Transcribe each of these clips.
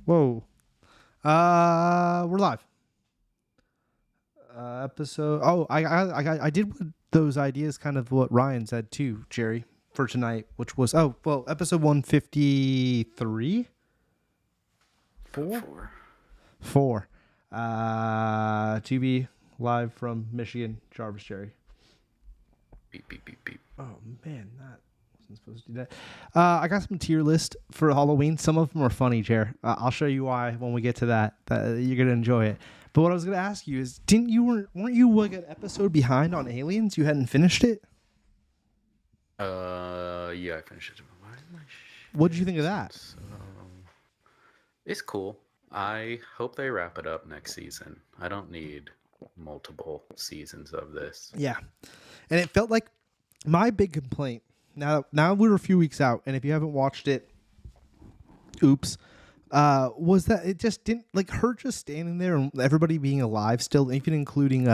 Whoa. We're live. Episode. Oh, I did with those ideas. Kind of what Ryan said too, Jerry, for tonight, which was episode 153. Four. To be live from Michigan, Jarvis, Jerry. Beep beep beep beep. Oh man, that wasn't supposed to do that. I got some tier list for Halloween. Some of them are funny, Jer. I'll show you why when we get to that. You're gonna enjoy it. But what I was gonna ask you is, weren't you like an episode behind on Aliens? You hadn't finished it. Yeah, I finished it. What did you think of that? It's cool. I hope they wrap it up next season. I don't need multiple seasons of this. Yeah, and it felt like my big complaint. Now we're a few weeks out, and if you haven't watched it, oops. Was that it just didn't like her just standing there and everybody being alive still, even including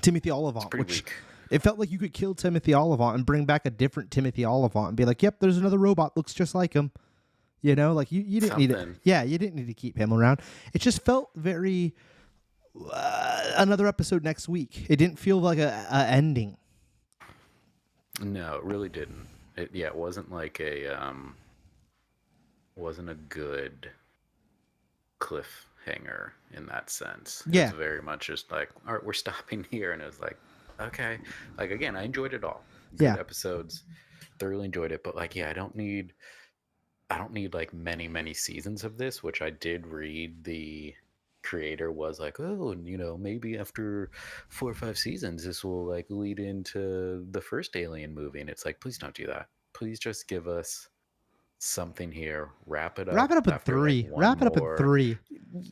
Timothy Olyphant, which weak. It felt like you could kill Timothy Olyphant and bring back a different Timothy Olyphant and be like, yep, there's another robot looks just like him. You know, like you didn't need it. Yeah, you didn't need to keep him around. It just felt very another episode next week. It didn't feel like a ending. No, it really didn't. It wasn't like wasn't a good cliffhanger in that sense. Yeah. It's very much just like, all right, we're stopping here. And it was like, okay. Like, again, I enjoyed it all. Good episodes. Thoroughly enjoyed it. But like, yeah, I don't need like many seasons of this, which I did read. The creator was like, oh, you know, maybe after 4 or 5 seasons, this will like lead into the first Alien movie. And it's like, please don't do that. Please just give us something here. Wrap it up in 3. Wrap it up in 3.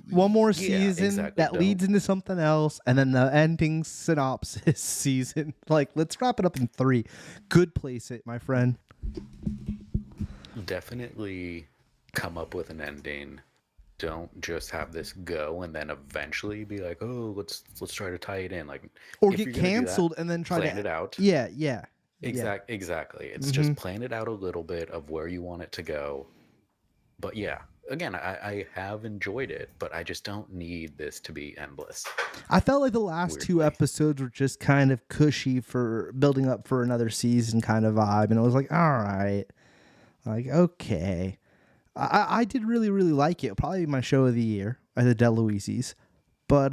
One more season exactly. that leads into something else, and then the ending synopsis season. Like, let's wrap it up in 3. Good place it, my friend. Definitely come up with an ending. Don't just have this go and then eventually be like, oh, let's try to tie it in. Like, or get canceled and then try to plan it out. Yeah. Exactly. It's just plan it out a little bit of where you want it to go. But yeah, again, I have enjoyed it, but I just don't need this to be endless. I felt like the last 2 episodes were just kind of cushy for building up for another season kind of vibe. And it was like, all right, like, okay. I did really, really like it. Probably my show of the year at the DeLuise's. But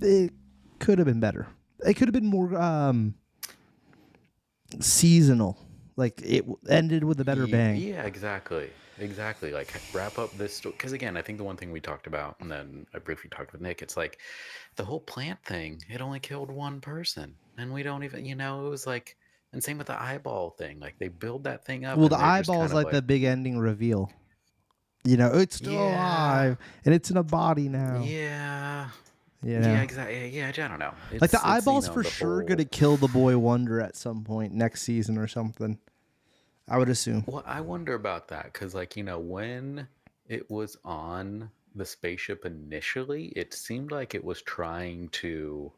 it could have been better. It could have been more seasonal. Like, it ended with a better bang. Yeah, exactly. Like, wrap up this story. Because again, I think the one thing we talked about, and then I briefly talked with Nick, it's like the whole plant thing, it only killed one person. And we don't even, it was like, and same with the eyeball thing. Like, they build that thing up. Well, the eyeball is like the big ending reveal. It's still alive, and it's in a body now. Yeah. Yeah, exactly. Yeah, I don't know. Like, the eyeball's for sure going to kill the boy wonder at some point next season or something. I would assume. Well, I wonder about that because, like, when it was on the spaceship initially, it seemed like it was trying to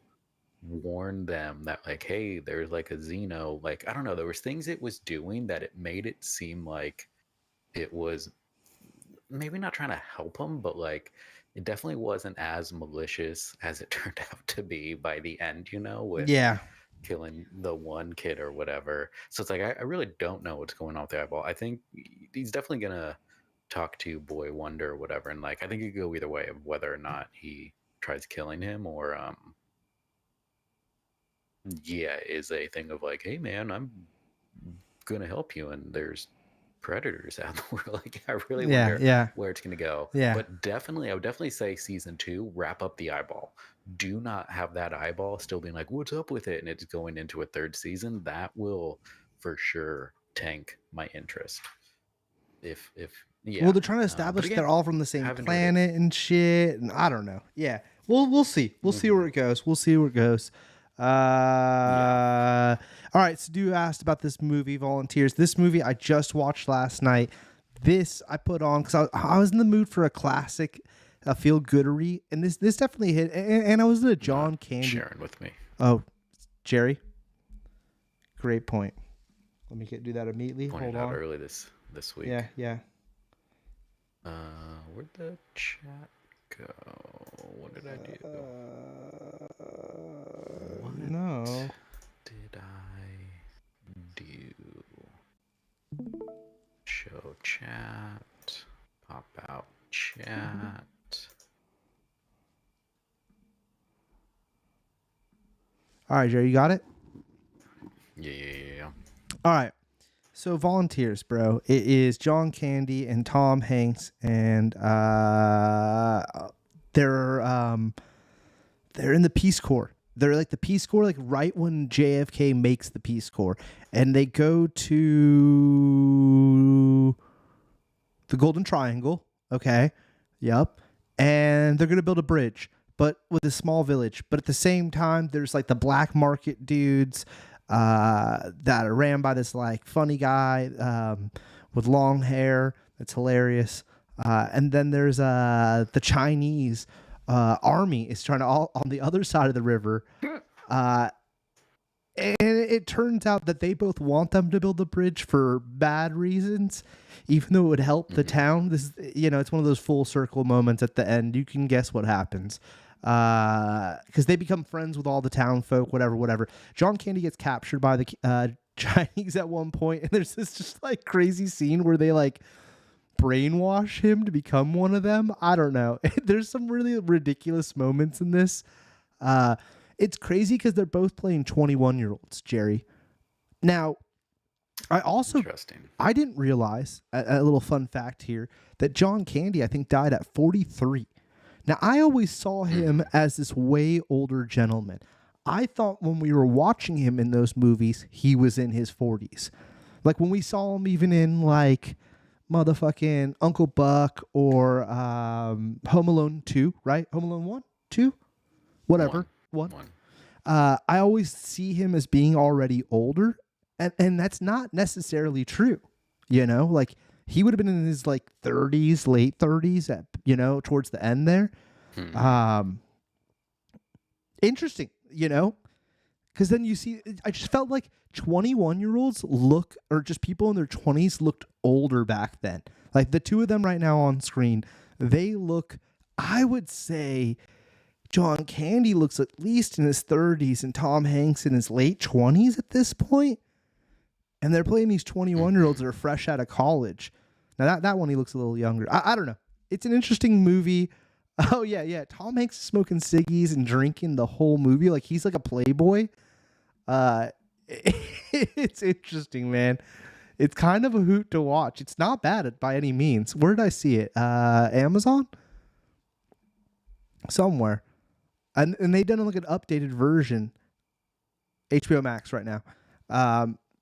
warn them that, like, hey, there's like a Xeno. Like, I don't know. There was things it was doing that it made it seem like it was maybe not trying to help them, but like it definitely wasn't as malicious as it turned out to be by the end, with killing the one kid or whatever. So it's like, I really don't know what's going on with the eyeball. I think he's definitely going to talk to Boy Wonder or whatever. And like, I think it could go either way of whether or not he tries killing him or, is a thing of like, hey man, I'm going to help you. And there's predators out there. Like, I really wonder where it's going to go. Yeah. But definitely, I would definitely say season 2, wrap up the eyeball. Do not have that eyeball still being like, what's up with it? And it's going into a 3rd season. That will for sure tank my interest. If well, they're trying to establish they're all from the same planet and shit. And I don't know. Yeah. We'll see. We'll see where it goes. All right, so you asked about this movie, Volunteers. This movie I just watched last night. This I put on because I was in the mood for a classic, a feel-goodery, and this definitely hit. And I was in a John Candy. Sharing with me. Oh, Jerry. Great point. Let me do that immediately. Pointed Hold out on. early this week. Yeah. Where'd the chat go? What did I do? What No. did I do? Show chat. Pop out chat. All right, Jerry, you got it? Yeah. All right. So volunteers, bro. It is John Candy and Tom Hanks, and they're in the Peace Corps. They're like the Peace Corps, like right when JFK makes the Peace Corps, and they go to the Golden Triangle. Okay, yep, and they're gonna build a bridge, but with a small village. But at the same time, there's like the black market dudes that are ran by this like funny guy with long hair. That's hilarious. And then there's the Chinese army is trying to all on the other side of the river. And it turns out that they both want them to build the bridge for bad reasons, even though it would help the town. This is, it's one of those full circle moments at the end. You can guess what happens. Because they become friends with all the town folk, whatever. John Candy gets captured by the Chinese at one point, and there's this just like crazy scene where they like brainwash him to become one of them. I don't know. There's some really ridiculous moments in this. It's crazy because they're both playing 21-year-olds, Jerry. Now, Interesting. I didn't realize, a little fun fact here, that John Candy, I think, died at 43. Now, I always saw him as this way older gentleman. I thought when we were watching him in those movies, he was in his 40s. Like when we saw him even in like motherfucking Uncle Buck or Home Alone 2, right? Home Alone 1, 2, whatever. One. I always see him as being already older, and that's not necessarily true. Like he would have been in his like 30s, late 30s, at towards the end there. Interesting, because then you see, I just felt like 21-year-olds look, or just people in their 20s looked older back then. Like the two of them right now on screen, they look, I would say, John Candy looks at least in his 30s and Tom Hanks in his late 20s at this point. And they're playing these 21-year-olds that are fresh out of college. Now, that one, he looks a little younger. I don't know. It's an interesting movie. Oh, yeah. Tom Hanks is smoking ciggies and drinking the whole movie. Like, he's like a playboy. It's interesting, man. It's kind of a hoot to watch. It's not bad by any means. Where did I see it? Amazon? Somewhere. And they done like an updated version, HBO Max right now,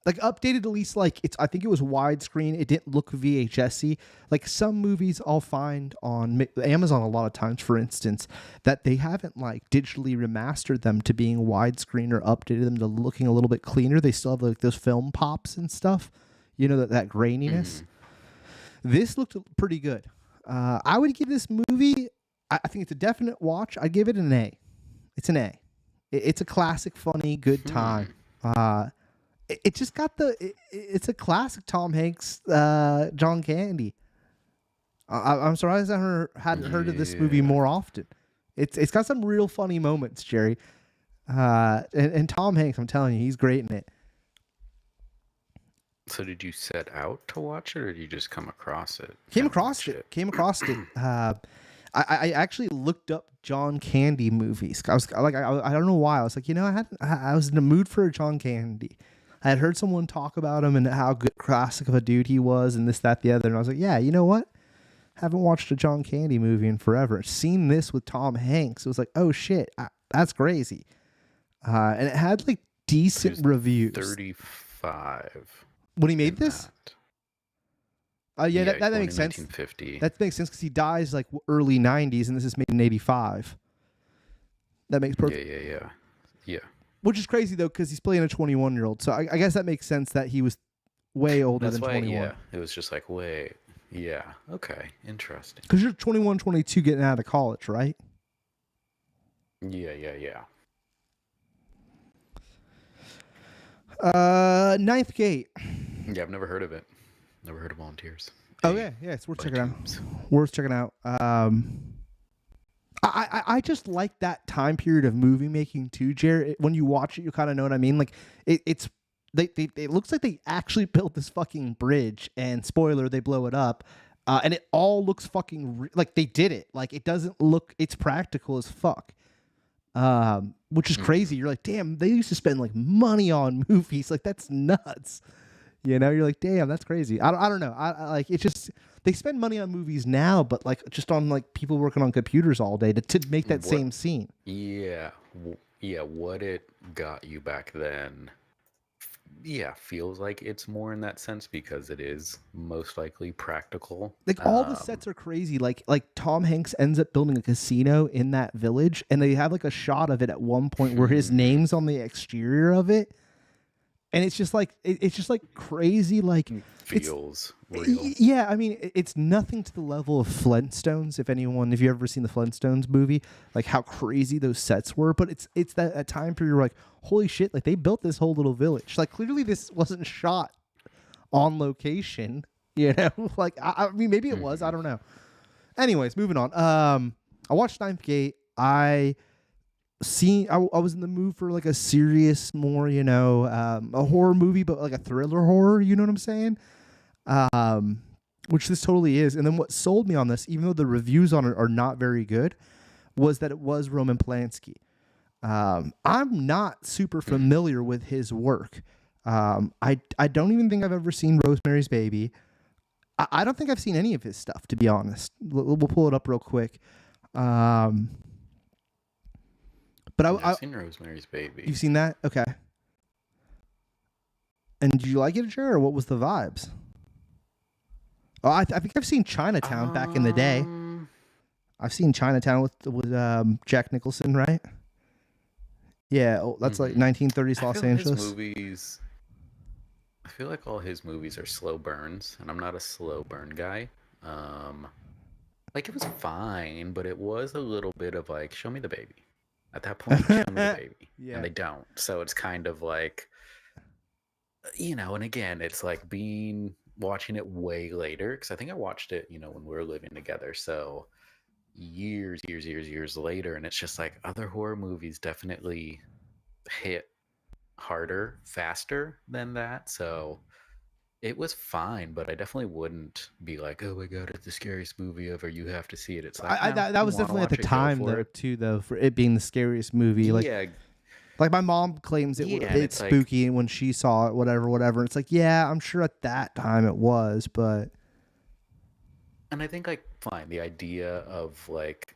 like updated at least like I think it was widescreen. It didn't look VHS-y. Like some movies I'll find on Amazon a lot of times, for instance, that they haven't like digitally remastered them to being widescreen or updated them to looking a little bit cleaner. They still have like those film pops and stuff, that graininess. This looked pretty good. I would give this movie, I think it's a definite watch. I'd give it an A. It's an A. It's a classic, funny, good time. It just got it's a classic Tom Hanks, John Candy. I'm surprised I hadn't heard of this movie more often. It's got some real funny moments, Jerry. And Tom Hanks, I'm telling you, he's great in it. So did you set out to watch it, or did you just come across it? Came across it. I actually looked up John Candy movies. I was like, I don't know why. I was like, I was in the mood for a John Candy. I had heard someone talk about him and how good classic of a dude he was, and this, that, the other. And I was like, yeah, you know what? Haven't watched a John Candy movie in forever. Seen this with Tom Hanks. It was like, oh shit, that's crazy. And it had like decent reviews. 35. When he made this? Yeah, that makes sense. 1950. That makes sense because he dies like early 90s, and this is made in 85. That makes perfect. Yeah. Which is crazy though, because he's playing a 21-year-old. So I guess that makes sense that he was way older than 21. Yeah, it was just like, wait, yeah, okay, interesting. Because you're 21, 22 getting out of college, right? Yeah. Ninth Gate. Yeah, I've never heard of it. Never heard of Volunteers. Oh Hey, yeah, yeah, it's worth by checking out. Tubes. Worth checking out. I just like that time period of movie making too, Jared. When you watch it, you kind of know what I mean. Like it's it looks like they actually built this fucking bridge, and spoiler, they blow it up, and it all looks fucking like they did it. Like it doesn't look, it's practical as fuck. Which is Hmm. crazy. You're like, damn, they used to spend like money on movies. Like that's nuts. You know, you're like, damn, that's crazy. I don't know. I like it's just they spend money on movies now, but like just on like people working on computers all day to make that What? same scene. Yeah, yeah. What it got you back then? Yeah, feels like it's more in that sense because it is most likely practical. Like all the sets are crazy. Like Tom Hanks ends up building a casino in that village, and they have like a shot of it at one point where his name's on the exterior of it, and it's just like it's just like crazy. Like it's Feels real. yeah, I mean, it's nothing to the level of Flintstones. If you've ever seen the Flintstones movie, like how crazy those sets were, but it's that time period you're like, holy shit, like they built this whole little village. Like clearly this wasn't shot on location, you know? Like I mean, maybe it was, I Hmm. don't know. Anyways, moving on. I watched Ninth Gate. I was in the mood for like a serious, more, a horror movie, but like a thriller horror. You know what I'm saying? um, which this totally is. And then what sold me on this, even though the reviews on it are not very good, was that it was Roman Polanski. I'm not super familiar with his work. I don't even think I've ever seen Rosemary's Baby. I don't think I've seen any of his stuff, to be honest. We'll pull it up real quick. Um, but I've seen Rosemary's Baby. you've seen that? Okay. And did you like it, Jer, or what was the vibes? Oh, I think I've seen Chinatown back in the day. Um, I've seen Chinatown with Jack Nicholson, right? Yeah, that's like mhm. 1930s I Los feel his Angeles. movies. I feel like all his movies are slow burns, and I'm not a slow burn guy. Um, like it was fine, but it was a little bit of like, show me the baby. At that point, show me the baby, and Yeah, they don't. So it's kind of like, and again, it's like being watching it way later because I think I watched it, when we were living together. So years later, and it's just like other horror movies definitely hit harder, faster than that. So it was fine, but I definitely wouldn't be like, "Oh my god, it's the scariest movie ever. You have to see it." It's like, no, that you was want to definitely at the watch it, go time for though it. too though for it being the scariest movie. Yeah, Like my mom claims yeah, and it's it's like, spooky when she saw it, whatever. It's like, yeah, I'm sure at that time it was, but and I think like fine, the idea of like,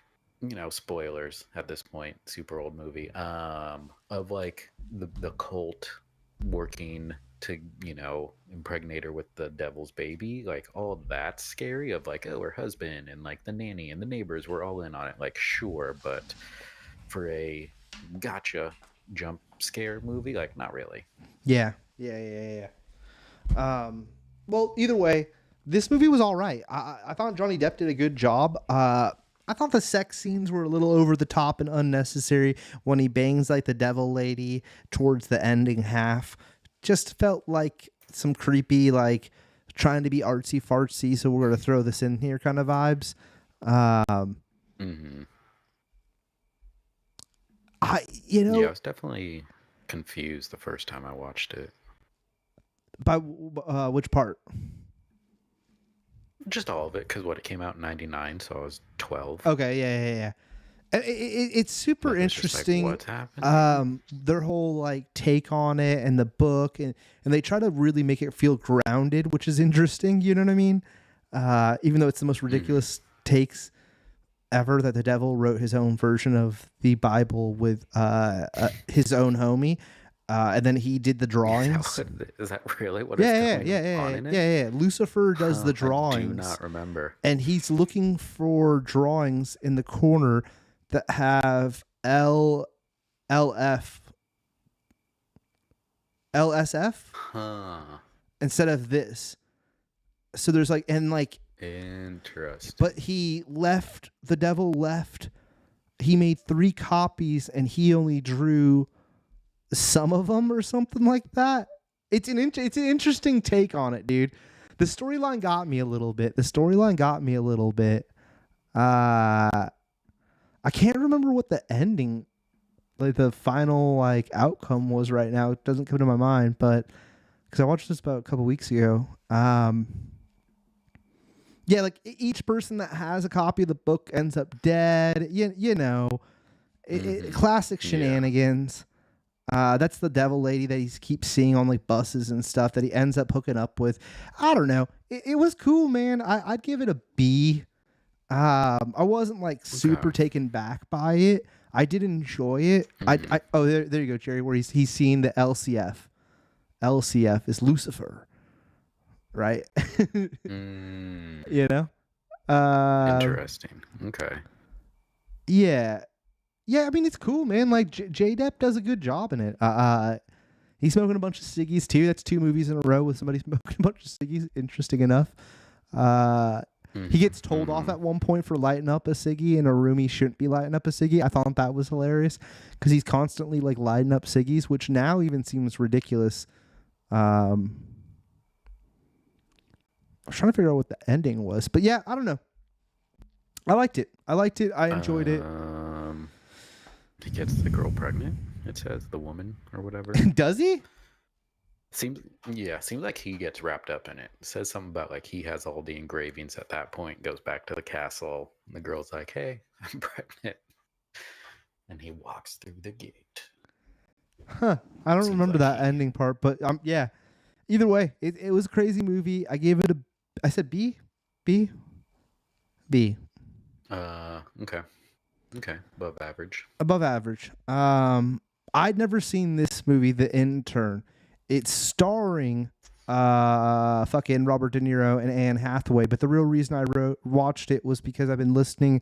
spoilers at this point, super old movie, of like the cult working to impregnate her with the devil's baby, like all that's scary, of like, oh, her husband and like the nanny and the neighbors were all in on it, like sure, but for a gotcha jump scare movie, like not really. yeah. Well, either way, this movie was all right. I thought Johnny Depp did a good job. I thought the sex scenes were a little over the top and unnecessary when he bangs like the devil lady towards the ending half. Just felt like some creepy, like trying to be artsy fartsy. So we're gonna throw this in here kind of vibes. Um, Hmm. I Yeah, I was definitely confused the first time I watched it. by which part? Just all of it, because what, it came out in '99, so I was 12. Okay, yeah. It's super But it's just like, interesting. what's happening? Their whole like take on it and the book, and they try to really make it feel grounded, which is interesting. You know what I mean? Even though it's the most Hmm. ridiculous takes ever, that the devil wrote his own version of the Bible with his own homie, and then he did the drawings. Is that really what is Yeah, going on in it? yeah. Lucifer does the Huh, I do drawings, not remember. and he's looking for drawings in the corner that have LF LSF Huh. instead of this. So there's like, and like, but Interesting. the devil left. He made 3 copies and he only drew some of them or something like that. It's an interesting take on it, dude. The storyline got me a little bit. I can't remember what the ending, like the final like outcome was right now. It doesn't come to my mind, but because I watched this about a couple weeks ago. Yeah, like each person that has a copy of the book ends up dead. You know, classic Yeah. shenanigans. That's the devil lady that he keeps seeing on like buses and stuff that he ends up hooking up with. I don't know. It was cool, man. I'd give it a B. I wasn't like super taken back by it. I did enjoy it. There you go, Jerry, where he's seeing the LCF. LCF is Lucifer, right? You know? Interesting. Okay. Yeah. Yeah, I mean, it's cool, man. Like, J-Depp does a good job in it. He's smoking a bunch of ciggies, too. That's 2 movies in a row with somebody smoking a bunch of ciggies. Interesting enough. He gets told off at one point for lighting up a ciggy in a room he shouldn't be lighting up a ciggy. I thought that was hilarious because he's constantly, like, lighting up ciggies, which now even seems ridiculous. I was trying to figure out what the ending was. But, yeah, I don't know. I liked it. I enjoyed it. He gets the girl pregnant. It says the woman or whatever. Does he? Seems like he gets wrapped up in it. It says something about like he has all the engravings at that point, goes back to the castle, and the girl's like, "Hey, I'm pregnant." And he walks through the gate. Huh. I don't remember that ending part, but yeah. Either way, it was a crazy movie. I gave it I said B? B? B. Okay. Okay, above average. Above average. I'd never seen this movie, The Intern. It's starring fucking Robert De Niro and Anne Hathaway, but the real reason I watched it was because I've been listening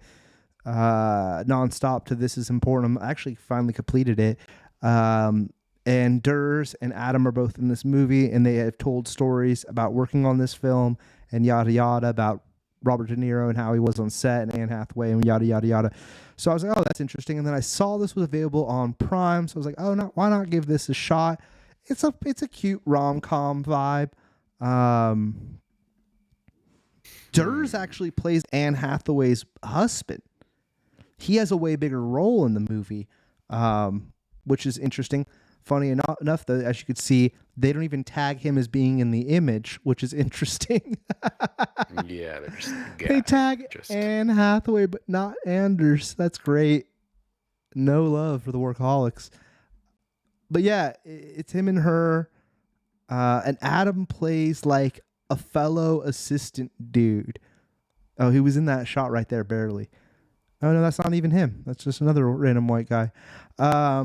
nonstop to This Is Important. I actually finally completed it. And Durs and Adam are both in this movie, and they have told stories about working on this film and yada yada about Robert De Niro and how he was on set and Anne Hathaway and yada yada yada. So I was like, oh, that's interesting. And then I saw this was available on Prime, so I was like, oh, no, why not give this a shot? It's a cute rom-com vibe. Durs actually plays Anne Hathaway's husband. He has a way bigger role in the movie, which is interesting. Funny enough, though, as you could see, they don't even tag him as being in the image, which is interesting. Yeah, they tag Anne Hathaway, but not Anders. That's great. No love for the workaholics. But yeah, it's him and her. And Adam plays like a fellow assistant dude. Oh, he was in that shot right there, barely. Oh, no, that's not even him. That's just another random white guy.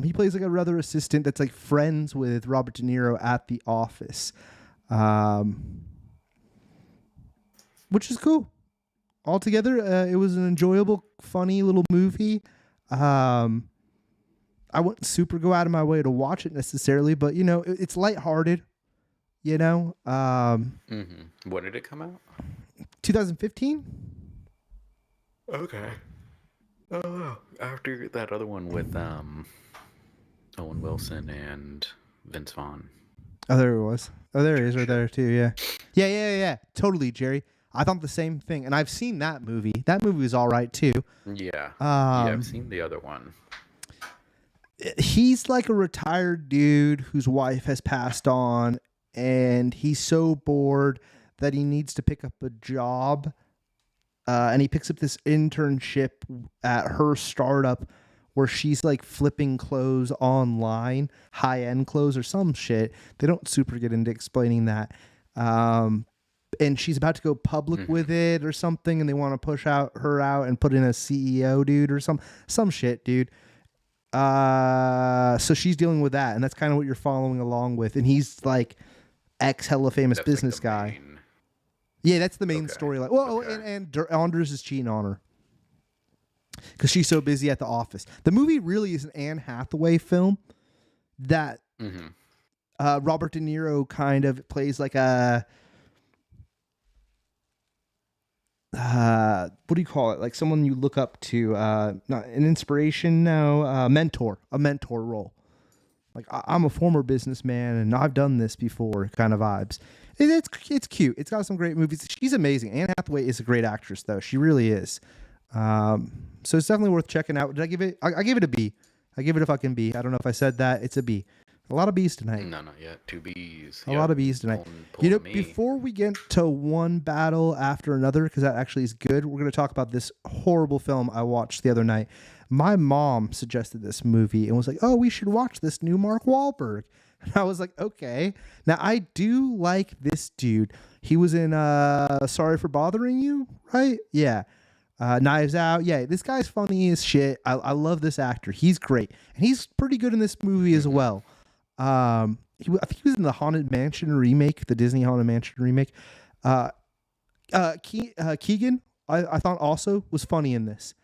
He plays like a other assistant that's like friends with Robert De Niro at the office. Which is cool. Altogether, it was an enjoyable, funny little movie. I wouldn't super go out of my way to watch it necessarily, but, you know, it's lighthearted, you know. When did it come out? 2015? Okay. Oh, after that other one with Owen Wilson and Vince Vaughn. Oh, there it was. Oh, there he is right there too, yeah. Yeah. Totally, Jerry. I thought the same thing. And I've seen that movie. That movie was all right too. Yeah. I've seen the other one. He's like a retired dude whose wife has passed on, and he's so bored that he needs to pick up a job. And he picks up this internship at her startup where she's like flipping clothes online, high-end clothes or some shit. They don't super get into explaining that. And she's about to go public with it or something, and they want to push her out and put in a CEO dude or some shit, dude. So she's dealing with that, and that's kind of what you're following along with. And he's like hella famous business guy. Yeah, that's the main storyline. Well, and Anders is cheating on her because she's so busy at the office. The movie really is an Anne Hathaway film that Robert De Niro kind of plays like a what do you call it? Like someone you look up to, not an inspiration, no, a mentor role. Like I'm a former businessman and I've done this before kind of vibes. It's cute. It's got some great movies. She's amazing. Anne Hathaway is a great actress, though. She really is. So it's definitely worth checking out. Did I give it? I gave it a B. I give it a fucking B. I don't know if I said that. It's a B. A lot of B's tonight. No, not yet. 2 B's. A lot of B's tonight. Before we get to one battle after another, because that actually is good, we're going to talk about this horrible film I watched the other night. My mom suggested this movie and was like, oh, we should watch this new Mark Wahlberg. And I was like, okay. Now, I do like this dude. He was in Sorry for Bothering You, right? Yeah. Knives Out. Yeah, this guy's funny as shit. I love this actor. He's great. And he's pretty good in this movie as well. I think he was in the Haunted Mansion remake, the Disney Haunted Mansion remake. Keegan, I thought also was funny in this.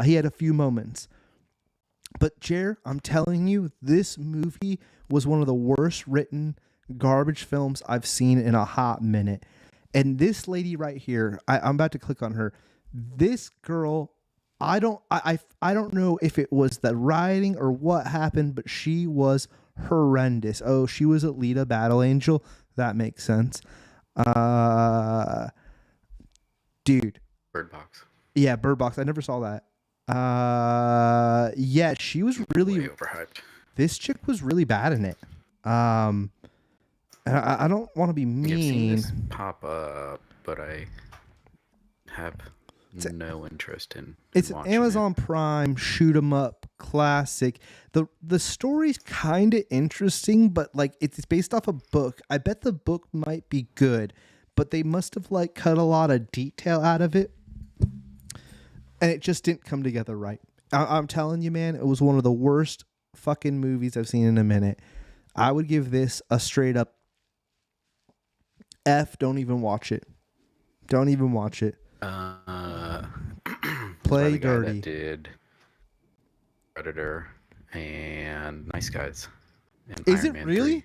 He had a few moments. But Jer, I'm telling you, this movie was one of the worst written garbage films I've seen in a hot minute. And this lady right here, I'm about to click on her. This girl, I don't know if it was the writing or what happened, but she was horrendous. Oh, she was Alita Battle Angel. That makes sense. Dude. Bird Box. Yeah, Bird Box. I never saw that. Yeah, she was really way overhyped. This chick was really bad in it. And I don't want to be mean. I've seen this pop up, but I have no interest in it's an Amazon Prime shoot 'em up classic. The story's kind of interesting, but like it's based off a book. I bet the book might be good, but they must have like cut a lot of detail out of it, and it just didn't come together right. I'm telling you, man, it was one of the worst fucking movies I've seen in a minute. I would give this a straight up F. Don't even watch it. Don't even watch it. Play dirty. That did Predator and Nice Guys. And Is Iron it Man really? 3.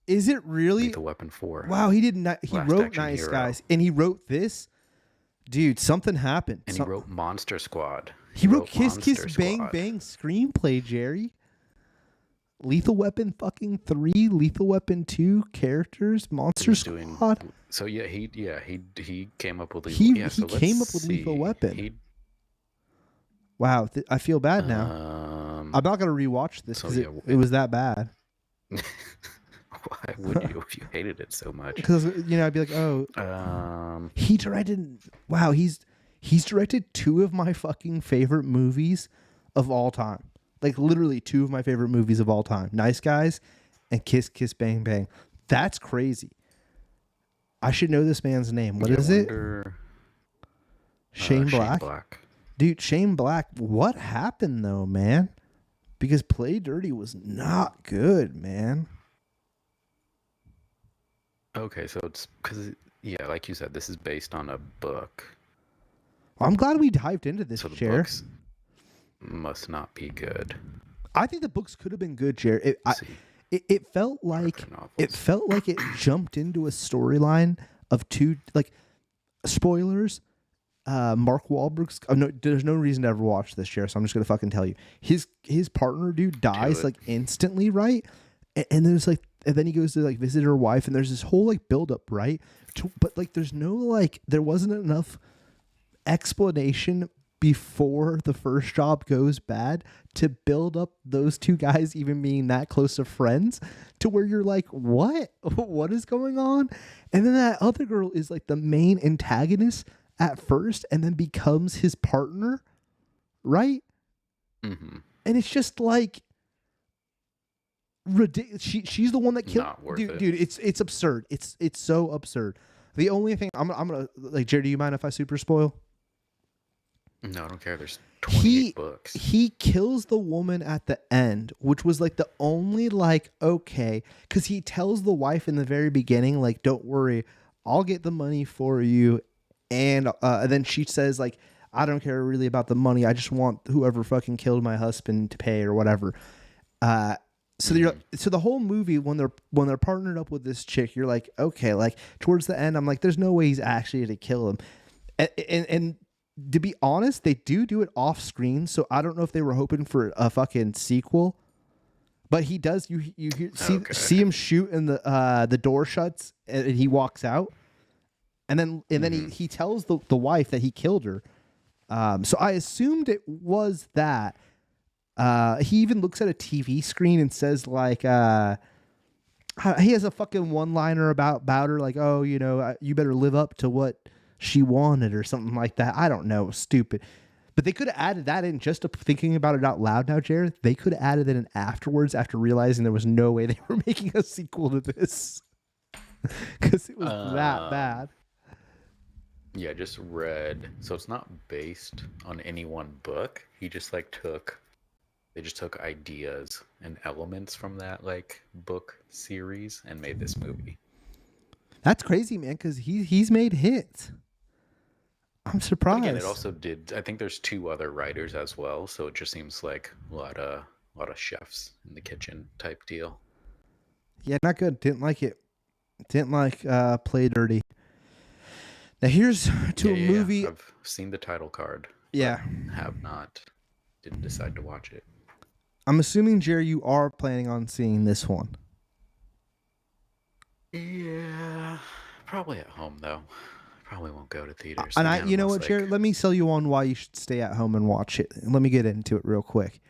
Is it really? Lethal Weapon 4. Wow, he did not. He Last wrote Action Nice Hero. Guys, and he wrote this. Dude, something happened. And he wrote Monster Squad. He wrote Kiss Monster Kiss Bang Squad. Bang screenplay, Jerry. Lethal Weapon fucking 3, Lethal Weapon 2 characters, Monster Squad. So yeah, he came up with Lethal. He so came up let's with see. Lethal Weapon. Wow, I feel bad now. I'm not gonna rewatch this because it was that bad. Why would you if you hated it so much? Because I'd be like, oh, he directed. Wow, he's directed 2 of my fucking favorite movies of all time. Like literally 2 of my favorite movies of all time: Nice Guys and Kiss Kiss Bang Bang. That's crazy. I should know this man's name. What is it? Shane Black. Shane Black. Dude, Shane Black. What happened though, man? Because Play Dirty was not good, man. Okay, so it's because like you said, this is based on a book. I'm glad we dived into this, So the Jer. books must not be good. I think the books could have been good, Jer. It felt like it jumped into a storyline of 2 like spoilers. Mark Wahlberg's. Oh, no, there's no reason to ever watch this, Jer. So I'm just gonna fucking tell you. His partner, dude, dies like instantly, right? And there's like, and then he goes to like visit her wife, and there's this whole like buildup, right? But like, there's no like, there wasn't enough explanation before the first job goes bad to build up those 2 guys even being that close of friends to where you're like, what is going on? And then that other girl is like the main antagonist at first and then becomes his partner, right? Mm-hmm. And it's just like ridiculous. She's the one that killed. Not worth it. Dude, it's absurd. It's so absurd. The only thing I'm gonna like, Jerry, do you mind if I super spoil? No, I don't care. There's 28 books. He kills the woman at the end, which was like the only like, okay, because he tells the wife in the very beginning, like, don't worry, I'll get the money for you. And then she says like, I don't care really about the money. I just want whoever fucking killed my husband to pay or whatever. So the whole movie, when they're partnered up with this chick, you're like, okay, like towards the end, I'm like, there's no way he's actually to kill him. And to be honest, they do it off screen. So I don't know if they were hoping for a fucking sequel. But he does. You see Okay. see him shoot, and the door shuts, and he walks out, and then he tells the wife that he killed her. So I assumed it was that. He even looks at a TV screen and says like, he has a fucking one-liner about her, like, oh, you know, you better live up to what she wanted or something like that. I don't know, stupid. But they could have added that in just thinking about it out loud now, Jared. They could have added it in afterwards after realizing there was no way they were making a sequel to this because it was that bad. Yeah, I just read. So it's not based on any one book. He just like they just took ideas and elements from that like book series and made this movie. That's crazy, man, because he's made hits. I'm surprised. But again, it also did. I think there's 2 other writers as well, so it just seems like a lot of chefs in the kitchen type deal. Yeah, not good. Didn't like it. Didn't like Play Dirty. Now here's to a movie. Yeah. I've seen the title card. Yeah. Have not. Didn't decide to watch it. I'm assuming, Jerry, you are planning on seeing this one. Yeah, probably at home though. Probably won't go to theaters. And you know what, Jared? Let me sell you on why you should stay at home and watch it. Let me get into it real quick.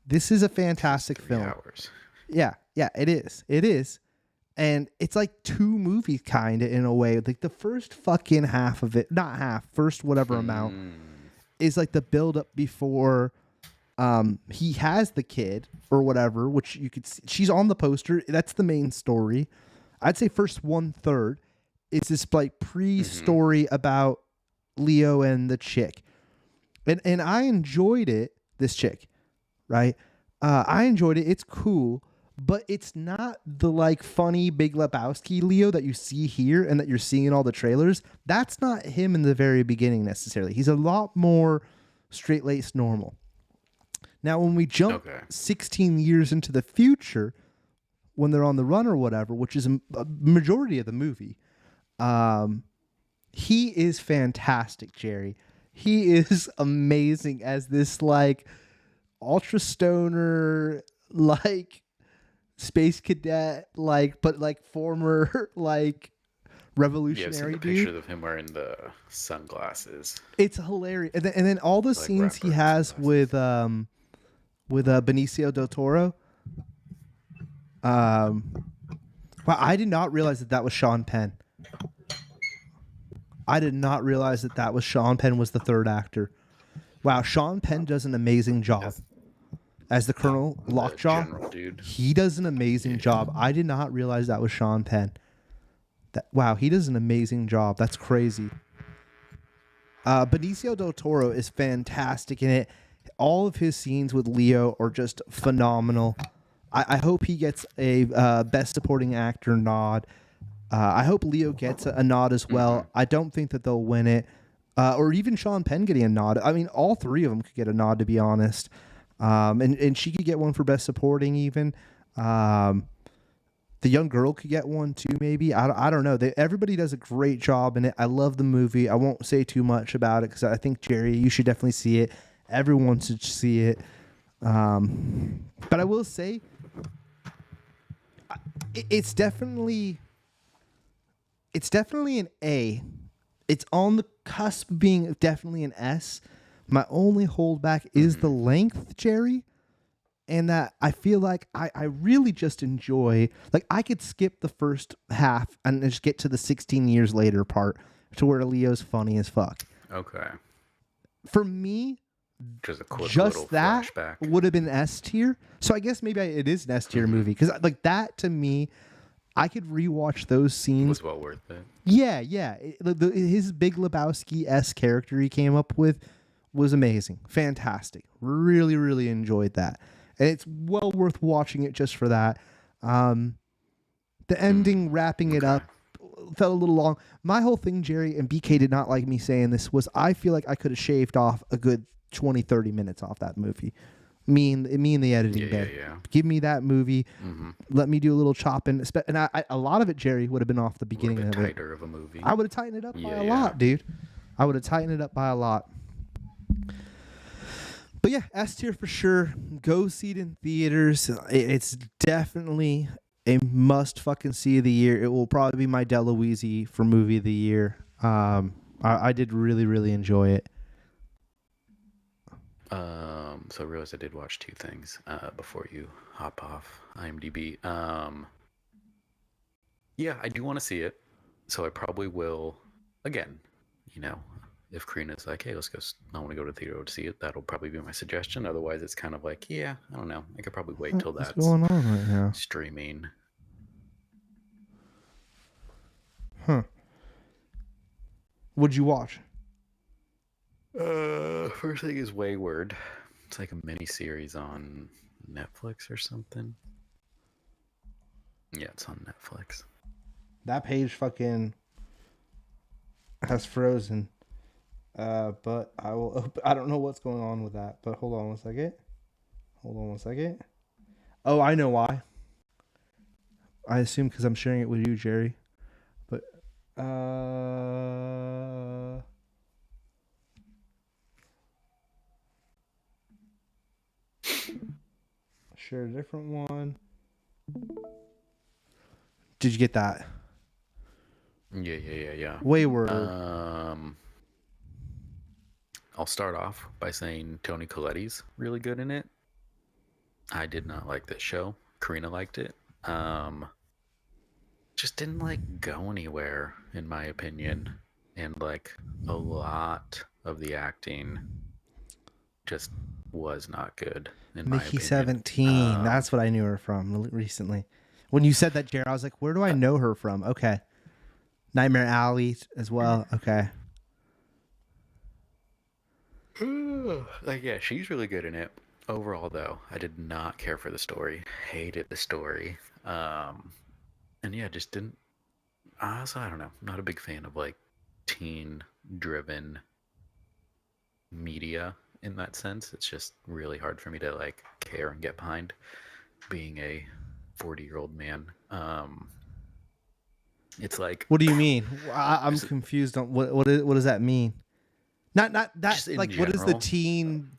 This is a fantastic film. 3 hours. Yeah, it is. It is. And it's like 2 movies kind of in a way. Like the first fucking half of it, not half, first whatever amount is like the build up before he has the kid or whatever, which you could see. She's on the poster. That's the main story. I'd say first 1/3 is this like pre-story about Leo and the chick. And I enjoyed it, this chick, right? I enjoyed it. It's cool, but it's not the like funny Big Lebowski Leo that you see here and that you're seeing in all the trailers. That's not him in the very beginning necessarily. He's a lot more straight-laced normal. Now, when we jump 16 years into the future, when they're on the run or whatever, which is a majority of the movie, he is fantastic, Jerry. He is amazing as this like ultra stoner, like space cadet, like but like former like revolutionary dude. Pictures of him wearing the sunglasses. It's hilarious, and then all the scenes he has with Benicio del Toro. Wow, I did not realize that was Sean Penn. I did not realize that was Sean Penn was the third actor. Wow, Sean Penn does an amazing job as the Colonel Lockjaw. He does an amazing job. I did not realize that was Sean Penn. Wow, he does an amazing job. That's crazy. Benicio del Toro is fantastic in it. All of his scenes with Leo are just phenomenal. I hope he gets a Best Supporting Actor nod. I hope Leo gets a nod as well. I don't think that they'll win it. Or even Sean Penn getting a nod. I mean, all 3 of them could get a nod, to be honest. And she could get one for Best Supporting even. The young girl could get one too, maybe. I don't know. Everybody does a great job in it. I love the movie. I won't say too much about it because I think, Jerry, you should definitely see it. Everyone should see it. But I will say, it's definitely an A. It's on the cusp of being definitely an S. My only holdback is the length, Jerry, and that I feel like I really just enjoy. Like I could skip the first half and just get to the 16 years later part to where Leo's funny as fuck. Okay. For me, just a quick just that flashback would have been S tier. So I guess maybe it is an S tier movie because like that to me, I could rewatch those scenes. It was well worth it. Yeah. His Big Lebowski-esque character he came up with was amazing, fantastic. Really, really enjoyed that, and it's well worth watching it just for that. The ending, wrapping it up, felt a little long. My whole thing, Jerry, and BK did not like me saying this, was I feel like I could have shaved off a good 20, 30 minutes off that movie. Me and the editing bed. Yeah. Give me that movie. Let me do a little chopping. And a lot of it, Jerry, would have been off the beginning of it. Tighter of a movie. I would have tightened it up by a lot, dude. I would have tightened it up by a lot. But yeah, S tier for sure. Go see it in theaters. It's definitely a must fucking see of the year. It will probably be my DeLuise for movie of the year. I did really, really enjoy it. So I realized I did watch two things before you hop off IMDb. Yeah, I do want to see it, so I probably will. Again, you know, if Karina's like, "Hey, let's go," I want to go to the theater to see it. That'll probably be my suggestion. Otherwise, it's kind of like, yeah, I don't know. I could probably wait till What's that's going on right now? streaming. Huh. What'd you watch? First thing is Wayward. It's like a mini series on Netflix or something. Yeah, it's on Netflix. That page fucking has frozen. But I will open. I don't know what's going on with that, but hold on one second. Hold on one second. Oh, I know why. I assume because I'm sharing it with you, Jerry. But share a different one. Did you get that? Yeah. Wayward. I'll start off by saying Tony Colletti's really good in it. I did not like this show. Karina liked it. Just didn't like go anywhere, in my opinion. And like a lot of the acting just was not good, in my Mickey opinion. 17. That's what I knew her from recently. When you said that, Jared, I was like, where do I know her from? Okay. Nightmare Alley as well. Okay. Like, yeah, she's really good in it. Overall, though, I did not care for the story. Hated the story. And yeah, just didn't. Also, I don't know. Not a big fan of like teen-driven media in that sense. It's just really hard for me to like care and get behind being a 40-year-old man. It's like, What do you mean? I'm confused on what does that mean? Not that just in like what is the general. teen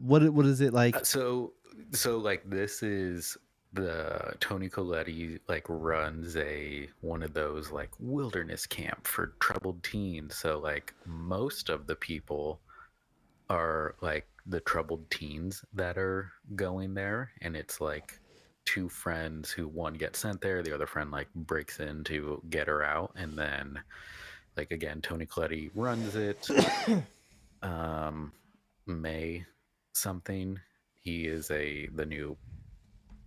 what is it like? So like this is the Tony Colletti like runs one of those like wilderness camp for troubled teens. So like most of the people are like the troubled teens that are going there, and it's like two friends who one gets sent there, the other friend like breaks in to get her out, and then like again Tony Colletti runs it. May something, he is the new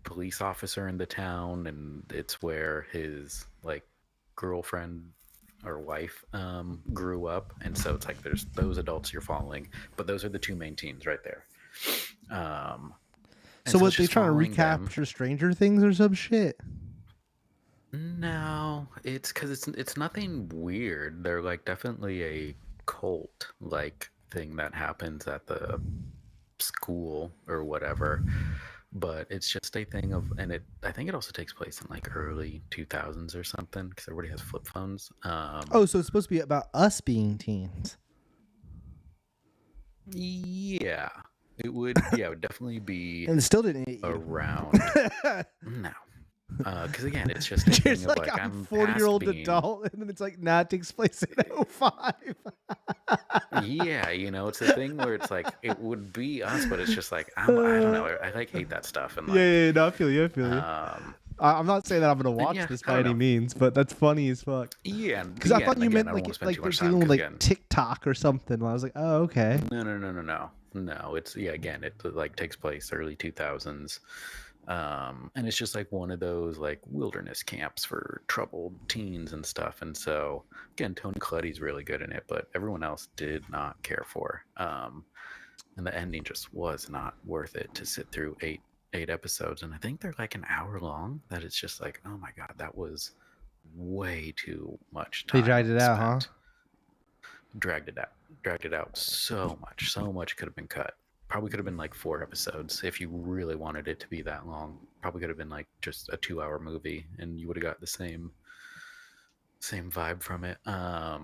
police officer in the town, and it's where his like girlfriend or wife grew up, and so it's like there's those adults you're following, but those are the two main teams right there. So what it's they just trying to following them. recapture Stranger Things or some shit? No, it's because it's nothing weird. They're like definitely a cult like thing that happens at the school or whatever, but it's just a thing of, and I think it also takes place in like early 2000s or something because everybody has flip phones. Oh, so it's supposed to be about us being teens. Yeah, it would definitely be And it still didn't hit you. around. No, because again, it's just a It's thing of like like I'm I'm 40-year-old past being, adult, and then it's like, nah, it takes place in 05. yeah, it's a thing where it's like it would be us, but it's just like I don't know, I like hate that stuff, and like Yeah, no, I feel you. I'm not saying that I'm gonna watch yeah, this I by don't any know. means, but that's funny as fuck. Yeah, Because I thought and you again, meant I don't want to spend like too they're much time dealing with because like again, TikTok or something. I was like, oh, okay. no. It's again, it like takes place early 2000s, and it's just like one of those like wilderness camps for troubled teens and stuff. And so again, Tony Colletti's really good in it, but everyone else did not care for. And the ending just was not worth it to sit through eight episodes, and I think they're like an hour long. That it's just like, oh my god, that was way too much They time dragged it out, huh? spent. Dragged it out so much could have been cut. Probably could have been like 4 episodes if you really wanted it to be that long. Probably could have been like just a 2-hour movie, and you would have got the same vibe from it. So I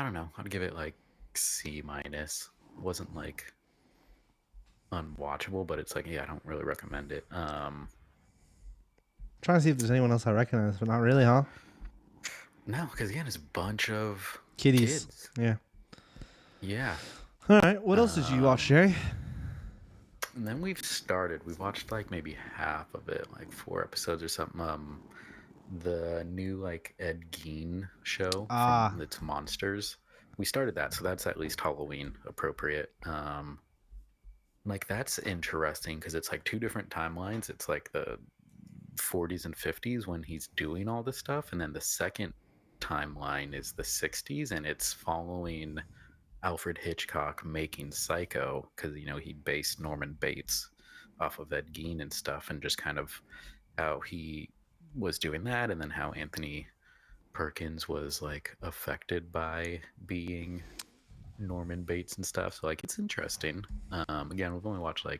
don't know, I'd give it like C minus. wasn't like unwatchable, but it's like, yeah, I don't really recommend it. Trying to see if there's anyone else I recognize, but not really, huh? No, because again, it's a bunch of Kitties. kids. Yeah. Yeah. All right. What else did you watch, Um, Jerry? and then we've watched like maybe half of it, like 4 episodes or something. The new like Ed Gein show from Ah, It's Monsters. We started that, so that's at least Halloween appropriate. Like that's interesting because it's like two different timelines. It's like the 40s and 50s when he's doing all this stuff, and then the second timeline is the 60s, and it's following Alfred Hitchcock making Psycho because he based Norman Bates off of Ed Gein and stuff, and just kind of how he was doing that, and then how Anthony Perkins was like affected by being Norman Bates and stuff. So like it's interesting. Again, we've only watched like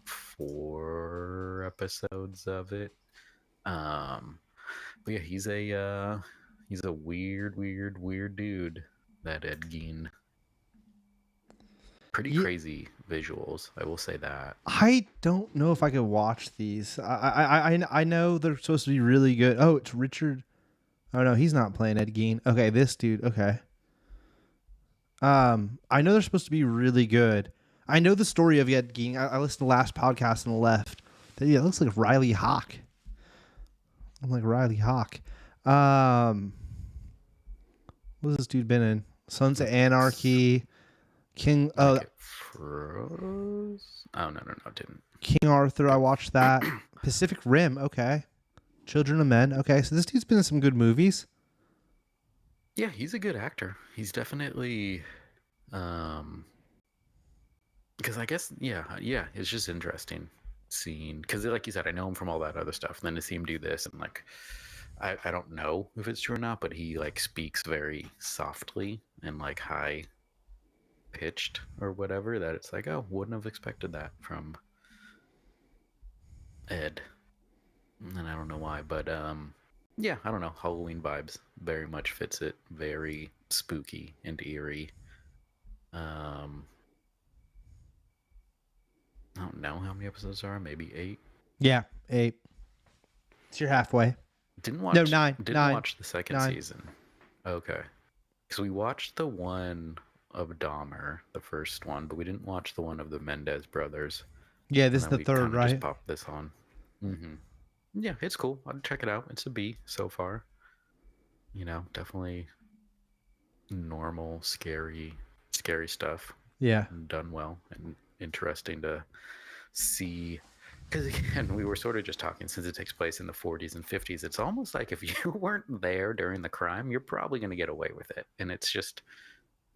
4 episodes of it. Um, but yeah, he's a weird dude. That Ed Gein. Pretty yeah. crazy visuals, I will say that. I don't know if I could watch these. I know they're supposed to be really good. Oh, it's Richard. Oh no, he's not playing Ed Gein. Okay, this dude. Okay. I know they're supposed to be really good. I know the story of Ed Gein. I listened to the last podcast on the left. Yeah, it looks like Riley Hawk. I'm like Riley Hawk. Um, what's this dude been in? Sons of Looks Anarchy, King. like it froze. Oh no, it didn't. King Arthur. I watched that. Pacific Rim. Okay. Children of Men. Okay, so this dude's been in some good movies. Yeah, he's a good actor. He's definitely um because I guess yeah, it's just interesting seeing because like you said, I know him from all that other stuff, and then to see him do this and like I don't know if it's true or not, but he like speaks very softly and like high pitched or whatever that it's like, oh, wouldn't have expected that from Ed. And I don't know why, but yeah, I don't know. Halloween vibes very much fits it. Very spooky and eerie. Um, I don't know how many episodes there are. Maybe 8. Yeah, 8. So you're halfway. Didn't No, watch. 9. Didn't 9. watch the second 9. season. Okay, because we watched the one of Dahmer, the first one, but we didn't watch the one of the Mendez brothers. Yeah, And this is then the we third, kind of just right? popped this on. Mm-hmm. Yeah, it's cool. I'd check it out. It's a B so far. Definitely normal, scary stuff Yeah. done well and interesting to see. Because again, we were sort of just talking since it takes place in the 40s and 50s. It's almost like if you weren't there during the crime, you're probably going to get away with it. And it's just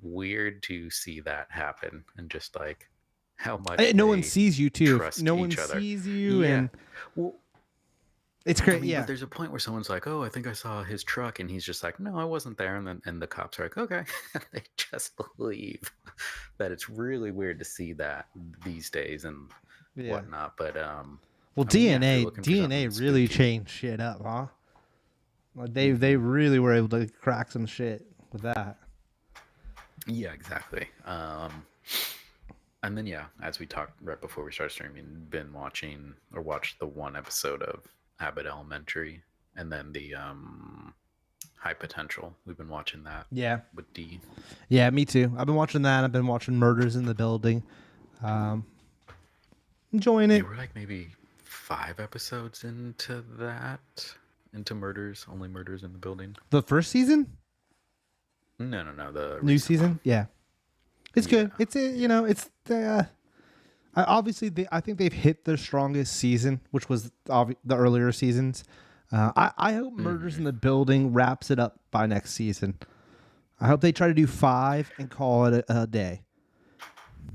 weird to see that happen and just like how much No one they sees you too. trust No one each other. sees you, Yeah. and Well, it's I great. mean, but Yeah. there's a point where someone's like, "Oh, I think I saw his truck," and he's just like, "No, I wasn't there." And the cops are like, "Okay," they just leave. That it's really weird to see that these days and Yeah. whatnot. But Well, I mean, yeah, if you're DNA looking for DNA something really spooky, changed shit up, huh? Like they hmm really were able to crack some shit with that. yeah, exactly. And then yeah, as we talked right before we started streaming, been watching or watched the one episode of Abbott Elementary, and then the High Potential. We've been watching that Yeah. with D. Yeah, me too. I've been watching that. I've been watching Murders in the Building. Um, enjoying Yeah, it. we're like maybe 5 episodes into that, into Murders, only Murders in the Building. The first season, No, the new recent one. season. Yeah, it's good. Yeah. It's it's the obviously I think they've hit their strongest season, which was the earlier seasons. I hope Murders hmm in the Building wraps it up by next season. I hope they try to do 5 and call it a day.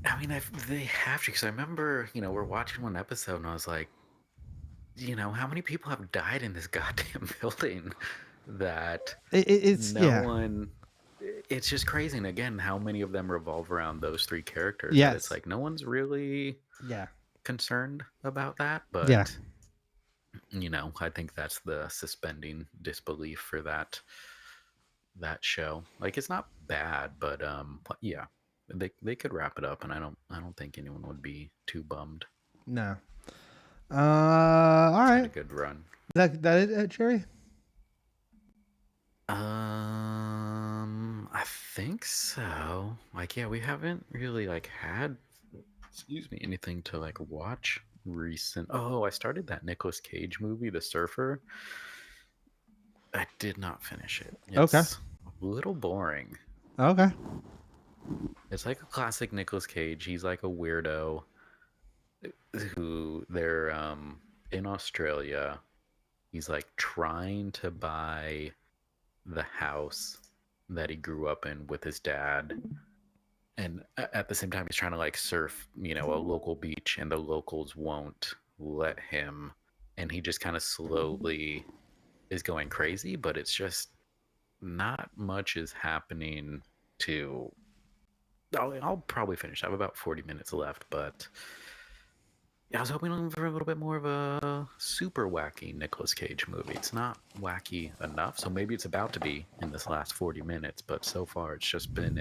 I mean, they have to, because I remember, we're watching one episode and I was like, how many people have died in this goddamn building that It's no yeah, one. It's just crazy. And again, how many of them revolve around those 3 characters that it's yes, like no one's really yeah, concerned about that. yeah. But, I think that's the suspending disbelief for that show. Like it's not bad, but yeah. they could wrap it up, and I don't think anyone would be too bummed. No. All It's had a right. good run. That it, Jerry? I think so. Like, yeah, we haven't really like had, excuse me, anything to like watch recent. Oh, I started that Nicolas Cage movie, The Surfer. I did not finish it. Okay. It's a little boring. Okay. It's like a classic Nicolas Cage. He's like a weirdo who they're in Australia. He's like trying to buy the house that he grew up in with his dad, and at the same time he's trying to like surf, a local beach, and the locals won't let him, and he just kind of slowly is going crazy, but it's just not much is happening to. I'll probably finish. I have about 40 minutes left, but yeah, I was hoping for a little bit more of a super wacky Nicolas Cage movie. It's not wacky enough, so maybe it's about to be in this last 40 minutes, but so far it's just been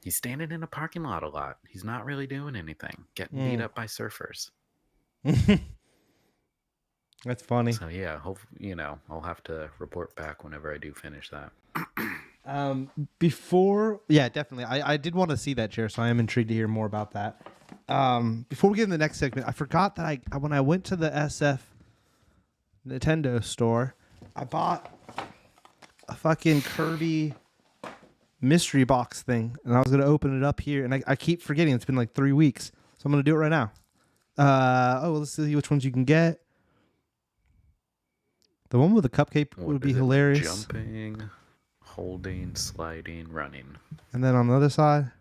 he's standing in a parking lot a lot. He's not really doing anything, getting beat up by surfers. That's funny. So yeah, hope I'll have to report back whenever I do finish that. Yeah, definitely. I did want to see that, Chair, so I am intrigued to hear more about that. Before we get in the next segment, I forgot that when I went to the SF Nintendo store, I bought a fucking Kirby mystery box thing, and I was gonna open it up here, and I keep forgetting. It's been like 3 weeks, so I'm gonna do it right now. Let's see which ones you can get. The one with the cupcake would be hilarious. Jumping, holding, sliding, running. And then on the other side,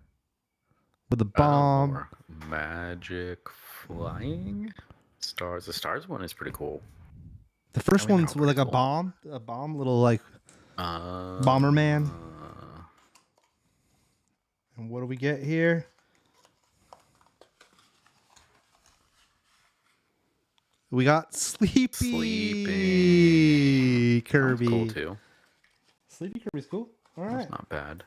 with the bomb. More magic, flying, stars. The stars one is pretty cool. The first one's with like a bomb, little like Bomberman. And what do we get here? We got Sleepy Kirby. That's cool too. Sleepy Kirby's cool. All right. That's not bad.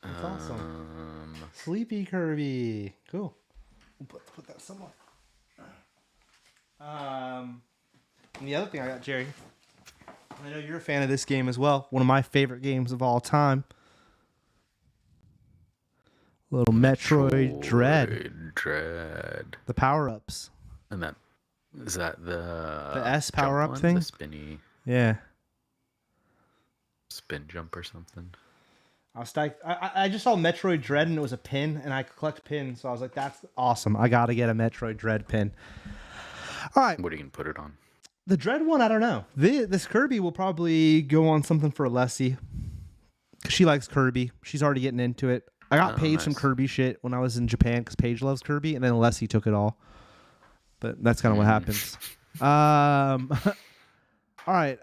That's awesome. Sleepy Kirby. Cool. We'll put that somewhere. And the other thing I got, Jerry, I know you're a fan of this game as well. One of my favorite games of all time. Little Metroid Dread. The power-ups. And is that the S power-up thing? The spinny. Yeah. Spin jump or something. I was stoked. I just saw Metroid Dread and it was a pin, and I collect pins, so I was like, that's awesome. I got to get a Metroid Dread pin. All right. What are you going to put it on? The Dread one, I don't know. This Kirby will probably go on something for Leslie, because she likes Kirby. She's already getting into it. I got Paige some Kirby shit when I was in Japan because Paige loves Kirby, and then Leslie took it all. But that's kind of what happens. All right.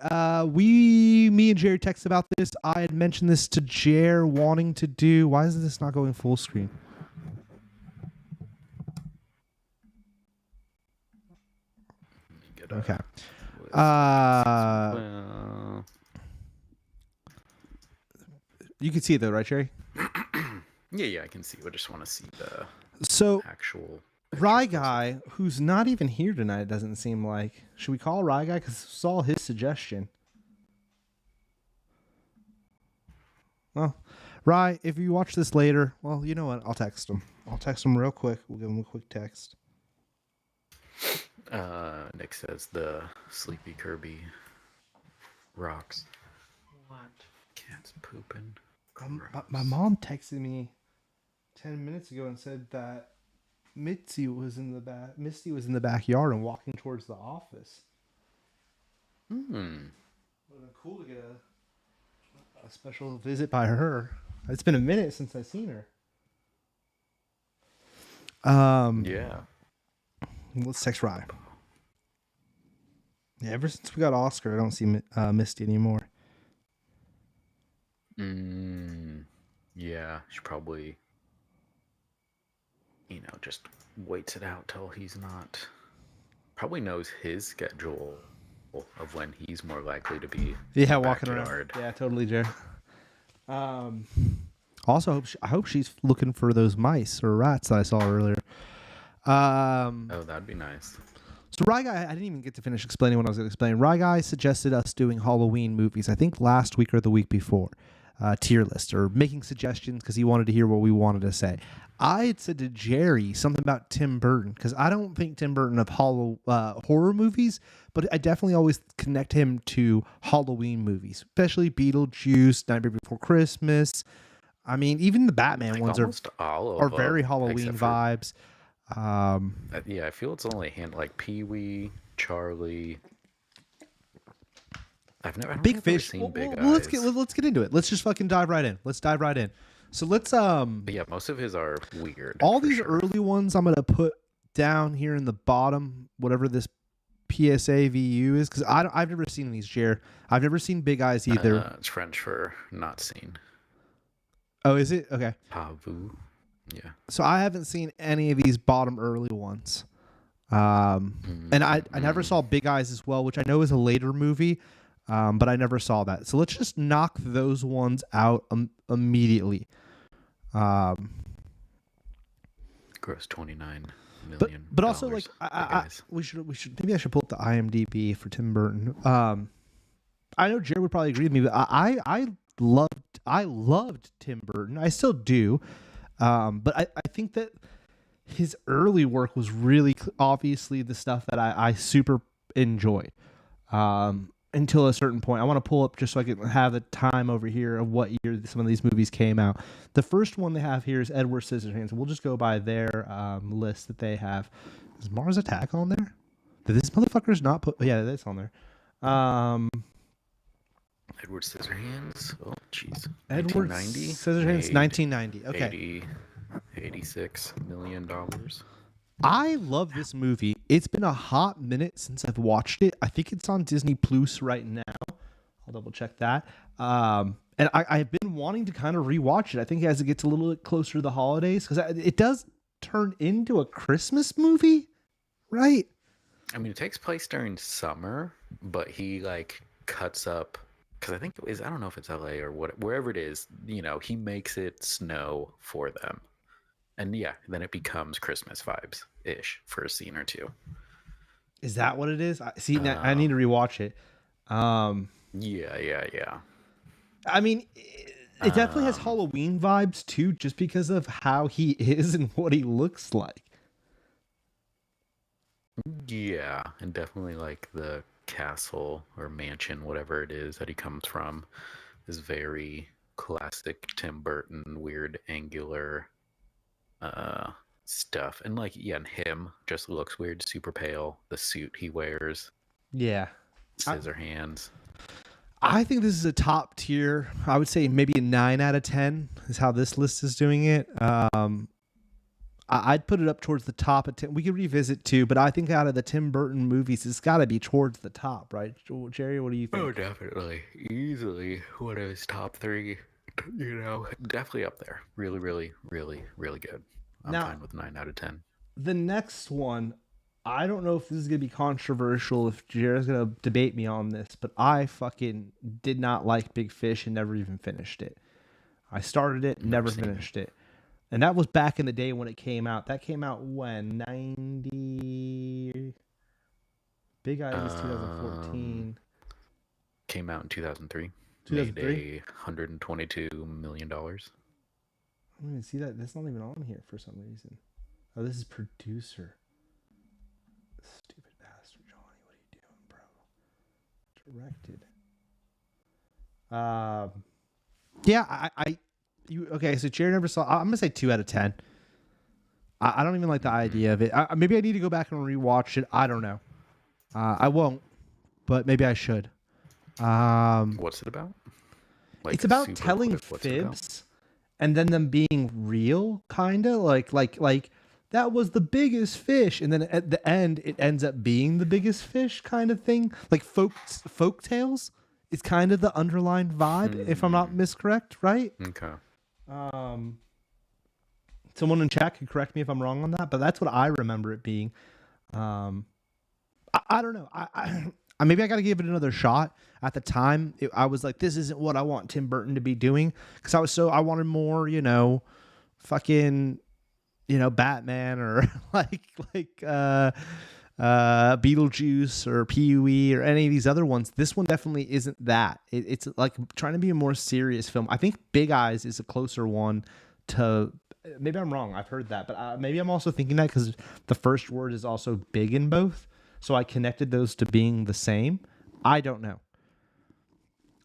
Me and Jerry texted about this. I had mentioned this to Jer wanting to do. Why is this not going full screen? Okay. You can see it though, right, Jerry? Yeah, I can see. I just want to see the actual. Rye Guy, who's not even here tonight, it doesn't seem like. Should we call Rye Guy? Because it's all his suggestion. Well, Rye, if you watch this later, well, you know what? I'll text him. I'll text him real quick. We'll give him a quick text. Nick says the Sleepy Kirby rocks. What? Cat's pooping. My mom texted me 10 minutes ago and said that Misty was in the backyard and walking towards the office. Would have been cool to get a special visit by her. It's been a minute since I've seen her. Yeah. Let's text Rye. Yeah, ever since we got Oscar, I don't see Misty anymore. Yeah, she probably, just waits it out till he's not. Probably knows his schedule of when he's more likely to be in Yeah, the walking around. backyard. Yeah, totally, Jared. Also, I hope she's looking for those mice or rats that I saw earlier. Oh, that'd be nice. So Rye Guy, I didn't even get to finish explaining what I was going to explain. Rye Guy suggested us doing Halloween movies, I think last week or the week before, tier list, or making suggestions because he wanted to hear what we wanted to say. I had said to Jerry something about Tim Burton, because I don't think Tim Burton of horror movies, but I definitely always connect him to Halloween movies, especially Beetlejuice, Nightmare Before Christmas. I mean, even the Batman Like ones almost all are of very them, Halloween except for vibes. yeah, I feel it's only like Pee-wee, Charlie. I don't Big think I've ever Fish. seen Big Well, Eyes. let's get into it. Let's just fucking dive right in. Let's dive right in. So let's But yeah, most of his are weird. all for these sure. early ones I'm gonna put down here in the bottom, whatever this PSA VU is, because I've never seen these, Jer. I've never seen Big Eyes either. It's French for not seen. Oh, is it? Okay. Pas vu. Yeah. So I haven't seen any of these bottom early ones. And I never saw Big Eyes as well, which I know is a later movie, but I never saw that. So let's just knock those ones out immediately. Gross 29 million. But also like Guys. we should maybe I should pull up the IMDb for Tim Burton. I know Jared would probably agree with me, but I loved Tim Burton. I still do. But I think that his early work was really obviously the stuff that I super enjoyed. Until a certain point. I want to pull up just so I can have the time over here of what year some of these movies came out. The first one they have here is Edward Scissorhands. We'll just go by their list that they have. Is Mars Attack on there? Did this motherfucker's not put? Yeah, that's on there. Edward Scissorhands. Oh, jeez. Edward 1990. Scissorhands, 1990. Okay. 86 million dollars. I love this movie. It's been a hot minute since I've watched it. I think it's on Disney Plus right now. I'll double check that. And I've been wanting to kind of rewatch it. I think as it gets a little bit closer to the holidays, because it does turn into a Christmas movie, right? I mean, it takes place during summer, but he like cuts up because I think it is. I don't know if it's LA or wherever it is. You know, he makes it snow for them. And yeah, then it becomes Christmas vibes ish for a scene or two. Is that what it is? Now I need to rewatch it. Yeah. I mean, it definitely has Halloween vibes too, just because of how he is and what he looks like. Yeah, and definitely like the castle or mansion, whatever it is that he comes from, is very classic Tim Burton, weird angular stuff. And like, yeah, and him just looks weird, super pale. The suit he wears, Yeah. scissor hands. I think this is a top tier. I would say maybe a 9 out of 10 is how this list is doing it. I'd put it up towards the top of 10. We could revisit too, but I think out of the Tim Burton movies, it's got to be towards the top, right? Jerry, what do you think? Oh, definitely. Easily one of his top 3, you know, definitely up there. Really, really, really, really good. I'm fine with 9 out of 10. The next one, I don't know if this is going to be controversial, if Jared's going to debate me on this, but I fucking did not like Big Fish and never even finished it. I started it, never finished it. And that was back in the day when it came out. That came out when? 90... Big Eyes is 2014. Came out in 2003. 2003? Made $122 million. I don't even see that. That's not even on here for some reason. Oh, this is producer. Stupid bastard, Johnny. What are you doing, bro? Directed. Yeah, okay, so Jared never saw. I'm gonna say 2 out of 10. I don't even like the idea of it. Maybe I need to go back and rewatch it. I don't know. I won't, but maybe I should. What's it about? Like, it's about telling fibs and then them being real, kind of like that was the biggest fish, and then at the end it ends up being the biggest fish, kind of thing. Like folk tales is kind of the underlying vibe, if I'm not miscorrect, right? Okay. Someone in chat can correct me if I'm wrong on that, but that's what I remember it being. I don't know. maybe I got to give it another shot. At the time, I was like, this isn't what I want Tim Burton to be doing, because I wanted more, fucking, Batman, or Beetlejuice or Pee-wee or any of these other ones. This one definitely isn't that. It's like trying to be a more serious film. I think Big Eyes is a closer one to. Maybe I'm wrong. I've heard that, but maybe I'm also thinking that because the first word is also big in both, so I connected those to being the same. I don't know.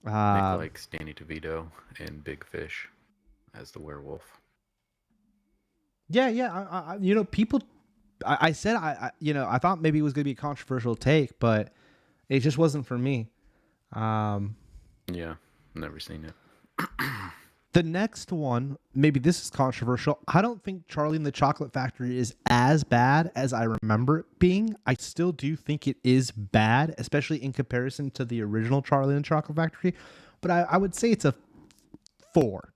I think like Danny DeVito in Big Fish as the werewolf. Yeah. People. I said I thought maybe it was going to be a controversial take, but it just wasn't for me. Yeah, never seen it. The next one, maybe this is controversial. I don't think Charlie and the Chocolate Factory is as bad as I remember it being. I still do think it is bad, especially in comparison to the original Charlie and the Chocolate Factory. But I would say it's a 4.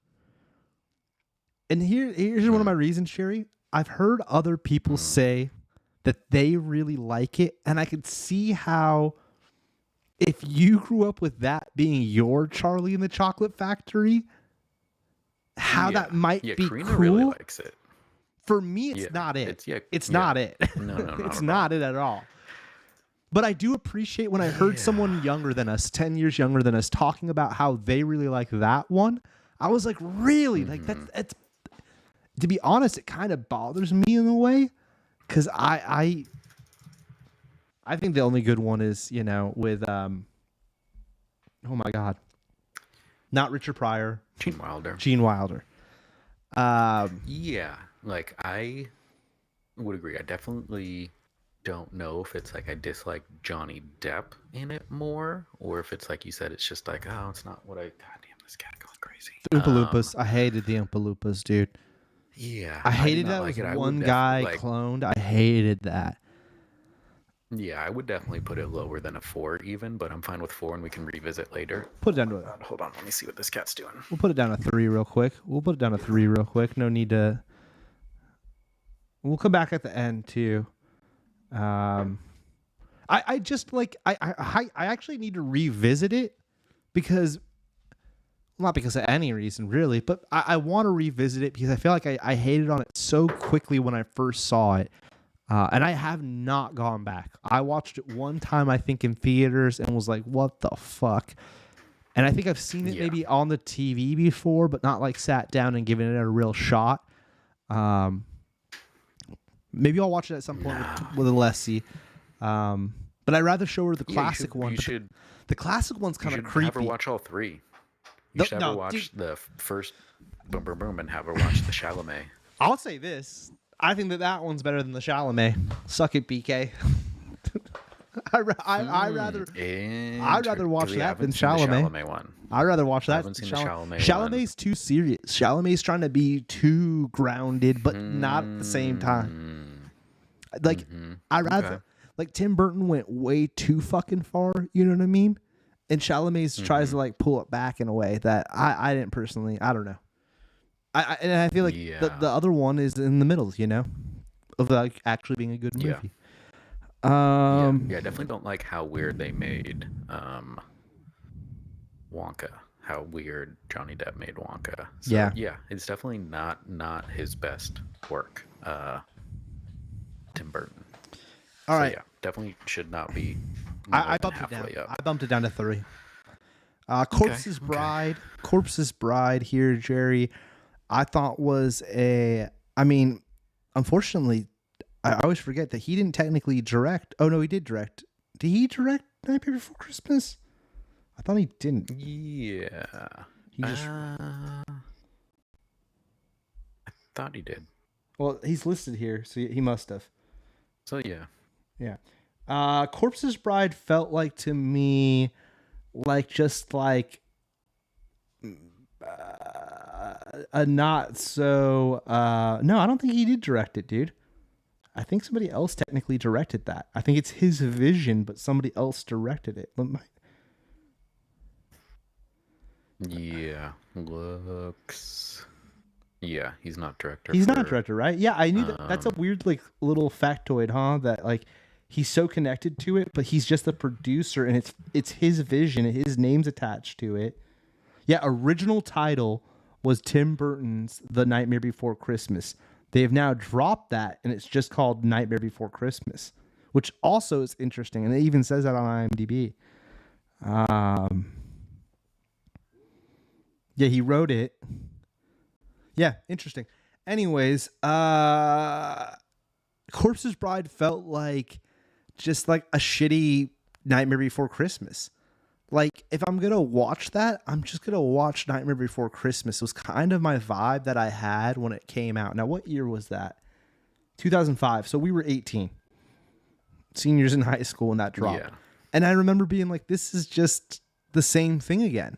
And here's one of my reasons, Sherry. I've heard other people say that they really like it, and I could see how if you grew up with that being your Charlie and the Chocolate Factory, how that might be Karina cool. Really likes it. For me, it's not it. It's not it. No, it's not it at all. But I do appreciate when I heard someone younger than us, 10 years younger than us, talking about how they really like that one. I was like, really? Like that's to be honest, it kind of bothers me in a way, because I think the only good one is with oh my god, not Richard Pryor, Gene Wilder. Yeah, like I would agree. I definitely don't know if it's like I dislike Johnny Depp in it more, or if it's like you said, it's just like, oh, it's not what I. Goddamn, this cat going crazy. The Oompa Loompas. I hated the Oompa Loompas, dude. Yeah, I hated that like was one guy cloned. I hated that. Yeah, I would definitely put it lower than a 4 even, but I'm fine with 4 and we can revisit later. Put it down to hold on, let me see what this cat's doing. We'll put it down to 3 real quick. No need to. We'll come back at the end too. I just like I actually need to revisit it because. Not because of any reason, really, but I want to revisit it because I feel like I hated on it so quickly when I first saw it. And I have not gone back. I watched it one time, I think, in theaters and was like, what the fuck? And I think I've seen it maybe on the TV before, but not like sat down and given it a real shot. Maybe I'll watch it at some point with Alessi. But I'd rather show her the classic one. The classic one's kind of creepy. Have her watch all 3. You should have her watch the first Boom Boom Boom and have her watch the Chalamet. I'll say this. I think that one's better than the Chalamet. Suck it, BK. I'd rather watch that than Chalamet. I'd rather watch that than Chalamet. Chalamet's too serious. Chalamet's trying to be too grounded, but not at the same time. Like, I'd rather... Like, Tim Burton went way too fucking far, you know what I mean? And Chalamet tries to like pull it back in a way that I didn't personally. I don't know. And I feel like the other one is in the middle, of like actually being a good movie. I definitely don't like how weird they made Wonka. How weird Johnny Depp made Wonka. So, yeah, it's definitely not his best work. Tim Burton. All right. Yeah, definitely should not be. I bumped it down. I bumped it down to 3. Corpse's Bride. Corpse's Bride here, Jerry. I thought was unfortunately, I always forget that he didn't technically direct. Oh no, he did direct. Did he direct Nightmare Before Christmas? I thought he didn't. Yeah. He just. I thought he did. Well, he's listed here, so he must have. So yeah. Yeah. Corpse's Bride felt like to me like just like a not so no, I don't think he did direct it, dude. I think somebody else technically directed that. I think it's his vision, but somebody else directed it. Yeah, looks. Yeah, he's not director. He's not director, right? Yeah, I knew that. That's a weird like little factoid, huh? That like he's so connected to it, but he's just the producer, and it's his vision, his name's attached to it. Yeah, original title was Tim Burton's The Nightmare Before Christmas. They have now dropped that, and it's just called Nightmare Before Christmas, which also is interesting, and it even says that on IMDb. Yeah, he wrote it. Yeah, interesting. Anyways, Corpse's Bride felt like just like a shitty Nightmare Before Christmas. Like, if I'm going to watch that, I'm just going to watch Nightmare Before Christmas. It was kind of my vibe that I had when it came out. Now, what year was that? 2005. So we were 18. Seniors in high school when that dropped. Yeah. And I remember being like, this is just the same thing again.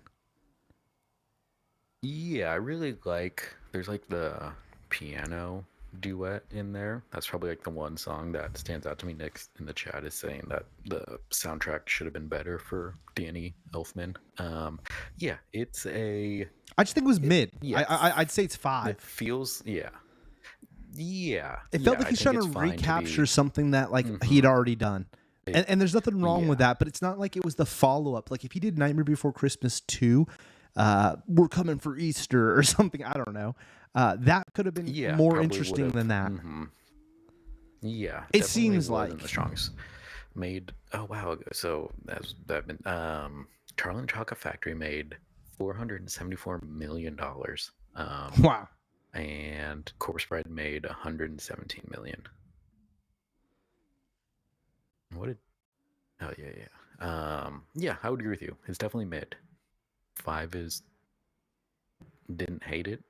Yeah, I really like. There's like the piano duet in there. That's probably like the one song that stands out to me. Next in the chat is saying that the soundtrack should have been better for Danny Elfman. Yeah, it's a. I just think it was mid. yeah. I'd say it's 5. It feels yeah. It felt like he's trying to recapture something that like he'd already done. And there's nothing wrong with that, but it's not like it was the follow-up. Like if he did Nightmare Before Christmas 2, We're Coming for Easter or something, I don't know. That could have been more interesting than that. Mm-hmm. Yeah. It seems like the strongest made a while ago. So that's that been Charlie and the Chocolate Factory made $474 million. Wow. And Corpse Bride made $117 million. What did? Oh yeah. I would agree with you. It's definitely mid. 5 is didn't hate it,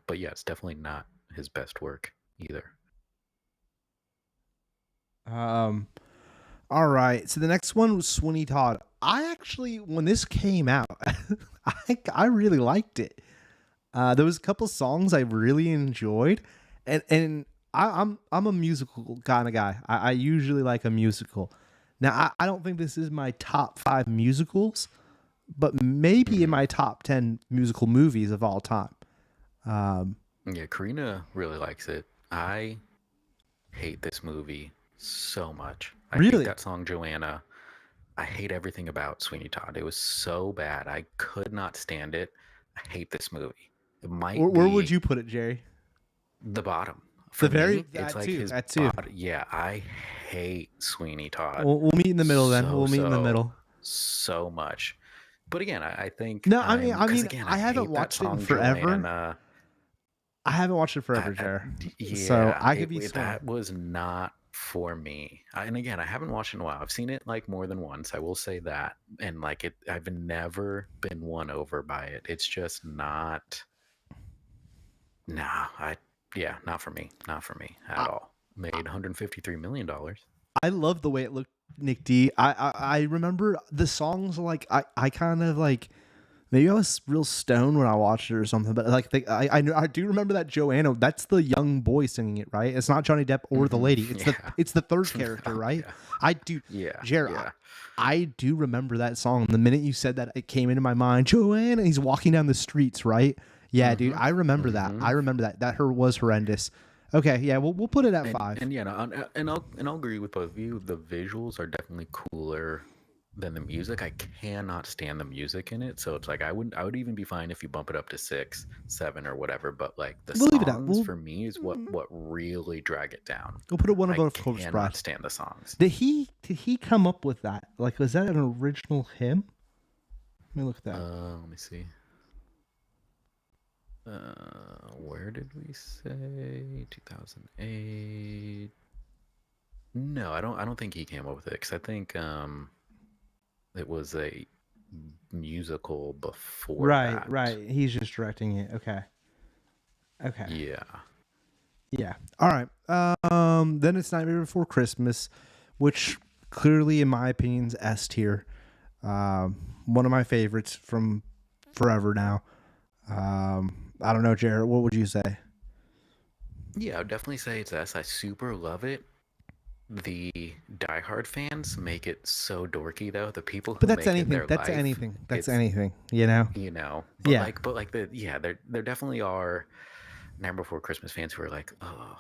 but yeah, it's definitely not his best work either. All right. So the next one was Sweeney Todd. I actually, when this came out, I really liked it. There was a couple songs I really enjoyed, and I'm a musical kind of guy. I usually like a musical. Now I don't think this is my top 5 musicals, but maybe in my top 10 musical movies of all time. Yeah, Karina really likes it. I hate this movie so much. I hate that song Joanna. I hate everything about Sweeney Todd. It was so bad. I could not stand it. I hate this movie. It might Where would you put it, Jerry? The bottom. For me, it's like his too. Yeah, I hate Sweeney Todd. We'll meet in the middle then. We'll meet in the middle. So much. But again, I think no. I mean, again, I haven't watched it in forever. Joanna. I haven't watched it forever, Jer. Yeah, so I could be that was not for me. And again, I haven't watched it in a while. I've seen it like more than once. I will say that, and like it, I've never been won over by it. It's just not. Nah, not for me. Not for me at all. Made $153 million. I love the way it looked, Nick D. I remember the songs, like I kind of like, maybe I was real stoned when I watched it or something, but like I do remember that Joanna, that's the young boy singing it, right? It's not Johnny Depp or the lady. It's the third character, right? I do. Yeah. Jared, I do remember that song. The minute you said that, it came into my mind. Joanna, he's walking down the streets, right? Yeah, dude, I remember that. I remember that. That was horrendous. Okay, yeah, we'll put it at 5. And yeah, and I'll agree with both of you. The visuals are definitely cooler than the music. I cannot stand the music in it, so it's like I would even be fine if you bump it up to 6, 7, or whatever. But like the songs for me is what really drag it down. We'll put it one above Corpse Bride. I cannot stand the songs. Did he come up with that? Like, was that an original hymn? Let me look at that. Let me see. Where did we say 2008? No, I don't think he came up with it, because I think it was a musical before that. Right. He's just directing it. Okay. Yeah. All right. Then it's Nightmare Before Christmas, which clearly, in my opinion, is S tier. One of my favorites from forever now. I don't know, Jared. What would you say? Yeah, I would definitely say it's S. I super love it. The diehard fans make it so dorky, though. The people who that's anything. That's anything. That's anything. You know. But yeah. There definitely are Nightmare Before Christmas fans who are like, oh,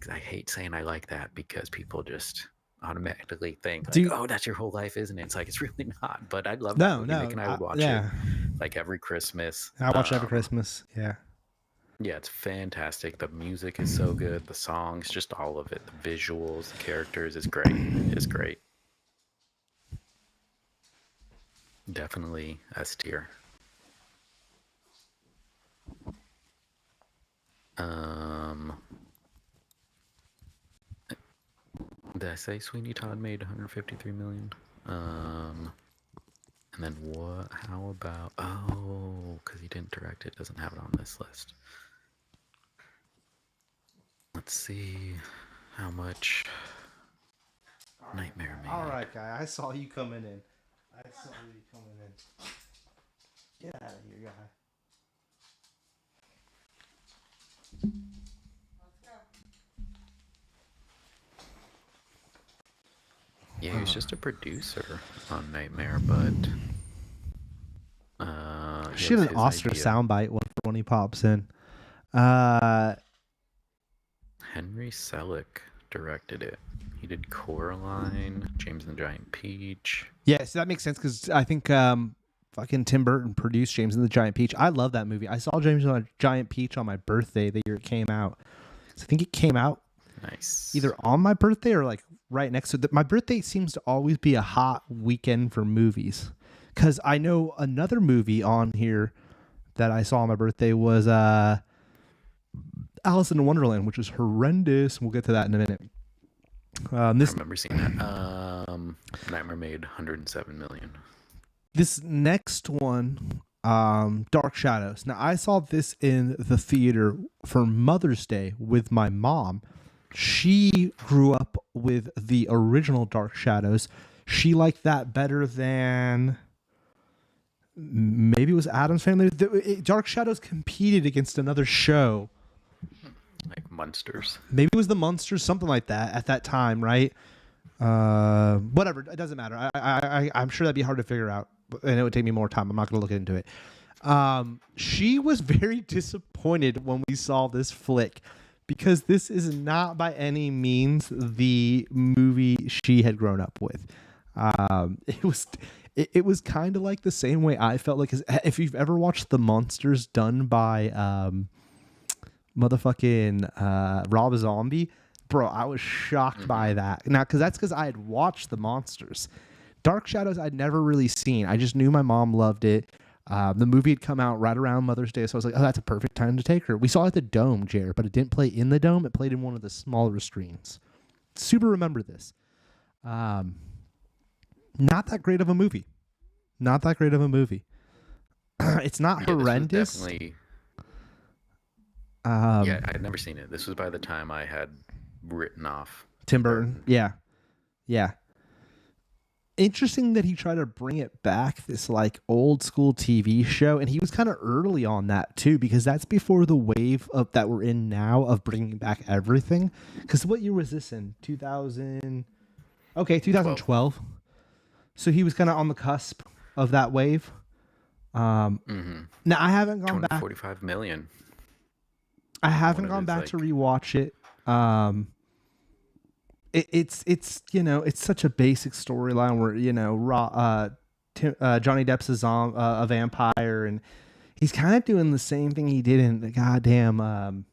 I hate saying I like that, because people just automatically think Do like, you- oh, that's your whole life, isn't it? It's like, it's really not. But I love that No, movie. no. Nick and I would watch Yeah. it like every Christmas. I watch it every Christmas. Yeah. Yeah, it's fantastic. The music is so good. The songs, just all of it. The visuals, the characters is great. It's great. Definitely S tier. Did I say Sweeney Todd made 153 million? And then what? How about? Oh, because he didn't direct it, doesn't have it on this list. Let's see how much Nightmare made. All right, guy. I saw you coming in. Get out of here, guy. Yeah, he was just a producer on Nightmare, but She had an Oscar soundbite when he pops in. Henry Selick directed it. He did Coraline, James and the Giant Peach. Yeah, so that makes sense because I think fucking Tim Burton produced James and the Giant Peach. I love that movie. I saw James and the Giant Peach on my birthday the year it came out. So I think it came out Nice. either on my birthday or like right next to it. My birthday seems to always be a hot weekend for movies. Because I know another movie on here that I saw on my birthday was Alice in Wonderland, which was horrendous. We'll get to that in a minute. I remember seeing that. Nightmare made 107 million. This next one, Dark Shadows. Now, I saw this in the theater for Mother's Day with my mom. She grew up with the original Dark Shadows. She liked that better than maybe it was Addams Family. Dark Shadows competed against another show. Like Munsters. Maybe it was the Munsters, something like that at that time, right? Whatever, it doesn't matter. I'm sure that'd be hard to figure out, and it would take me more time. I'm not going to look into it. She was very disappointed when we saw this flick because this is not by any means the movie she had grown up with. It was kind of like the same way I felt like if you've ever watched The Monsters done by motherfucking Rob Zombie, bro, I was shocked by that. Now, because I had watched The Monsters. Dark Shadows I'd never really seen. I just knew my mom loved it. The movie had come out right around Mother's Day, so I was like, oh, that's a perfect time to take her. We saw it at the Dome, Jared, but it didn't play in the Dome. It played in one of the smaller screens. Super remember this. Not that great of a movie. Not that great of a movie. It's not horrendous. Definitely. Yeah, I'd never seen it. This was by the time I had written off Tim Burton. Yeah. Interesting that he tried to bring it back, this like old school TV show, and he was kind of early on that too, because that's before the wave of that we're in now of bringing back everything. Because what year was this in? 2012. So he was kind of on the cusp of that wave. Now I haven't gone back. 45 million. I haven't gone back to rewatch it. It's you know, it's such a basic storyline where, you know, Johnny Depp's a vampire, and he's kind of doing the same thing he did in the goddamn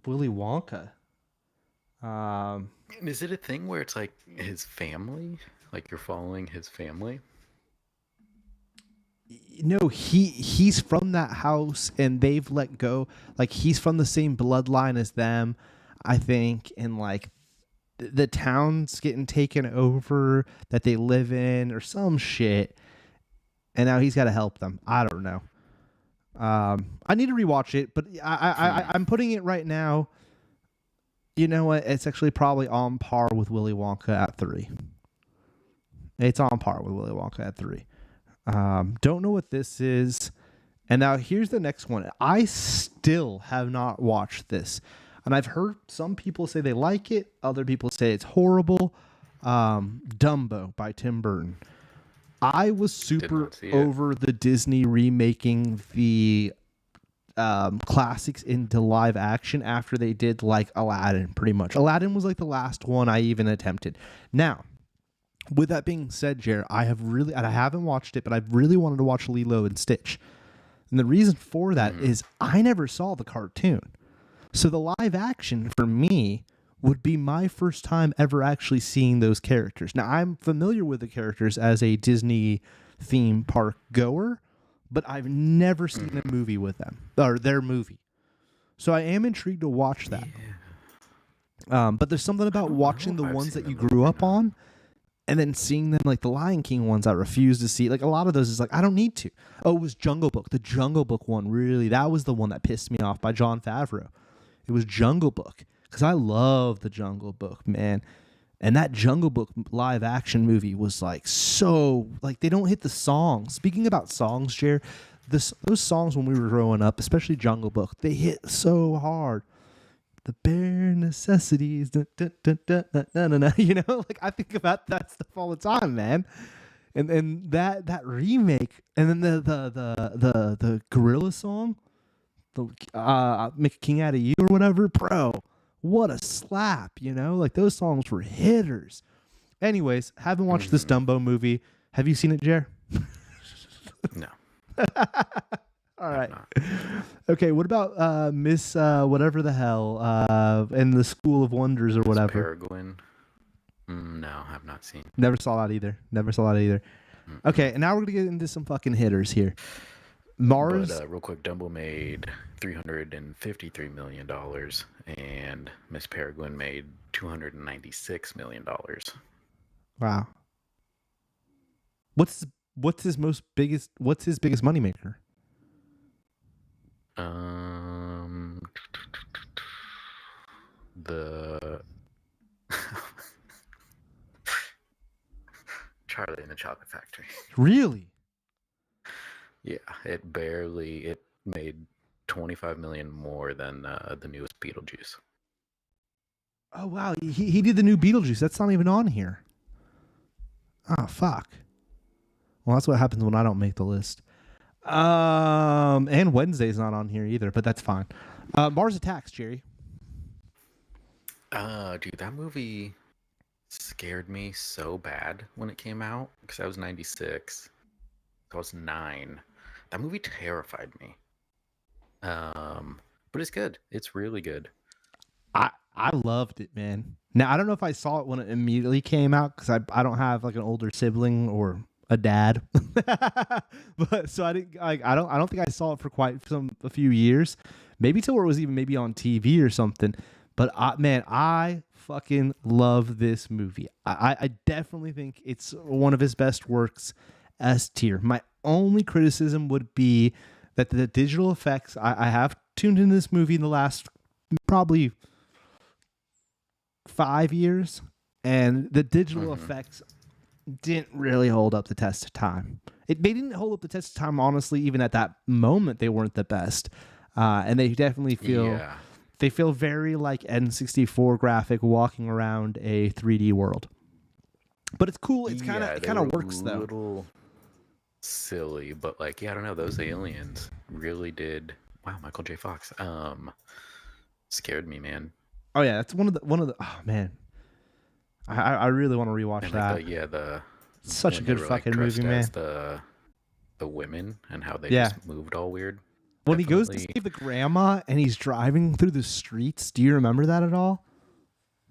Willy Wonka. Is it a thing where it's like his family? Like you're following his family? No, he's from that house, and they've let go. Like, he's from the same bloodline as them, I think, and like the town's getting taken over that they live in or some shit, and now he's got to help them. I don't know. I need to rewatch it, but I'm putting it right now. You know what? It's actually probably on par with Willy Wonka at 3. It's on par with Willy Wonka at 3. Don't know what this is. And now here's the next one. I still have not watched this. And I've heard some people say they like it. Other people say it's horrible. Dumbo by Tim Burton. I was super over the Disney remaking the classics into live action after they did like Aladdin. Pretty much, Aladdin was like the last one I even attempted. Now, with that being said, Jer, I haven't watched it, but I've really wanted to watch Lilo and Stitch. And the reason for that is I never saw the cartoon. So the live action for me would be my first time ever actually seeing those characters. Now, I'm familiar with the characters as a Disney theme park goer, but I've never seen a movie with them, or their movie. So I am intrigued to watch that. Yeah. But there's something about watching the ones that you grew up on and then seeing them, like the Lion King ones I refuse to see. Like a lot of those is like, I don't need to. Oh, it was Jungle Book. The Jungle Book one, really, that was the one that pissed me off, by Jon Favreau. It was Jungle Book, because I love the Jungle Book, man. And that Jungle Book live action movie was like so, like they don't hit the songs. Speaking about songs, Jer, those songs when we were growing up, especially Jungle Book, they hit so hard. The bare necessities, you know, like I think about that stuff all the time, man. And that remake, and then the gorilla song, the Make a King Out of You or whatever, bro. What a slap, you know? Like those songs were hitters. Anyways, haven't watched this Dumbo movie. Have you seen it, Jer? No. All right. Okay, what about Miss whatever the hell in the School of Wonders or whatever? Peregrine. No, I've not seen. Never saw that either. Okay, and now we're going to get into some fucking hitters here. Mars. But real quick, Dumbo made $353 million, and Miss Peregrine made $296 million. Wow. What's his biggest moneymaker? The Charlie and the Chocolate Factory. Really? Yeah, it made $25 million more than the newest Beetlejuice. Oh wow, he did the new Beetlejuice. That's not even on here. Oh fuck. Well, that's what happens when I don't make the list. And Wednesday's not on here either, but that's fine. Mars Attacks, Jerry. Dude, that movie scared me so bad when it came out, because I was 96. I was 9. That movie terrified me. But it's good. It's really good. I loved it, man. Now I don't know if I saw it when it immediately came out, because I don't have like an older sibling or a dad, but so I didn't. I don't think I saw it for a few years, maybe till it was even maybe on TV or something. But I fucking love this movie. I definitely think it's one of his best works, S tier. My only criticism would be that the digital effects, I have tuned in this movie in the last probably 5 years, and the digital effects didn't really hold up the test of time. They didn't hold up the test of time, honestly. Even at that moment, they weren't the best, and they definitely feel they feel very like N64 graphic walking around a 3D world. But it's cool. It's it kind of works though. Little silly, but like I don't know. Those aliens really did. Wow, Michael J. Fox. Scared me, man. Oh yeah, that's one of the. Oh man, I really want to rewatch and that. Like such a good fucking movie, man. The women and how they just moved all weird. When he goes to save the grandma and he's driving through the streets, do you remember that at all?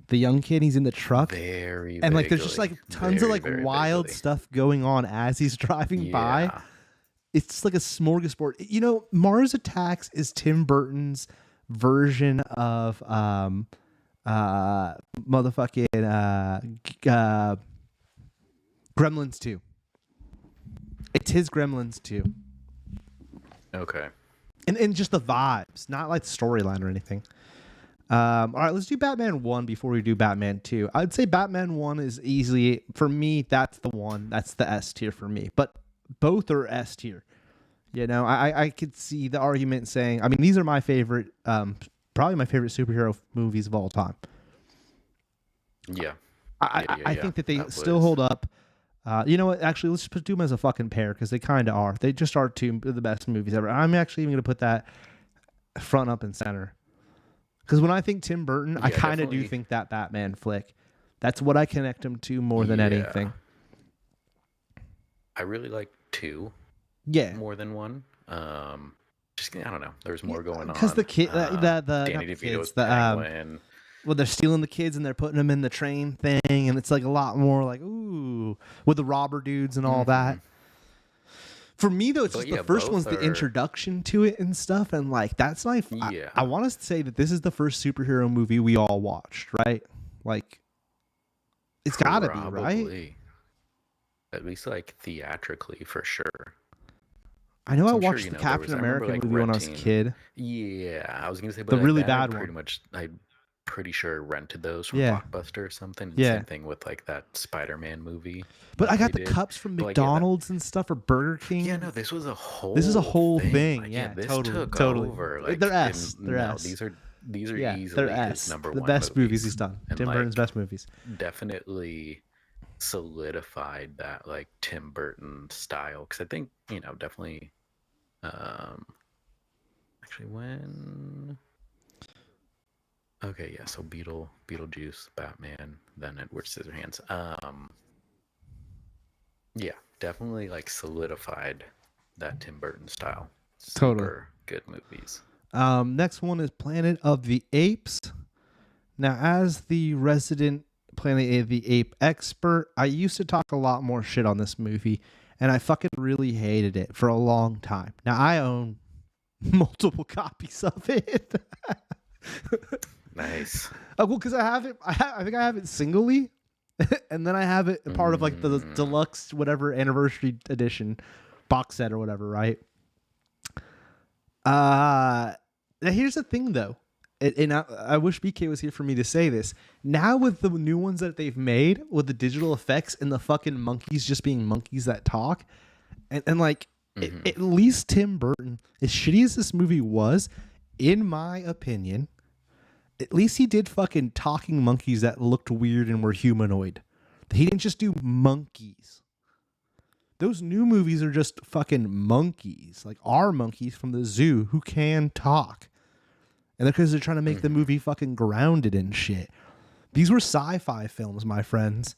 The young kid, he's in the truck, and like there's just like tons of like wild stuff going on as he's driving by. It's like a smorgasbord. You know, Mars Attacks is Tim Burton's version of Gremlins 2. It's his Gremlins 2. Okay. And just the vibes, not like the storyline or anything. All right, let's do Batman 1 before we do Batman 2. I'd say Batman 1 is easily, for me, that's the one. That's the S tier for me. But both are S tier. You know, I could see the argument saying, I mean, these are my favorite, probably my favorite superhero movies of all time. Yeah. I think that they still hold up. You know what? Actually, let's just do them as a fucking pair, because they kind of are. They just are two of the best movies ever. I'm actually even going to put that front, up, and center. Because when I think Tim Burton, I Yeah, kind of do definitely. think that Batman flick. That's what I connect him to more than Yeah. anything. I really like 2 Yeah. more than 1. Just I don't know. There's more going Because on. the kid, the Danny not the DeVito's kids, the Penguin. well, they're stealing the kids and they're putting them in the train thing, and it's like a lot more like ooh with the robber dudes and all that. For me though, it's But just yeah, the first both one's the are- introduction to it and stuff, and like that's my. Yeah. I want us to say that this is the first superhero movie we all watched, right? Like, it's gotta be, right? Probably. At least like theatrically for sure. I know I I'm sure, watched you the know, there Captain was- I remember, America like, movie when I was a renting- kid. Yeah, I was gonna say, but The like, really that, I bad pretty one. much, I'm pretty sure rented those from Yeah. Blockbuster or something. And Yeah. Same thing with like that Spider-Man movie. But that I got they the did. cups from But, like, yeah, that- McDonald's and stuff or Burger King. Yeah, no, this was a whole. This is a whole thing. Like, Yeah, this totally, took totally. over. Like, They're S. and They're no, S. These are Yeah, easily they're his S. number The one best movies movies he's done. and, Tim like, Burton's best movies. Definitely solidified that like Tim Burton style, because I think, you know, definitely. Actually, when. Okay, yeah. So Beetlejuice, Batman, then Edward Scissorhands. Yeah, definitely like solidified that Tim Burton style. Totally. Super good movies. Next one is Planet of the Apes. Now, as the resident Planet of the Ape expert, I used to talk a lot more shit on this movie, and I fucking really hated it for a long time. Now, I own multiple copies of it. Nice. Well, because I have it. I think I have it singly, and then I have it part of like the deluxe whatever anniversary edition box set or whatever, right? Now here's the thing though, and I wish BK was here for me to say this. Now with the new ones that they've made with the digital effects and the fucking monkeys just being monkeys that talk, and like at least Tim Burton, as shitty as this movie was, in my opinion, at least he did fucking talking monkeys that looked weird and were humanoid. He didn't just do monkeys. Those new movies are just fucking monkeys, like our monkeys from the zoo who can talk. And because they're trying to make the movie fucking grounded and shit. These were sci-fi films, my friends.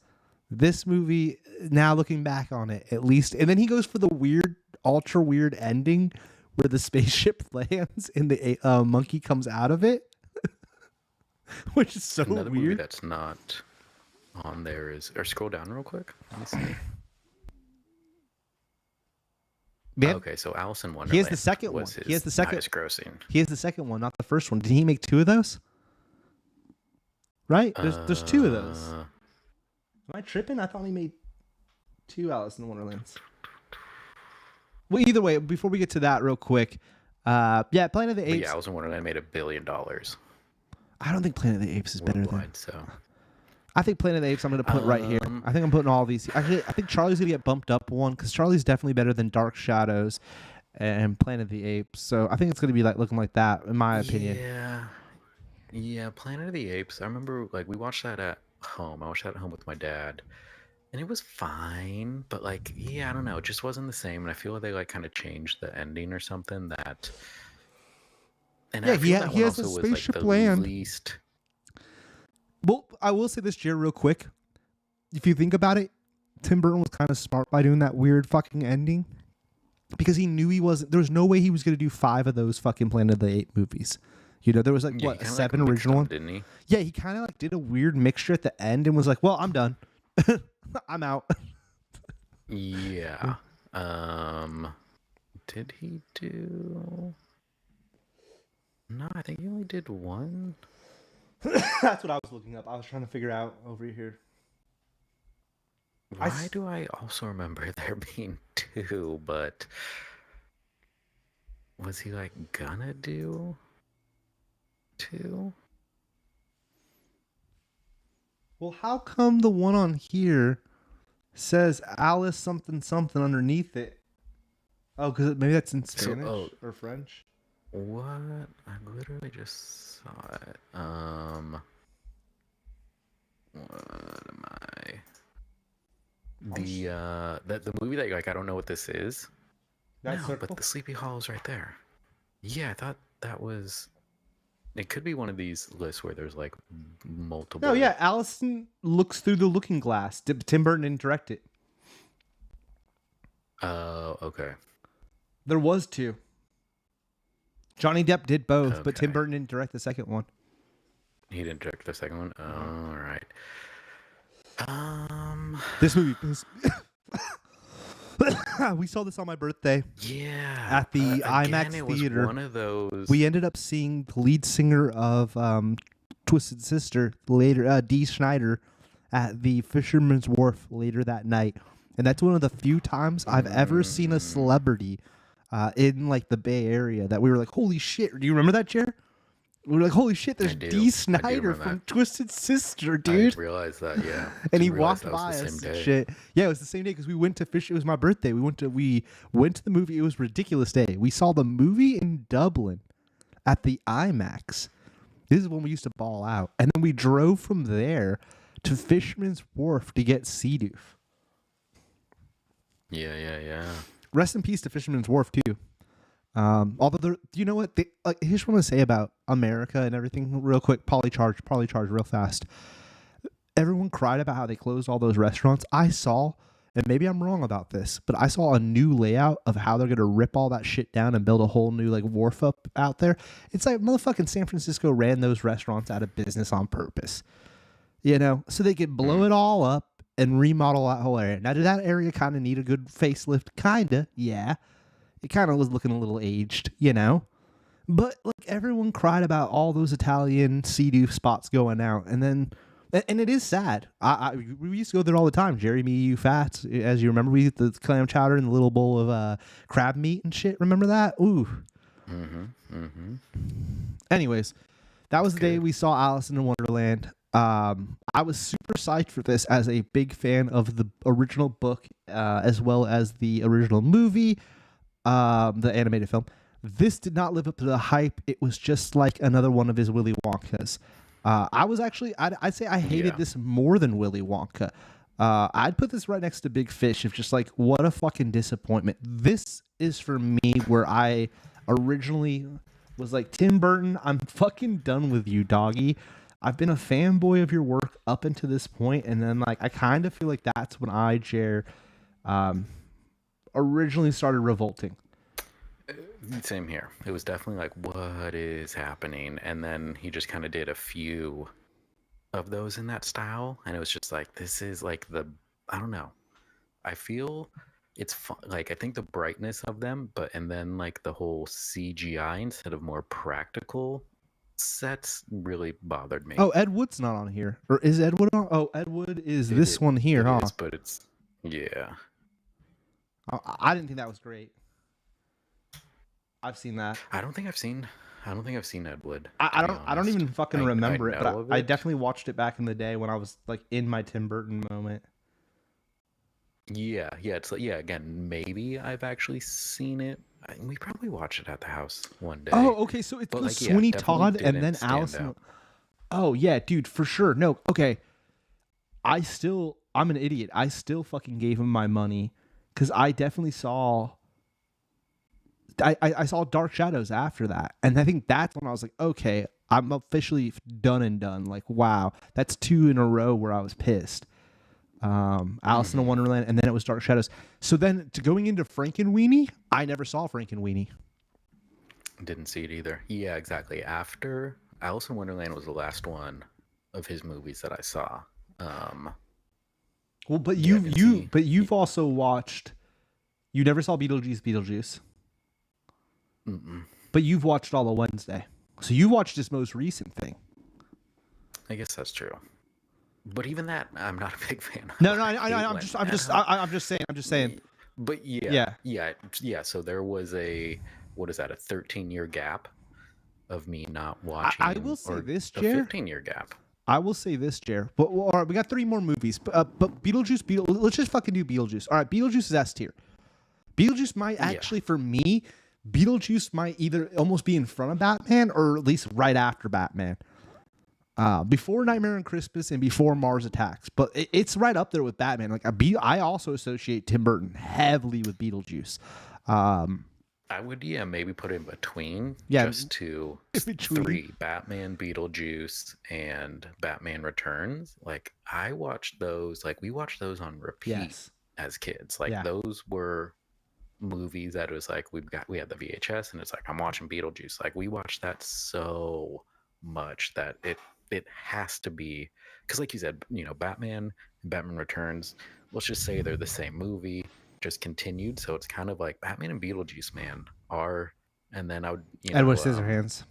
This movie, now looking back on it, at least, and then he goes for the weird, ultra weird ending where the spaceship lands and the monkey comes out of it. Which is so Another movie weird. that's not on there is, or scroll down real quick. Let me see. Man, Okay, so Alice in Wonderland. he has the second was one. His He has the second. highest grossing. He has the second one, not the first one. Did he make 2 of those? Right? There's 2 of those. Am I tripping? I thought he made 2 Alice in Wonderlands. Well, either way, before we get to that real quick, yeah, Planet of the But Apes. yeah, Alice in Wonderland made $1 billion I don't think Planet of the Apes is better than. worldwide. So I think Planet of the Apes I'm going to put right here. I think I'm putting all these. Actually, I think Charlie's going to get bumped up one because Charlie's definitely better than Dark Shadows and Planet of the Apes. So I think it's going to be like looking like that, in my opinion. Yeah, Planet of the Apes. I remember like we watched that at home. I watched that at home with my dad, and it was fine. But like, yeah, I don't know, it just wasn't the same. And I feel like they like kind of changed the ending or something. That. And Yeah, I feel that he one has a also was, like, spaceship the land. least. Well, I will say this, Jared, real quick. If you think about it, Tim Burton was kind of smart by doing that weird fucking ending because he knew he wasn't. There was no way he was going to do 5 of those fucking Planet of the Apes movies. You know, there was like Yeah, what he kinda, 7 mixed original them, ones. didn't he? Yeah, he kind of like did a weird mixture at the end and was like, "Well, I'm done. I'm out." Yeah. Did he do? No, I think he only did 1. That's what I was looking up. I was trying to figure out over here. Why do I also remember there being 2, but was he like gonna do 2? Well, how come the one on here says Alice something something underneath it? Oh, because maybe that's in Spanish or French. What? I literally just saw it. What am I? The movie that like I don't know what this is. That No, circle? but the Sleepy Hollow's right there. Yeah, I thought that was. It could be one of these lists where there's like multiple. No, yeah, Allison looks through the looking glass. Tim Burton didn't direct it. Okay. There was 2. Johnny Depp did both, but Tim Okay. Burton didn't direct the second one. He didn't direct the second one. All right. This movie pissed we saw this on my birthday. Yeah. At the Again, IMAX it was theater. one of those. We ended up seeing the lead singer of Twisted Sister later, Dee Snider, at the Fisherman's Wharf later that night. And that's one of the few times I've ever seen a celebrity in like the Bay Area that we were like, holy shit. Do you remember that, Jer? We were like, holy shit, there's do. Dee I Snider remember from that. Twisted Sister, I dude. realized that, yeah. And he Didn't realize walked that was by the us same and day. shit. Yeah, it was the same day because we went to Fish. It was my birthday. We went to the movie. It was a ridiculous day. We saw the movie in Dublin at the IMAX. This is when we used to ball out, and then we drove from there to Fisherman's Wharf to get Sea-Doo. Yeah. Rest in peace to Fisherman's Wharf too. Although you know what? Here's what I want to say about America and everything, real quick. Polycharge, real fast. Everyone cried about how they closed all those restaurants. I saw, and maybe I'm wrong about this, but I saw a new layout of how they're gonna rip all that shit down and build a whole new like wharf up out there. It's like motherfucking San Francisco ran those restaurants out of business on purpose, so they could blow it all up and remodel that whole area. Now, did that area kind of need a good facelift? Kinda, yeah. It kind of was looking a little aged, But like everyone cried about all those Italian Sea-Doo spots going out, and it is sad. We used to go there all the time. Jerry, me, you, Fats. As you remember, we eat the clam chowder and the little bowl of crab meat and shit. Remember that? Ooh. Anyways, that was the day we saw Alice in Wonderland. I was super psyched for this as a big fan of the original book, as well as the original movie. The animated film. This did not live up to the hype. It was just like another one of his Willy Wonkas. I'd say I hated this more than Willy Wonka. I'd put this right next to Big Fish of just like, what a fucking disappointment. This is for me where I originally was like, Tim Burton, I'm fucking done with you, doggy. I've been a fanboy of your work up until this point, and then like I kind of feel like that's when I, Jer, originally started revolting. Same here. It was definitely like, what is happening? And then he just kind of did a few of those in that style, and it was just like, this is like I don't know. I feel it's fun. Like, I think the brightness of them, and then like the whole CGI instead of more practical sets really bothered me. Oh, Ed Wood's not on here. Or is Ed Wood on? Oh, Ed Wood is this one here, huh? Is, but it's, yeah. I didn't think that was great. I've seen that. I don't think I've seen Ed Wood. I don't even fucking remember it, but I it. definitely watched it back in the day when I was like in my Tim Burton moment. Yeah. It's like, again, maybe I've actually seen it. We probably watched it at the house one day. Oh, okay. So it's like, Sweeney Todd and then stand Allison. out. Oh yeah, dude, for sure. No, okay. I'm an idiot. I still fucking gave him my money because I definitely saw. I saw Dark Shadows after that, and I think that's when I was like, okay, I'm officially done and done. Like, wow, that's 2 in a row where I was pissed. Alice in Wonderland, and then it was Dark Shadows. So then going into Frankenweenie, I never saw Frankenweenie. Didn't see it either. Yeah, exactly. After Alice in Wonderland was the last one of his movies that I saw. Well, but you've also watched. You never saw Beetlejuice. Mm-mm. But you've watched all of Wednesday, so you watched his most recent thing. I guess that's true. But even that, I'm not a big fan of. No, I'm just saying. But yeah. So there was a 13-year gap of me not watching. I will say this, a Jer. 15-year gap. I will say this, Jer. But all right, we got 3 more movies. But Beetlejuice. Let's just fucking do Beetlejuice. All right, Beetlejuice is S tier. Beetlejuice might actually, for me, Beetlejuice might either almost be in front of Batman or at least right after Batman. Before Nightmare on Christmas and before Mars Attacks. But it's right up there with Batman. Like I also associate Tim Burton heavily with Beetlejuice. I would, yeah, maybe put it in between, Yeah, just to in between. 3, Batman, Beetlejuice, and Batman Returns. Like, I watched those, like, we watched those on repeat Yes. as kids. Like, Yeah. those were movies that was like, we had the VHS, and it's like, I'm watching Beetlejuice. Like, we watched that so much that it has to be, because like you said, you know, Batman and Batman Returns, let's just say they're the same movie, just continued. So it's kind of like Batman and Beetlejuice, man, are, and then I would, Edward Scissorhands.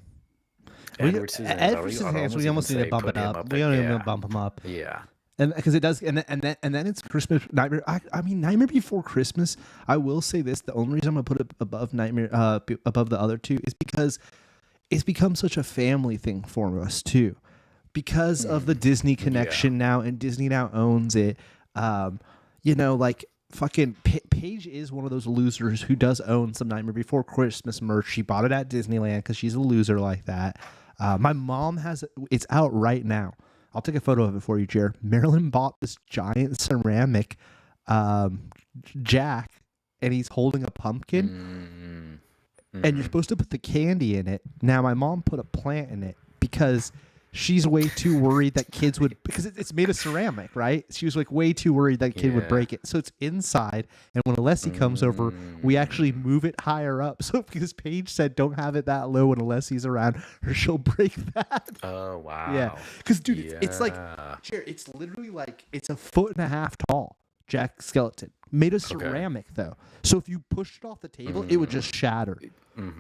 Edward Scissorhands. Edward Scissorhands. We almost need to bump it up. We don't even need to bump him up. Yeah. And because it does, and then it's Christmas Nightmare. I mean, Nightmare Before Christmas. I will say this: the only reason I'm gonna put it above Nightmare, above the other two, is because it's become such a family thing for us too, because of the Disney connection now, and Disney now owns it. You know, like fucking Paige is one of those losers who does own some Nightmare Before Christmas merch. She bought it at Disneyland because she's a loser like that. My mom has it. It's out right now. I'll take a photo of it for you, Jer. Marilyn bought this giant ceramic Jack, and he's holding a pumpkin, and you're supposed to put the candy in it. Now, my mom put a plant in it because she's way too worried that kids would, because it's made of ceramic, right? She was like way too worried that kid would break it. So it's inside, and when Alessi comes over, we actually move it higher up. So because Paige said don't have it that low when Alessi's around, or she'll break that. Oh, wow. Yeah, because dude, it's like, it's literally like, it's 1.5 feet tall, Jack Skeleton, made of ceramic though. So if you pushed it off the table, it would just shatter.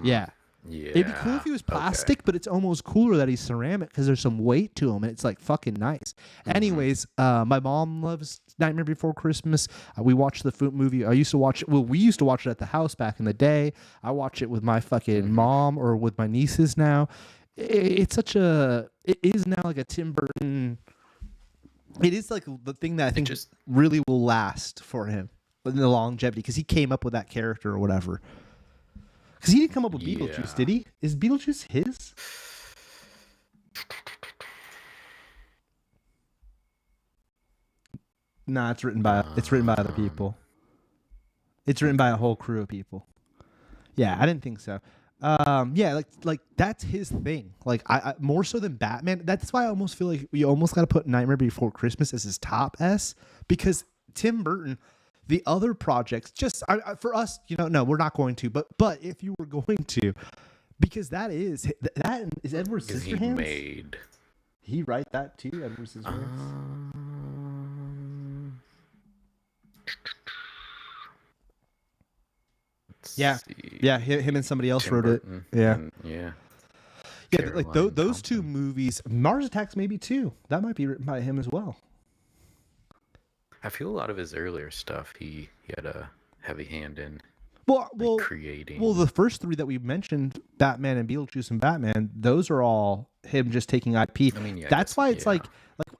Yeah. Yeah. It'd be cool if he was plastic, but it's almost cooler that he's ceramic because there's some weight to him, and it's like fucking nice. Anyways, my mom loves Nightmare Before Christmas. We watched the movie. I used to watch it. Well, we used to watch it at the house back in the day. I watch it with my fucking mom or with my nieces now. It's such a. It is now like a Tim Burton. It is like the thing that I think just really will last for him in the longevity, because he came up with that character or whatever. Because he didn't come up with Beetlejuice, did he? Is Beetlejuice his? Nah, it's written by other people. It's written by a whole crew of people. Yeah, I didn't think so. Yeah, like that's his thing. Like I more so than Batman. That's why I almost feel like we almost got to put Nightmare Before Christmas as his top S, because Tim Burton. The other projects, just for us, you know, no, we're not going to. But if you were going to, because that is Edward Scissorhands. He write that too, Edward Scissorhands. Yeah, him and somebody else Tim wrote Burton it. Yeah, yeah. Like those two movies. Mars Attacks maybe too. That might be written by him as well. I feel a lot of his earlier stuff, he had a heavy hand in creating. Well, the first three that we mentioned, Batman and Beetlejuice and Batman, those are all him just taking IP. I mean, yeah, that's why it's like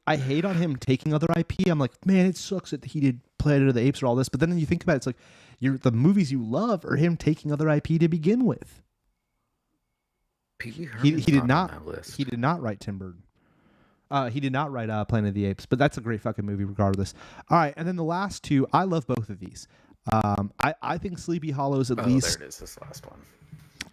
I hate on him taking other IP. I'm like, man, it sucks that he did Planet of the Apes or all this. But then you think about it, it's like the movies you love are him taking other IP to begin with. He did not. He did not write Tim Burton. He did not write Planet of the Apes, but that's a great fucking movie regardless. All right, and then the last two, I love both of these. I think Sleepy Hollow is at least... there it is, this last one.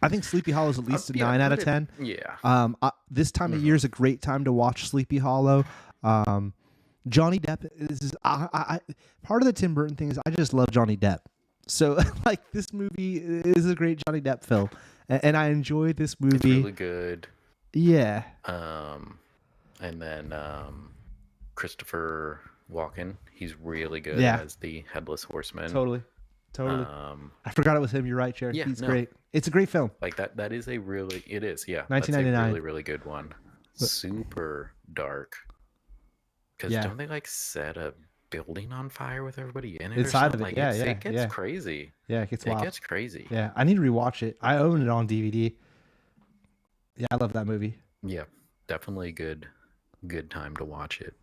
I think Sleepy Hollow is at least a 9 out of 10. Yeah. This time of year is a great time to watch Sleepy Hollow. Johnny Depp is... part of the Tim Burton thing is I just love Johnny Depp. So, like, this movie is a great Johnny Depp film, and I enjoyed this movie. It's really good. Yeah. And then Christopher Walken, he's really good as the Headless Horseman. Totally. I forgot it was him. You're right, Jared. He's great. It's a great film. Like that is a really, it is, yeah. 1999. That's a really, really good one. Super dark. Because don't they like set a building on fire with everybody in it? Inside of it, like, it gets crazy. Yeah, it gets wild. It gets crazy. Yeah, I need to rewatch it. I own it on DVD. Yeah, I love that movie. Yeah, definitely good time to watch it.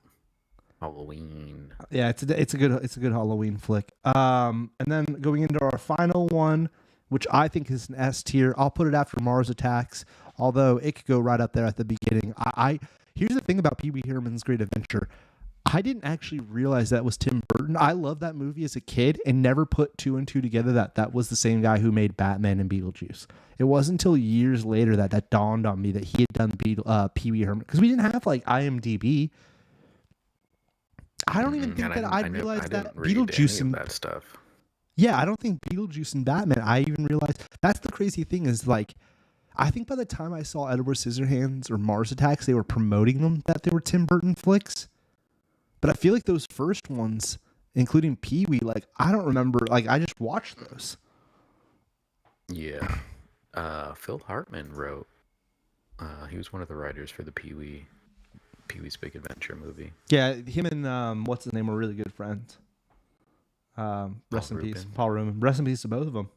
Halloween. Yeah, it's a good Halloween flick. And then going into our final one, which I think is an S tier. I'll put it after Mars Attacks, although it could go right up there at the beginning. Here's the thing about Pee Wee Herman's Great Adventure. I didn't actually realize that was Tim Burton. I loved that movie as a kid and never put two and two together that that was the same guy who made Batman and Beetlejuice. It wasn't until years later that that dawned on me that he had done Pee Wee Herman, because we didn't have like IMDb. I don't even think that I realized that Beetlejuice and and that stuff. yeah, I don't think Beetlejuice and Batman. I even realized that's the crazy thing is like, I think by the time I saw Edward Scissorhands or Mars Attacks, they were promoting them that they were Tim Burton flicks. But I feel like those first ones, including Pee Wee, like I don't remember. Like I just watched those. Yeah. Phil Hartman wrote. He was one of the writers for the Pee-wee's Big Adventure movie. Yeah, him and what's his name were really good friends. Rest in peace, Paul Rubin. Rest in peace to both of them.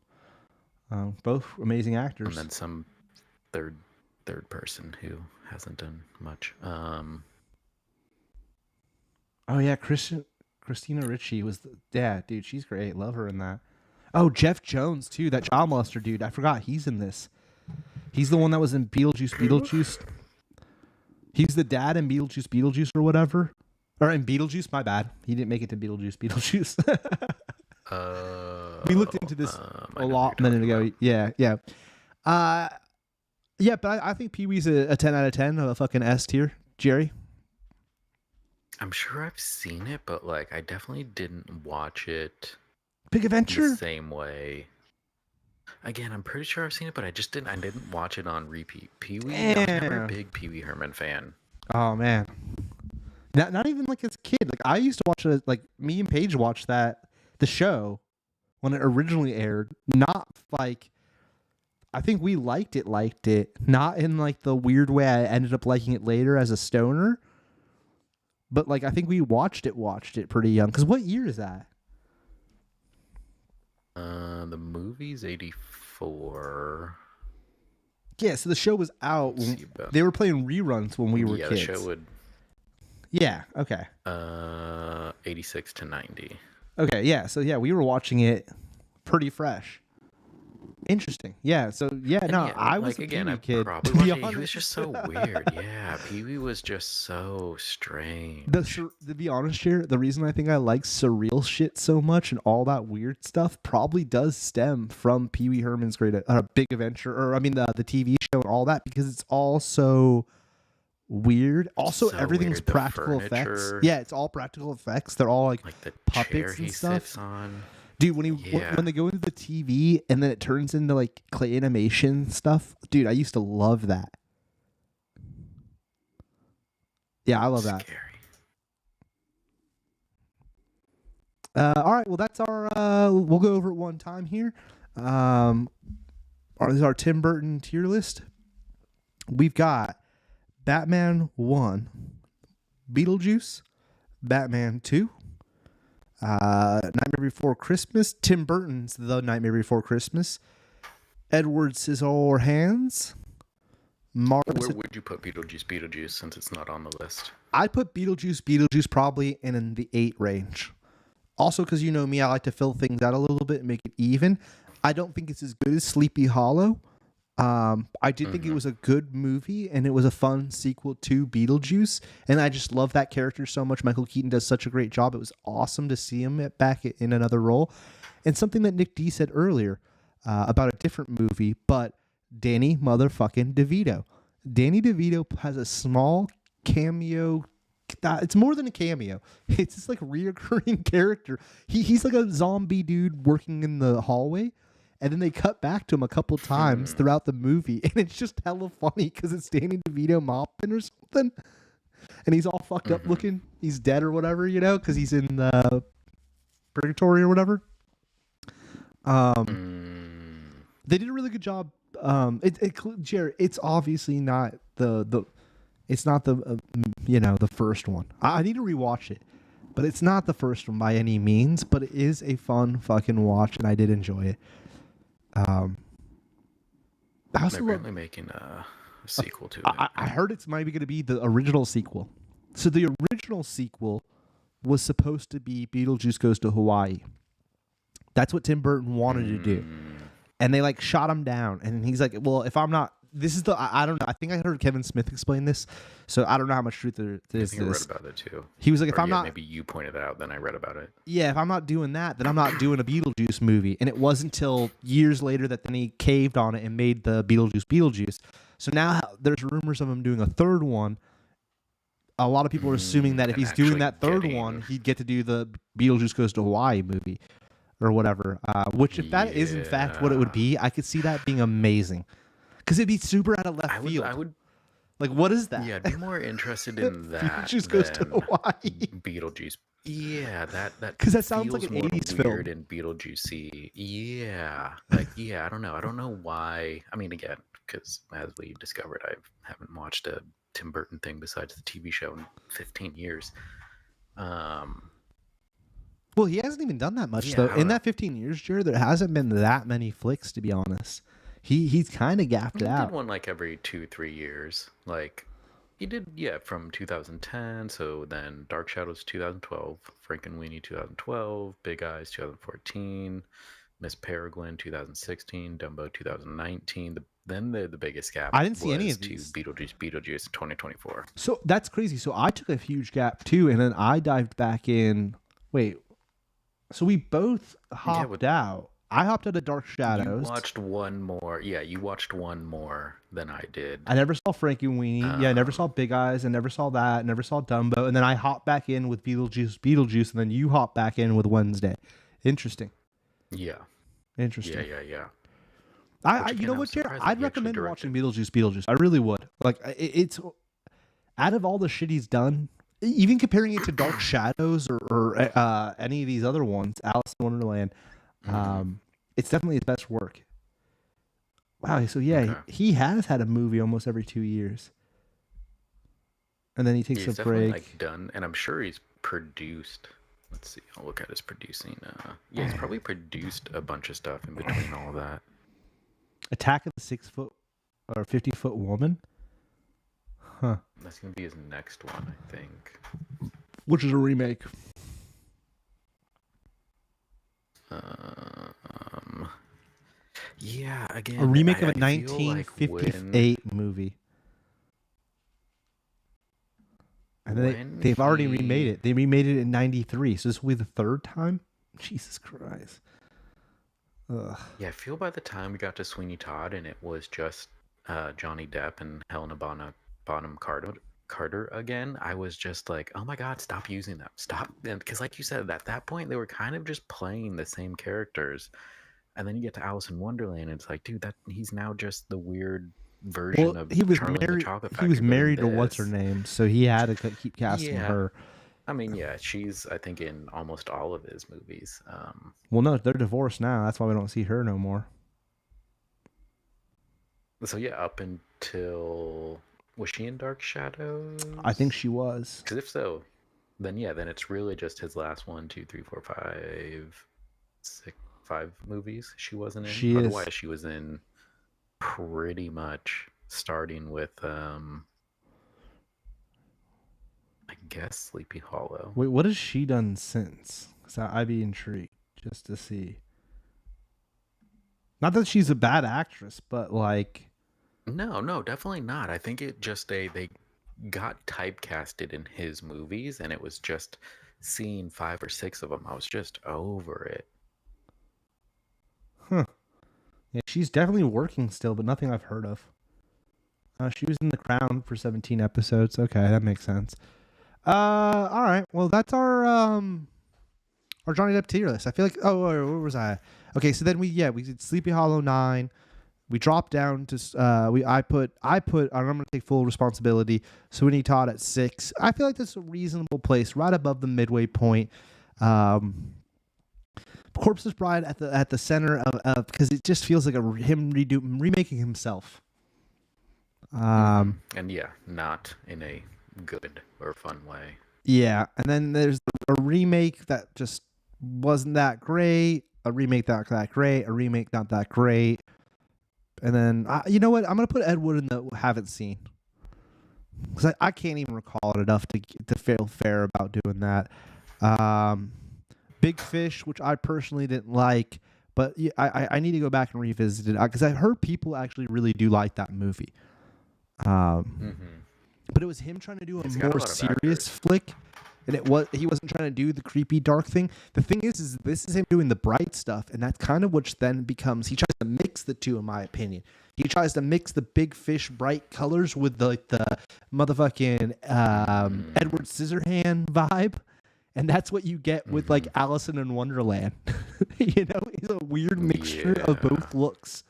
Both amazing actors. And then some third person who hasn't done much. Oh yeah, Christina Ricci was dude, she's great. Love her in that. Oh, Jeff Jones too, that child molester dude. I forgot he's in this. He's the one that was in Beetlejuice. He's the dad in Beetlejuice or whatever. Or in Beetlejuice, my bad. He didn't make it to Beetlejuice. We looked into this a minute ago. About. Yeah. Yeah, but I think Pee Wee's a 10 out of 10, a fucking S tier. Jerry? I'm sure I've seen it, but like I definitely didn't watch it Big Adventure the same way. Again, I'm pretty sure I've seen it, but I didn't watch it on repeat. Pee Wee, I was never a big Pee Wee Herman fan. Oh man. Not even like as a kid. Like I used to watch it, like me and Paige watched the show when it originally aired. Not like, I think we liked it. Not in like the weird way I ended up liking it later as a stoner. But like I think we watched it pretty young. Because what year is that? The movie's 84. Yeah, so the show was out. They were playing reruns when we were kids. Yeah, the show would. Yeah, okay. 86 to 90. Okay, yeah. So yeah, we were watching it pretty fresh. Interesting. Yeah. So yeah, no, I was like, a Pee Wee kid. To be honest, he was just so weird. Yeah, Pee Wee was just so strange. To be honest here, the reason I think I like surreal shit so much and all that weird stuff probably does stem from Pee Wee Herman's Big Adventure, or I mean the TV show and all that, because it's all so weird. Also, so everything's weird. Practical effects. Yeah, it's all practical effects. They're all like the puppets and stuff. Sits on. Dude, when they go into the TV and then it turns into like clay animation stuff, dude, I used to love that. Yeah, I love that. All right, well that's our. We'll go over it one time here. This is our Tim Burton tier list. We've got Batman 1, Beetlejuice, Batman 2. Nightmare Before Christmas, Tim Burton's The Nightmare Before Christmas, Edward Scissorhands, Where would you put Beetlejuice since it's not on the list? I'd put Beetlejuice probably in the 8 range. Also, because you know me, I like to fill things out a little bit and make it even. I don't think it's as good as Sleepy Hollow. I did think it was a good movie, and it was a fun sequel to Beetlejuice, and I just love that character so much. Michael Keaton does such a great job. It was awesome to see him back in another role. And something that Nick D said earlier about a different movie, but Danny motherfucking DeVito. Danny DeVito has a small cameo. It's more than a cameo. It's just like a reoccurring character. He's like a zombie dude working in the hallway. And then they cut back to him a couple times throughout the movie. And it's just hella funny because it's Danny DeVito mopping or something. And he's all fucked up looking. He's dead or whatever, you know, because he's in purgatory or whatever. They did a really good job. Jared, it's obviously not the first one. I need to rewatch it. But it's not the first one by any means. But it is a fun fucking watch. And I did enjoy it. They're currently making a sequel to it. I heard it's maybe going to be the original sequel. So the original sequel was supposed to be Beetlejuice Goes to Hawaii. That's what Tim Burton wanted to do. And they like shot him down. And he's like, well, if I'm not this is the I don't know. I think I heard Kevin Smith explain this, so I don't know how much truth there is I to read this. about it too. He was like, if Or, I'm not, maybe you pointed it out, then I read about it. yeah, if I'm not doing that, then I'm not doing a Beetlejuice movie. And it wasn't until years later that then he caved on it and made the Beetlejuice. So now there's rumors of him doing a third one. A lot of people are assuming that if and he's doing actually that third getting- one, he'd get to do the Beetlejuice Goes to Hawaii movie or whatever. Which, if that is in fact what it would be, I could see that being amazing. Because it'd be super out of left field. I would. Like, what is that? Yeah, I'd be more interested in that. Beetlejuice Goes to than Hawaii. Beetlejuice. Yeah, that 'Cause that sounds like feels an more 80s film. weird and Beetlejuicy. Yeah, like I don't know why. I mean, again, because as we discovered, I haven't watched a Tim Burton thing besides the TV show in 15 years. Well, he hasn't even done that much Yeah, I though. don't In know. that 15 years, Jared, there hasn't been that many flicks, to be honest. He's kind of gapped He out. did one like every 2-3 years. Like he did, from 2010. So then Dark Shadows 2012, Frankenweenie 2012, Big Eyes 2014, Miss Peregrine 2016, Dumbo 2019. Then the biggest gap. I didn't see any was of these. To Beetlejuice 2024. So that's crazy. So I took a huge gap too, and then I dived back in. Wait, so we both hopped out. I hopped out of Dark Shadows. You watched one more. Yeah, you watched one more than I did. I never saw Frankenweenie. I never saw Big Eyes. I never saw that. Never saw Dumbo. And then I hopped back in with Beetlejuice, and then you hopped back in with Wednesday. Interesting. Yeah. Interesting. Yeah. I Which, you know again, what, I'm Jared? surprised that I'd he actually recommend watching directed. Beetlejuice. I really would. Like, it's out of all the shit he's done, even comparing it to Dark Shadows or any of these other ones, Alice in Wonderland, it's definitely his best work. Wow. So yeah, Okay. he has had a movie almost every 2 years, and then he takes He's a definitely break. done, and I'm sure he's produced. Let's see. I'll look at his producing. Yeah, he's probably produced a bunch of stuff in between all of that. Attack of the 6-foot or 50-foot woman. Huh. That's gonna be his next one, I think. Which is a remake. Yeah, again, A remake of a I feel like 1958 movie. And when they've already he- remade it. They remade it in 93. So this will be the third time? Jesus Christ. Ugh. Yeah, I feel by the time we got to Sweeney Todd and it was just Johnny Depp and Helena Bonham Carter again, I was just like, oh my God, stop using them. Stop. Because like you said, at that point, they were kind of just playing the same characters. And then you get to Alice in Wonderland, and it's like, dude, he's now just the weird version Well, of he was Charlie and the married. Chocolate He Factory. was but in married to what's her this- name, so he had to keep casting Yeah. her. I mean, yeah, she's, I think, in almost all of his movies. Well, no, they're divorced now. That's why we don't see her no more. So yeah, up until, was she in Dark Shadows? I think she was. Because if so, then yeah, then it's really just his last 1, 2, 3, 4, 5, 6, 5 movies she wasn't in. She is. Otherwise, she was in pretty much starting with, I guess Sleepy Hollow. Wait, what has she done since? Because I'd be intrigued just to see. Not that she's a bad actress, but like, No, definitely not. I think it just they got typecasted in his movies, and it was just seeing 5 or 6 of them. I was just over it. yeah, she's definitely working still, but nothing I've heard of. She was in The Crown for 17 episodes. Okay, that makes sense. All right. Well, that's our Johnny Depp tier list. I feel like where was I? Okay, so then we did Sleepy Hollow 9. We dropped down to I put I'm gonna take full responsibility. Sweeney Todd at 6. I feel like that's a reasonable place, right above the midway point. Corpse's Bride at the center of because it just feels like him remaking himself. And yeah, not in a good or fun way. Yeah, and then there's a remake that just wasn't that great, a remake not that great, a remake not that great, and then you know what? I'm gonna put Ed Wood in the haven't seen because I can't even recall it enough to feel fair about doing that. Big Fish, which I personally didn't like, But yeah, I need to go back and revisit it because I've heard people actually really do like that movie. But it was him trying to do a more serious flick, and he wasn't trying to do the creepy dark thing. The thing is this is him doing the bright stuff, and that's kind of which then becomes he tries to mix the two, in my opinion. He tries to mix the big fish bright colors with the motherfucking Edward Scissorhand vibe. And that's what you get with like Alice in Wonderland. You know, it's a weird mixture of both looks.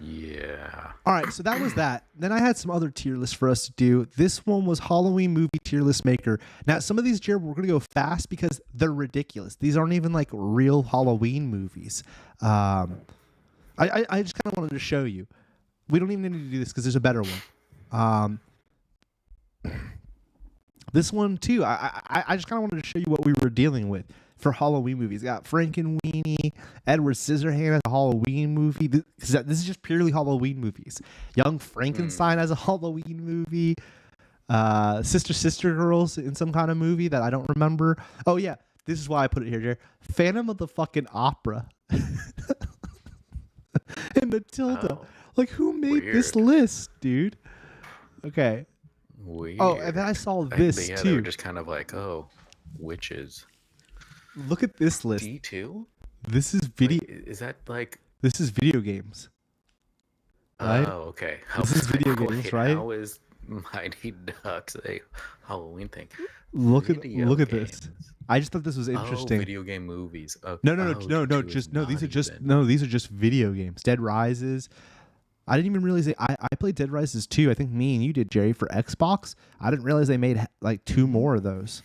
Yeah. All right, so that was that. Then I had some other tier lists for us to do. This one was Halloween movie tier list maker. Now, some of these, Jared, we're going to go fast because they're ridiculous. These aren't even like real Halloween movies. I just kind of wanted to show you. We don't even need to do this because there's a better one. This one too. I just kind of wanted to show you what we were dealing with for Halloween movies. Got Frankenweenie, Edward Scissorhands as a Halloween movie. This is just purely Halloween movies. Young Frankenstein as a Halloween movie. Sister Girls in some kind of movie that I don't remember. Oh yeah, this is why I put it here, Jared. Phantom of the fucking Opera. And Matilda. Like, who made this list, dude? Okay. Weird. Oh, and then I saw this too. They were just kind of like, oh, witches. Look at this list. D2? This is video. Is that like? This is video games. Right? Oh, okay. This is video games, right? How is Mighty Ducks a Halloween thing? Look at this. I just thought this was interesting. Oh, video game movies. Okay. These are just video games. Dead Rises. I didn't even realize I played Dead Rises 2. I think me and you did, Jerry, for Xbox. I didn't realize they made like 2 more of those.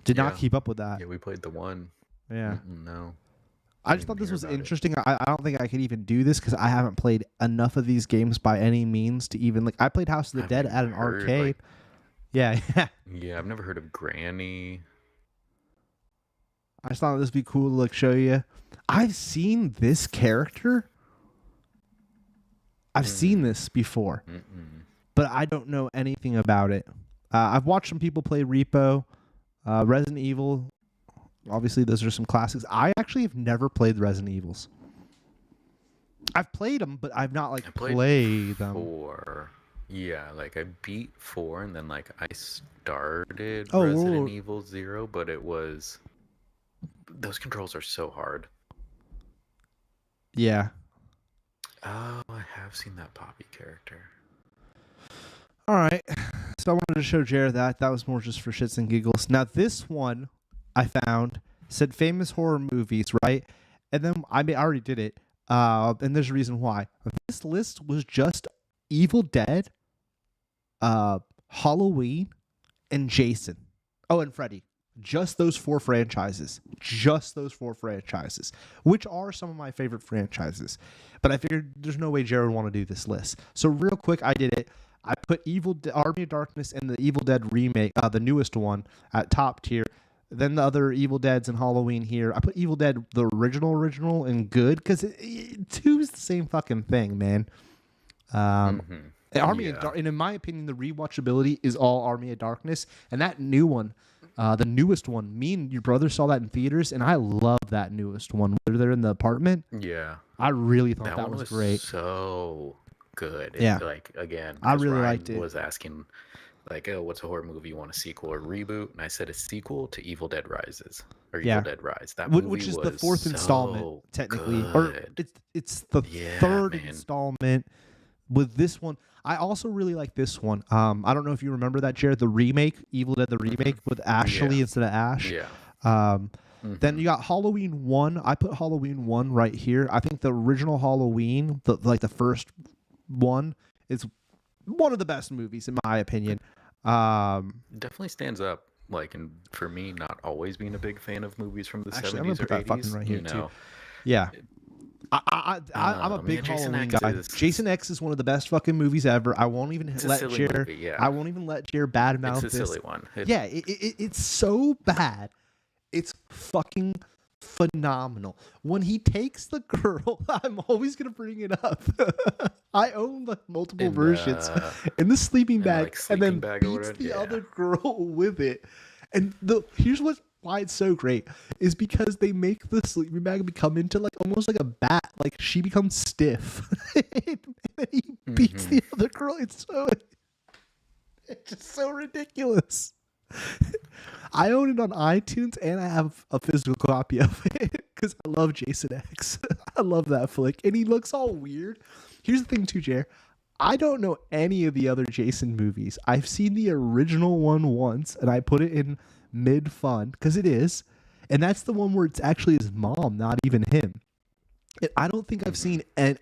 Did not keep up with that. Yeah, we played the one. Yeah. No. I just thought this was interesting. I don't think I could even do this because I haven't played enough of these games by any means to even like. I played House of the Dead at an arcade. Yeah. Yeah, I've never heard of Granny. I just thought this would be cool to like show you. I've seen this character. I've seen this before, but I don't know anything about it. I've watched some people play Repo, Resident Evil. Obviously, those are some classics. I actually have never played Resident Evils. I've played them, but I've not like played them. 4. Yeah, like I beat 4, and then like I started Resident Evil 0, but it was those controls are so hard. Yeah. Oh, I have seen that Poppy character. All right. So I wanted to show Jared that. That was more just for shits and giggles. Now, this one I found said famous horror movies, right? And then I already did it. And there's a reason why. This list was just Evil Dead, Halloween, and Jason. Oh, and Freddy. Just those 4 franchises. Just those 4 franchises, which are some of my favorite franchises. But I figured there's no way Jared would want to do this list. So real quick, I did it. I put Army of Darkness and the Evil Dead remake, the newest one, at top tier. Then the other Evil Deads and Halloween here. I put Evil Dead, the original, and good, because 2 is the same fucking thing, man. Army of and in my opinion, the rewatchability is all Army of Darkness. And that new one, the newest one, me and your brother saw that in theaters, and I love that newest one where they're in the apartment. Yeah. I really thought that was great. So good. Yeah. Like, again, I really Ryan liked it. Was asking, like, oh, what's a horror movie you want, a sequel or reboot? And I said a sequel to Evil Dead Rises. Or Evil Dead Rise. That movie which is was the 4th installment, technically. Good. Or it's the 3rd installment. With this one, I also really like this one. I don't know if you remember that, Jared, the remake, Evil Dead, the remake with Ashley instead of Ash. Yeah. Then you got Halloween 1. I put Halloween 1 right here. I think the original Halloween, the first one, is one of the best movies in my opinion. Definitely stands up. Like, and for me, not always being a big fan of movies from the 70s I'm gonna or put that 80s. Fucking right here you know. too. Yeah. I'm a big Halloween guy. Jason X is one of the best fucking movies ever. I won't even let Jared. I won't even let Jared badmouth this. It's a silly one. It's so bad. It's fucking phenomenal. When he takes the girl, I'm always gonna bring it up. I own multiple versions in the sleeping bag, and then beats the other girl with it. And here's what why it's so great is because they make the sleeping bag become into like almost like a bat. Like she becomes stiff, and then he beats the other girl. It's just so ridiculous. I own it on iTunes and I have a physical copy of it because I love Jason X. I love that flick, and he looks all weird. Here's the thing, too, Jer. I don't know any of the other Jason movies. I've seen the original one once, and I put it in mid fun because it is, and that's the one where it's actually his mom, not even him. And I don't think I've seen, and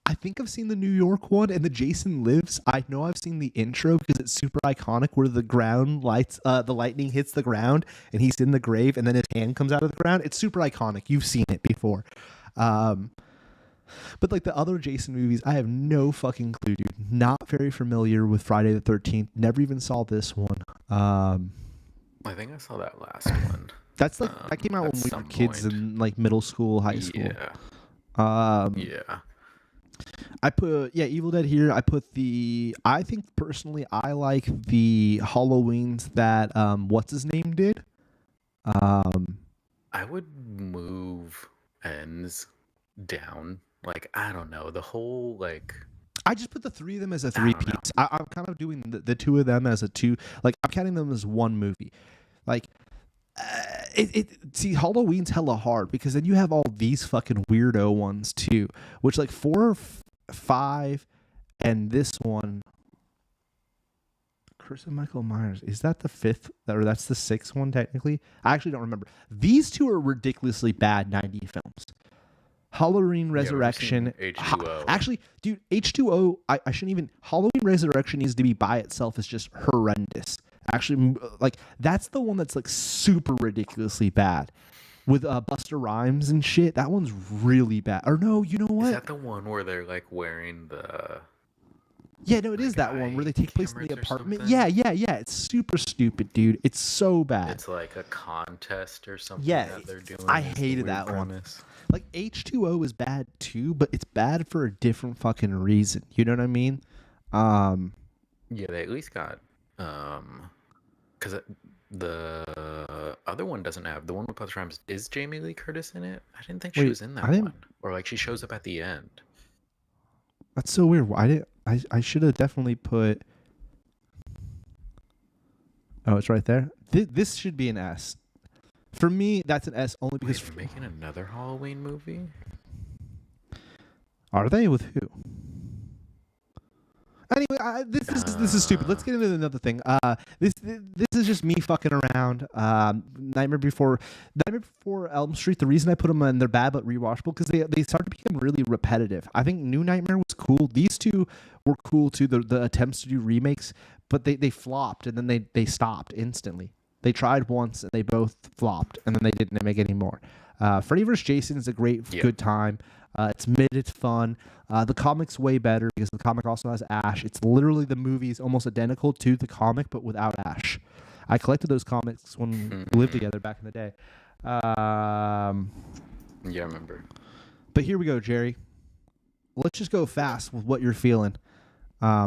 I think I've seen the New York one and the Jason Lives. I know I've seen the intro because it's super iconic, where the ground lights, the lightning hits the ground, and he's in the grave, and then his hand comes out of the ground. It's super iconic. You've seen it before. But like the other Jason movies, I have no fucking clue, dude. Not very familiar with Friday the 13th. Never even saw this one. I think I saw that last one. That's like that came out when we were kids in like middle school, high school. Yeah. Yeah. I put Evil Dead here. I think personally I like the Halloweens that what's his name did. I would move ends down. Like, I don't know, the whole like I just put the three of them as a three-piece. I'm kind of doing the two of them as a two. Like I'm counting them as one movie. Like see, Halloween's hella hard because then you have all these fucking weirdo ones too, which like 4 or 5, and this one, Curse of Michael Myers. Is that the 5th, or that's the 6th one technically? I actually don't remember. These two are ridiculously bad 90s films. Halloween Resurrection. H2O. Actually, dude, H2O, I shouldn't even. Halloween Resurrection needs to be by itself. It's just horrendous. Actually, like, that's the one that's, like, super ridiculously bad. With Busta Rhymes and shit. That one's really bad. Or no, you know what? Is that the one where they're, like, wearing the... Yeah, no, it is that one where they take place in the apartment. Yeah. It's super stupid, dude. It's so bad. It's like a contest or something that they're doing. I hated that one. Like, H2O is bad too, but it's bad for a different fucking reason. You know what I mean? Yeah, they at least got... Because the other one doesn't have... The one with Busta Rhymes, is Jamie Lee Curtis in it? I didn't think she was in that one. Or, like, she shows up at the end. That's so weird. I should have definitely put... Oh, it's right there. This should be an S. For me, that's an S only because... Wait, making another Halloween movie? Are they? With who? Anyway, this is stupid. Let's get into another thing. This is just me fucking around. Nightmare Before Elm Street. The reason I put them in, they're bad but rewatchable because they start to become really repetitive. I think New Nightmare was cool. These two were cool too. The attempts to do remakes, but they flopped and then they stopped instantly. They tried once and they both flopped, and then they didn't make any more. Freddy vs. Jason is a good time. It's mid, it's fun. The comic's way better because the comic also has Ash. It's literally the movie is almost identical to the comic, but without Ash. I collected those comics when we lived together back in the day. Yeah, I remember. But here we go, Jerry. Let's just go fast with what you're feeling.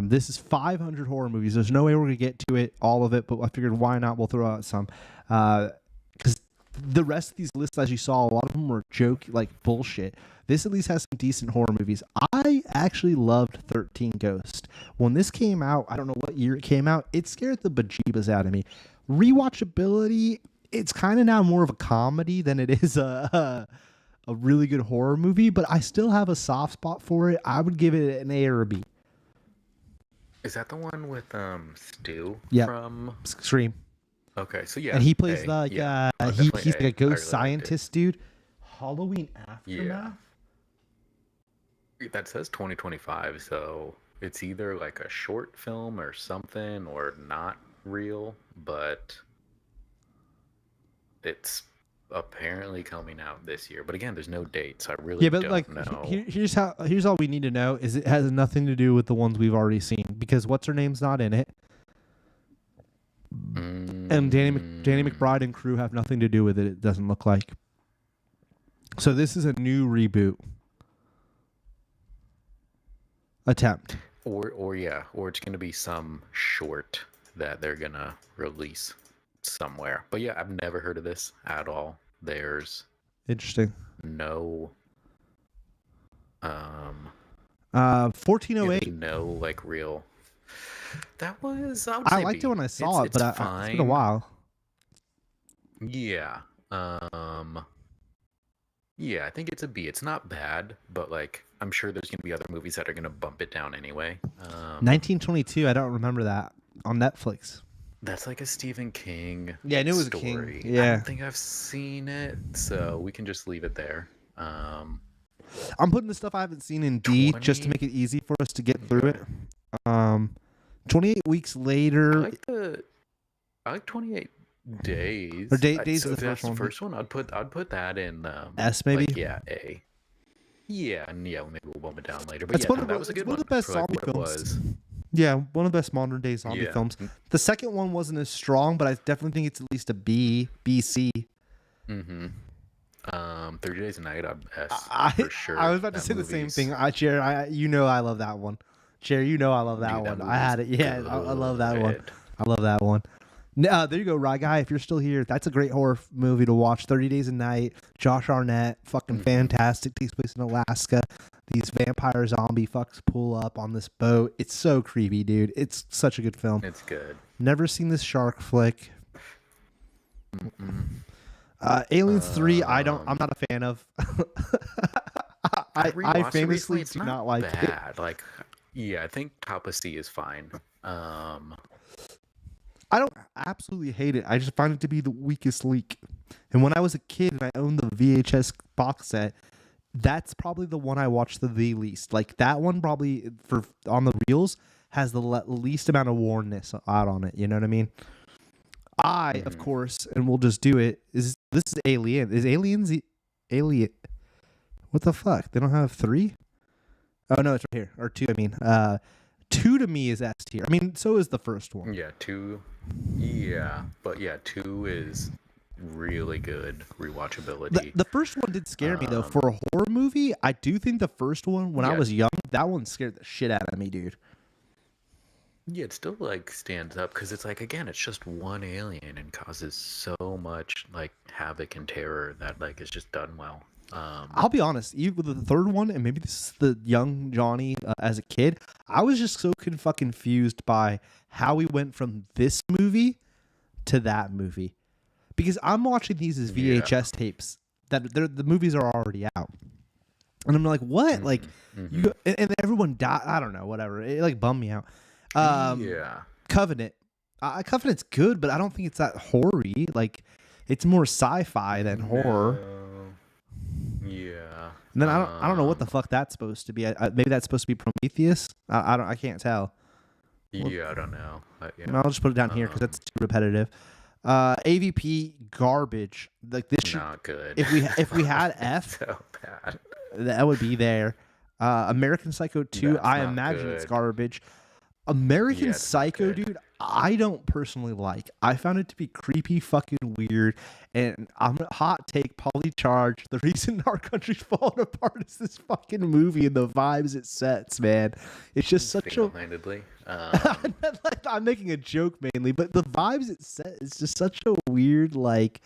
This is 500 horror movies. There's no way we're going to get to it, all of it, but I figured why not? We'll throw out some. Because the rest of these lists, as you saw, a lot of them were bullshit. This at least has some decent horror movies. I actually loved 13 Ghosts. When this came out, I don't know what year it came out, it scared the bejeebas out of me. Rewatchability, it's kind of now more of a comedy than it is a really good horror movie, but I still have a soft spot for it. I would give it an A or a B. Is that the one with Stu from Scream? Okay, so yeah, and he plays he's like a ghost scientist dude. Halloween Aftermath. Yeah. That says 2025, so it's either like a short film or something, or not real, but it's apparently coming out this year. But again, there's no dates. I really don't know. Here's all we need to know is it has nothing to do with the ones we've already seen because what's her name's not in it. And Danny McBride and crew have nothing to do with it. It doesn't look like. So this is a new reboot attempt. Or it's going to be some short that they're going to release. somewhere. But yeah, I've never heard of this at all. There's Interesting. no um yeah, there's 1408. no like real. That was, I would I say liked it B. when I saw it, It's but it's been a fine. while. Yeah. Yeah, I think it's a B. It's not bad, but like I'm sure there's gonna be other movies that are gonna bump it down anyway. 1922. I don't remember that on Netflix. That's like a Stephen King Yeah, I knew it was a story. King. I Yeah. don't think I've seen it, so we can just leave it there. I'm putting the stuff I haven't seen in D just to 20 make it easy for us to get through it. 28 weeks later. I like 28 days. Or Days So is if the that's first one. the first one, I'd put that in S maybe. like, yeah, A. Yeah, and yeah, maybe we'll bump it down later. But That's yeah, one no, of that was a good one one of the best for, like, zombie what it films. was. Yeah, one of the best modern day zombie Yeah. films. The second one wasn't as strong, but I definitely think it's at least a B, C. 30 Days a Night, I'm S for sure. I was about to That say the same movie's- thing. Jerry, you know I love that one. Jerry, you know I love that Dude, that one. I had it. movie's Yeah, I love that one. good. I love that one. There you go, Rye Guy. If you're still here, that's a great horror movie to watch. 30 Days a Night. Josh Arnett, fucking fantastic. Takes place in Alaska. These vampire zombie fucks pull up on this boat. It's so creepy, dude. It's such a good film. It's good. Never seen this shark flick. Aliens 3, I'm not a fan of. I rewatched it famously recently. It's do not like it. bad. Like, yeah, I think Top of C is fine. I don't absolutely hate it. I just find it to be the weakest link. And when I was a kid and I owned the VHS box set, that's probably the one I watched the least. Like that one probably for on the reels has the least amount of wornness out on it. You know what I mean? Of course, and we'll just do it. This is Alien. Is Aliens Alien? What the fuck? They don't have 3? Oh no, it's right here. Or 2. I mean, 2 to me is S tier. I mean, so is the first one. Yeah, 2. Yeah, but yeah, 2 is really good rewatchability. The first one did scare me though. For a horror movie, I do think the first one, when I was young, that one scared the shit out of me, dude. Yeah, it still like stands up because it's like, again, it's just one alien and causes so much like havoc and terror that like it's just done well. I'll be honest, even with the third one, and maybe this is the young Johnny as a kid, I was just so confused by how we went from this movie to that movie. Because I'm watching these as VHS tapes that the movies are already out. And I'm like, what? Like, you and everyone died. I don't know, whatever. It like bummed me out. Covenant. Covenant's good, but I don't think it's that horror-y. Like, it's more sci-fi than horror. Yeah. And then I don't know what the fuck that's supposed to be. Maybe that's supposed to be Prometheus. I can't tell. Yeah, I don't know. I'll just put it down here because that's too repetitive. AVP garbage. Like this not good. If we had F, so bad. that would be there. American Psycho 2. That's I not imagine it's good. garbage. American Yeah, it's not Psycho, good. dude, I don't personally like. I found it to be creepy, fucking weird, and I'm a hot take, Polly Charge. The reason our country's falling apart is this fucking movie and the vibes it sets, man. It's just such a. Single-handedly. I'm making a joke mainly, but the vibes it sets is just such a weird, like,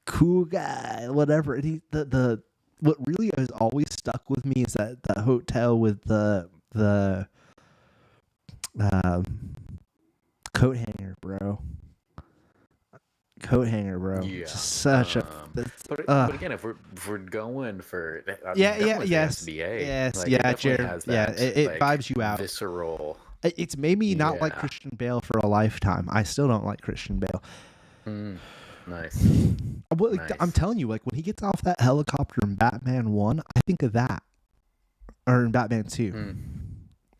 cool guy, whatever. And the what really has always stuck with me is that the hotel with the coat hanger, bro. Coat hanger, bro. Yeah. Just such a. But again, if we're going for Yes, SBA, yes, like, yeah, it definitely Jared, has yeah, that, it like, vibes you out. Visceral. It's made me not like Yeah. Christian Bale for a lifetime. I still don't like Christian Bale. Nice. Well, Nice. I'm telling you, like when he gets off that helicopter in Batman 1, I think of that, or in Batman 2.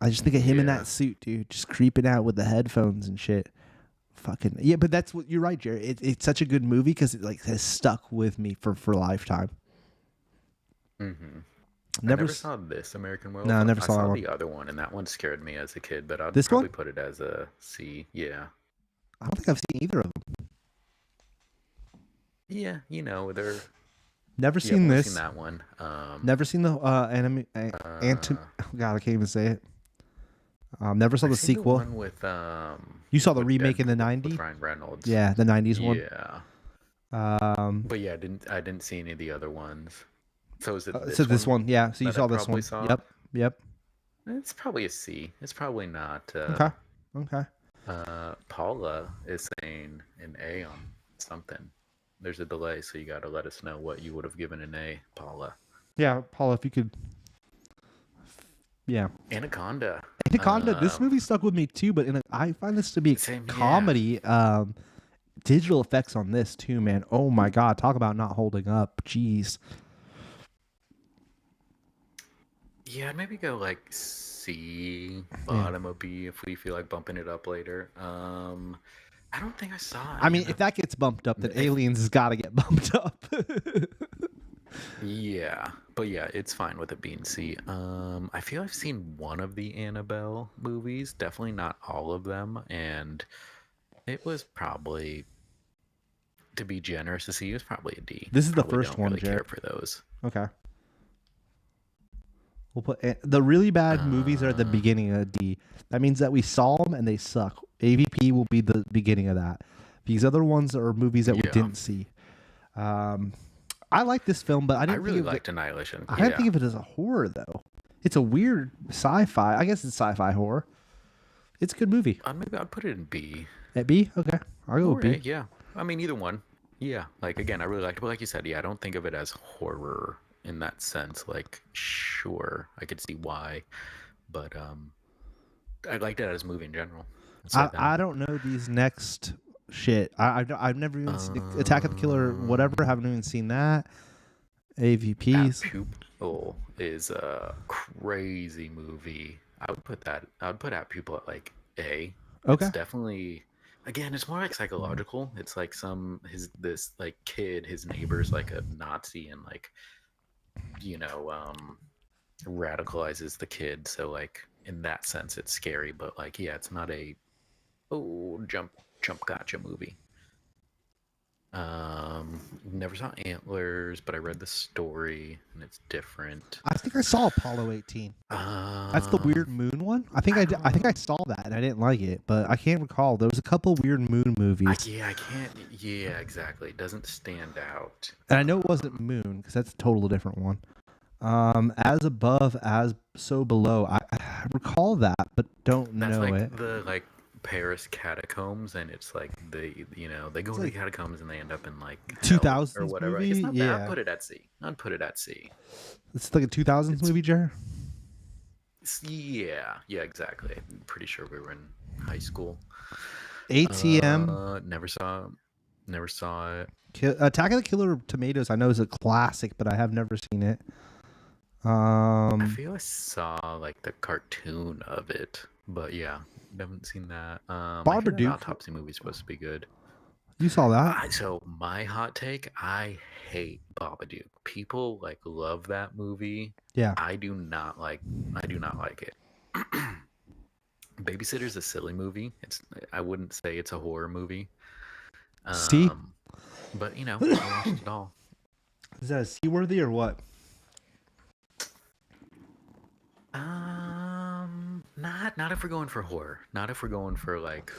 I just think of him in Yeah. that suit, dude, just creeping out with the headphones and shit. Fucking yeah, but that's what you're right, Jerry. It's such a good movie because it like has stuck with me for a lifetime. I never saw this American Werewolf. No, I never saw that saw one. the other one, and that one scared me as a kid. But I'd This probably one? put it as a C. Yeah. I don't think I've seen either of them. Yeah, you know, they're. Never Yeah, seen I've this. seen that one. Never seen the anime. Oh God, I can't even say it. Never saw I've the seen sequel. the one with You saw the with remake in the Deadpool, 90s? with Ryan Reynolds. Yeah, the 90s one. Yeah, Um, but yeah, I didn't see any of the other ones. So is it so this this one one, yeah. So you that I saw this probably one. saw? Yep. Yep. It's probably a C. It's probably not. Okay. Okay. Paula is saying an A on something. There's a delay, so you got to let us know what you would have given an A, Paula. Yeah, Paula, if you could. Yeah. Anaconda. Anaconda. This movie stuck with me too, but I find this to be Same, yeah. comedy. Digital effects on this too, man. Oh my god, talk about not holding up. Jeez. Yeah, I'd maybe go like C, bottom of B if we feel like bumping it up later. I don't think I saw it. I mean, if that gets bumped up, then Aliens has got to get bumped up. Yeah, but yeah, it's fine with it being C. I feel I've seen one of the Annabelle movies, definitely not all of them, and it was probably, to be generous to C, it was probably a D. This is the Probably first don't one, really Jared. care for those. Okay. We'll put the really bad movies are at the beginning of D. That means that we saw them and they suck. AVP will be the beginning of that. These other ones are movies that we Yeah. didn't see. I like this film, but I I didn't really think of liked Annihilation. I didn't think of it as a horror though. It's a weird sci-fi. I guess it's sci-fi horror. It's a good movie. Maybe I'd put it in B. At B? Okay. I'll go Or with B. A, yeah. I mean, either one. Yeah, like again, I really liked it, but like you said, yeah, I don't think of it as horror in that sense. Like, sure, I could see why, but I liked it as a movie in general. I don't know these next shit. I've never even seen Attack of the Killer, whatever. Haven't even seen that. AVPs. Pupil is a crazy movie. I would put At Pupil at like A. Okay. It's definitely, again, it's more like psychological. It's like this like kid, his neighbor's like a Nazi and like, radicalizes the kid. So like in that sense, it's scary. But like, yeah, it's not a jump gotcha movie. Never saw Antlers, but I read the story and it's different. I think I saw Apollo 18. That's the weird moon one. I think I saw that and I didn't like it, but I can't recall. There was a couple weird moon movies. I can't. Yeah, exactly. It doesn't stand out. And I know it wasn't Moon because that's a totally different one. As above, as so below. I recall that, but don't That's know like it. the like Paris catacombs, and it's like they go to the catacombs and they end up in like 2000s or whatever. movie? It's not bad. Yeah. I'd put it at C. I'd put it at C. It's like a 2000s movie, Jared. Yeah, exactly. I'm pretty sure we were in high school. ATM. Never saw it. Attack of the Killer Tomatoes. I know is a classic, but I have never seen it. I feel I saw like the cartoon of it, but yeah, haven't seen that. I hear that Babadook. autopsy movie's supposed to be good. You saw that? So my hot take, I hate Babadook. People like love that movie. Yeah. I do not like it. Babysitter's a silly movie. I wouldn't say it's a horror movie. See? But I watched it all. Is that a C-worthy or what? Not if we're going for horror. Not if we're going for like,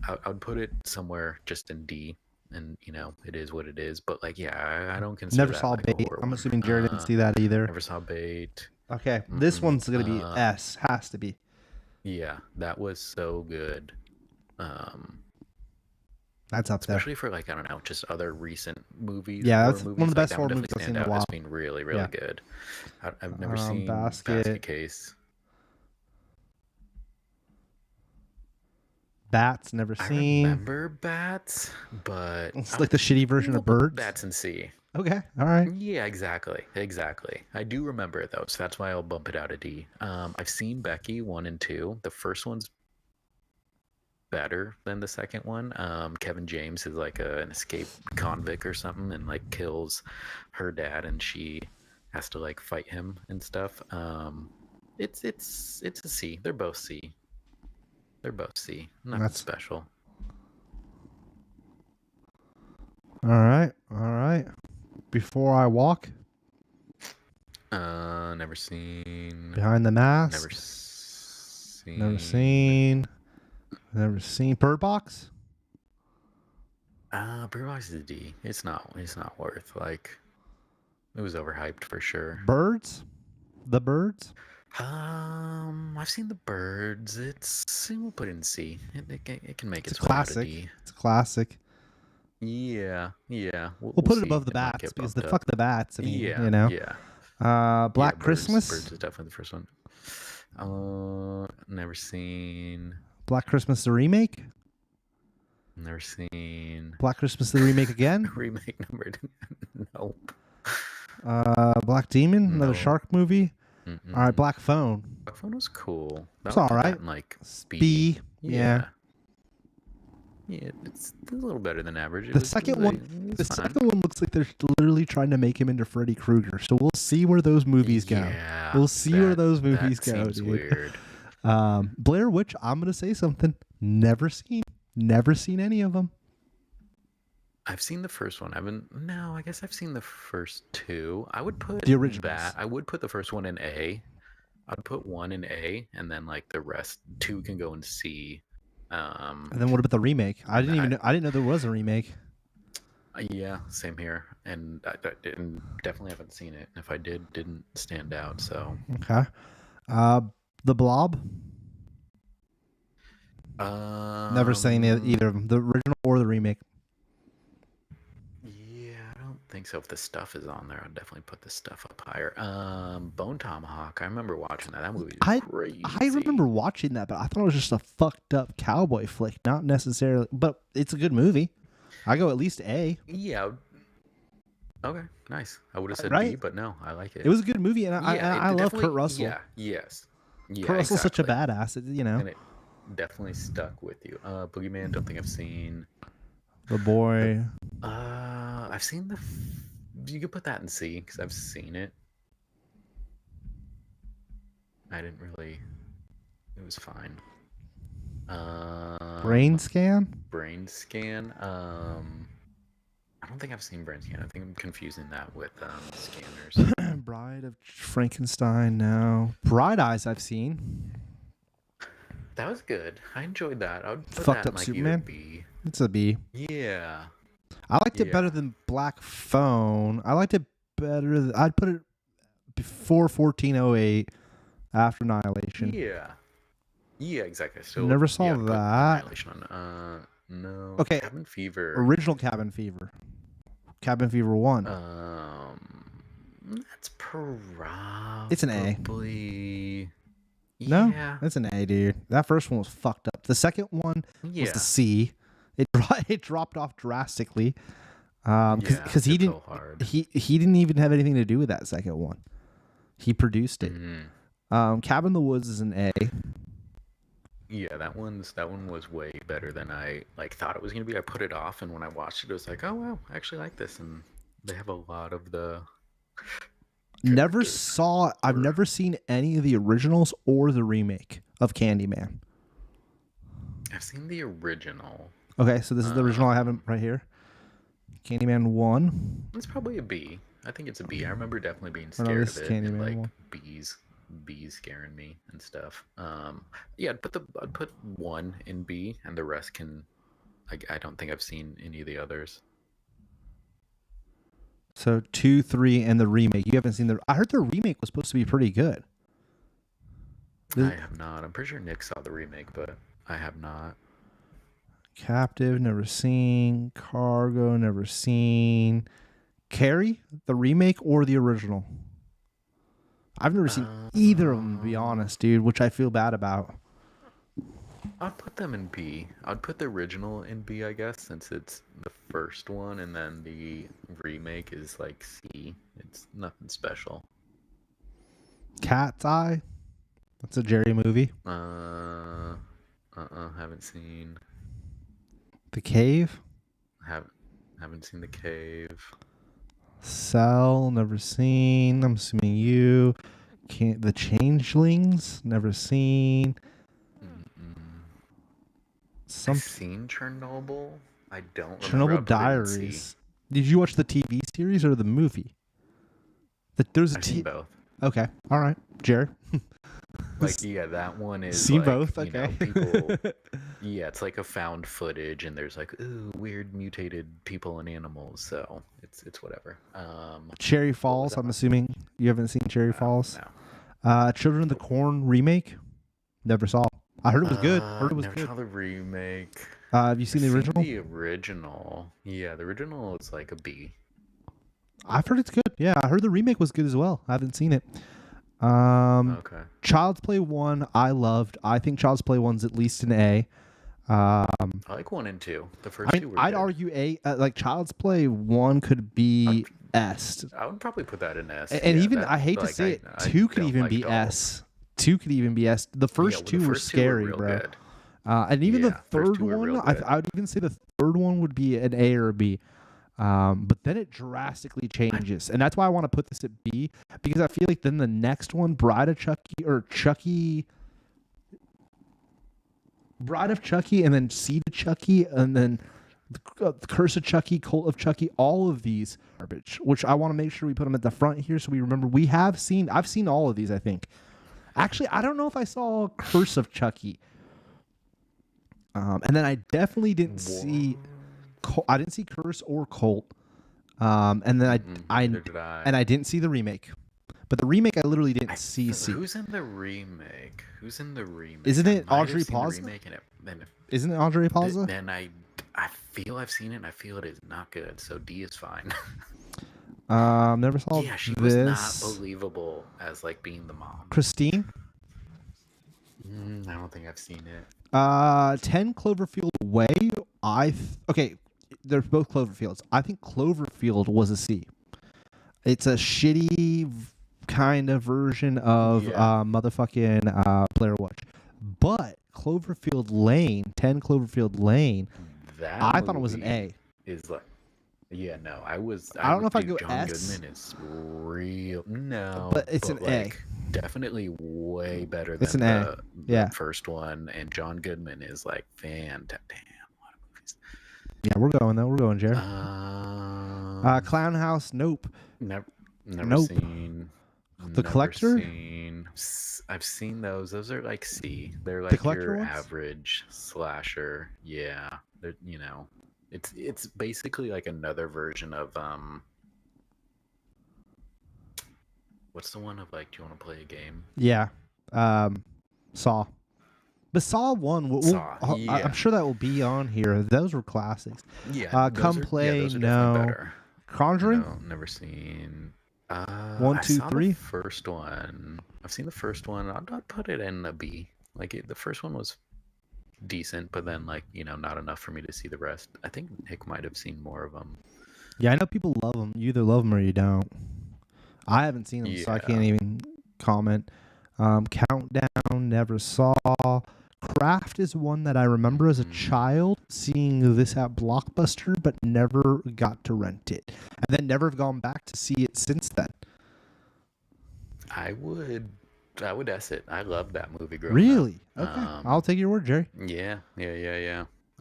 I would put it somewhere just in D, and it is what it is. But like, yeah, I don't consider. Never that saw like a Bait. horror I'm one. assuming Jared didn't see that either. Never saw Bait. Okay, this one's gonna be S. Has to be. Yeah, that was so good. That's up there. Especially for like, I don't know, just other recent movies. Yeah, horror that's movies, one of the like, best that horror one movies I've definitely seen in a stand out while. as being really, really Yeah. good. I've never seen Basket Case. Bats. Never I seen. remember Bats, but It's like the shitty version of Birds. Bats and C. Okay, all right. Yeah, exactly. I do remember it though, so that's why I'll bump it out a D. I've seen Becky 1 and 2. The first one's better than the second one. Kevin James is like an escaped convict or something, and like kills her dad, and she has to like fight him and stuff. It's a C. They're both C. Nothing special. All right. Before I Walk. Never seen. Behind the Mask. Never Never seen. Never seen. Bird Box? Bird Box is a D. It's not worth, like, it was overhyped for sure. Birds? The Birds? I've seen the Birds. We'll put it in C. It can make It's a its way out of classic. D. It's a classic. Yeah. We'll put it see. above the It might bats get because bumped up. fuck the bats. I mean, Yeah, you know. yeah. Black Birds Christmas? is definitely the first one. Never seen. Black Christmas the remake? Never seen. Black Christmas the remake again? Remake number. Nope. Black Demon, another No. shark movie. Mm-mm. All right, Black Phone. Black Phone was cool. It's all right. Like B. Yeah. Yeah, it's a little better than average. The second one looks like they're literally trying to make him into Freddy Krueger. So we'll see where those movies go. Yeah, We'll see where those movies that go, seems dude. weird. Blair Witch, I'm gonna say something. Never seen any of them. I've seen the first one. I guess I've seen the first two. I would put The originals. that. I would put the first one in A. I'd put one in A, and then like the rest, two can go in C. And then what about the remake? I didn't know there was a remake. Yeah, same here, and I definitely haven't seen it. If I didn't stand out. So Okay. The Blob. Never seen either of them, the original or the remake. Yeah, I don't think so. If the stuff is on there, I'd definitely put the stuff up higher. Bone Tomahawk. I remember watching that. That movie was crazy. I remember watching that, but I thought it was just a fucked up cowboy flick, not necessarily. But it's a good movie. I go at least A. Yeah. Okay, nice. I would have said Right? B, but no, I like it. It was a good movie, and I love Kurt Russell. Yeah, yes. Yeah, Kurt Russell's such a exactly. badass, you know. And it definitely stuck with you. Boogeyman, don't think I've seen. The Boy. I've seen you could put that in C because I've seen it. I didn't really. It was fine. Brain Scan. Brain Scan. I don't think I've seen Brain Scan. I think I'm confusing that with Scanners. Bride of Frankenstein. No. Bright Eyes. I've seen. That was good. I enjoyed that. I would put Fucked that Up in like Superman? either B. It's a B. Yeah. I liked it better Yeah. than Black Phone. I liked it better. I'd put it before 1408, after Annihilation. Yeah. Yeah, exactly. So Never saw yeah, I'd put that. Annihilation on. No. Okay. Cabin Fever. Original Cabin Fever. Cabin Fever 1. That's probably. It's an A. Yeah. No? That's an A, dude. That first one was fucked up. The second one was Yeah. the C. It dropped off drastically. Because he it didn't fell hard. he didn't even have anything to do with that second one. He produced it. Cabin in the Woods is an A. Yeah, that one was way better than I thought it was gonna be. I put it off, and when I watched it, I was like, oh wow, I actually like this. And they have a lot of the. I've never seen any of the originals or the remake of Candyman. I've seen the original. Okay, so this is the original I have right here. Candyman 1. It's probably a B. I think it's a B. I remember definitely being Oh, no, scared this of is it, and Candyman like 1. bees scaring me and stuff. Yeah, I'd put one in B, and the rest can. I don't think I've seen any of the others. So 2, 3, and the remake. You haven't seen I heard the remake was supposed to be pretty good. I have not. I'm pretty sure Nick saw the remake, but I have not. Captive, never seen. Cargo, never seen. Carrie, the remake or the original? I've never seen either of them, to be honest, dude, which I feel bad about. I'd put them in B. I'd put the original in B, I guess, since it's the first one, and then the remake is like C. It's nothing special. Cat's Eye? That's a Jerry movie. Haven't seen. The Cave? Haven't seen The Cave. Cell, never seen. I'm assuming you. The Changelings, never seen. I've seen Chernobyl. I don't remember. Chernobyl I'd put it in C. Diaries. Did you watch the TV series or the movie? There's a I've seen both. Okay, all right, Jared. Like, yeah, that one is Seen like, both? you know, Okay. people. Yeah, it's like a found footage, and there's like, ooh, weird mutated people and animals. So it's whatever. Cherry What was Falls. that I'm one? assuming you haven't seen Cherry Falls. No. Children of the Corn remake. Never saw. I heard it was good. Heard it was Never good. saw the remake. Have you seen the original? The original. Yeah, the original is like a B. I've heard it's good. Yeah, I heard the remake was good as well. I haven't seen it. Okay. Child's Play 1, I loved. I think Child's Play 1's at least an A. I like 1 and 2. The first two were I'd good. argue A. Like Child's Play 1 could be S. I would probably put that in S. And yeah, even that, I hate to like, say it, I 2 could don't even like be dogs. S. 2 could even be S. The first two were scary, real bro. Good. And even the Yeah, first third two were one, real I good. would even say the third one would be an A or a B. But then it drastically changes. And that's why I want to put this at B, because I feel like then the next one, Bride of Chucky, and then Seed of Chucky, and then the Curse of Chucky, Cult of Chucky, all of these garbage, which I want to make sure we put them at the front here so we remember I've seen all of these, I think. Actually, I don't know if I saw Curse of Chucky. And then I definitely didn't see Curse or Cult. And then Neither did I. and I didn't see the remake. But the remake I literally didn't see. Who's in the remake? Isn't it I might have Audrey seen the Plaza? remake, and Isn't it Andre Plaza? then I feel I've seen it, and I feel it is not good. So D is fine. Never saw Yeah, she this. was not believable as like being the mom. Christine? I don't think I've seen it. 10 Cloverfield Way. Okay, they're both Cloverfields. I think Cloverfield was a C. It's a shitty kind of version of motherfucking Blair Witch. But Cloverfield Lane, 10 Cloverfield Lane, I thought it was an A. Is like, yeah, no, I don't know if I'd go John S. Goodman is real, no, But it's an A. Definitely way better It's than an A. the first one, and John Goodman is like fantastic. Damn, what a movies. Yeah, we're going though. We're going, Jared. Clown House. Nope. Never Nope. seen. The Collector? I've seen those. Those are like C. They're The like Collector your ones? average slasher. Yeah, they're, you know, it's basically like another version of what's the one of like, do you want to play a game? Yeah. Saw. But Saw 1, Saw, I'm sure that will be on here. Those were classics. Yeah. Come Play, those are definitely no. better. Conjuring? No, never seen. 1, 2, 3? The first one. I've seen the first one. I'd put it in a B. Like the first one was decent, but then like, you know, not enough for me to see the rest. I think Nick might have seen more of them. Yeah, I know people love them. You either love them or you don't. I haven't seen them, so I can't even comment. Countdown, never saw. Craft is one that I remember as a child seeing this at Blockbuster, but never got to rent it, and then never have gone back to see it since then. I would S it. I loved that movie growing Really? up. Okay, I'll take your word, Jerry. Yeah.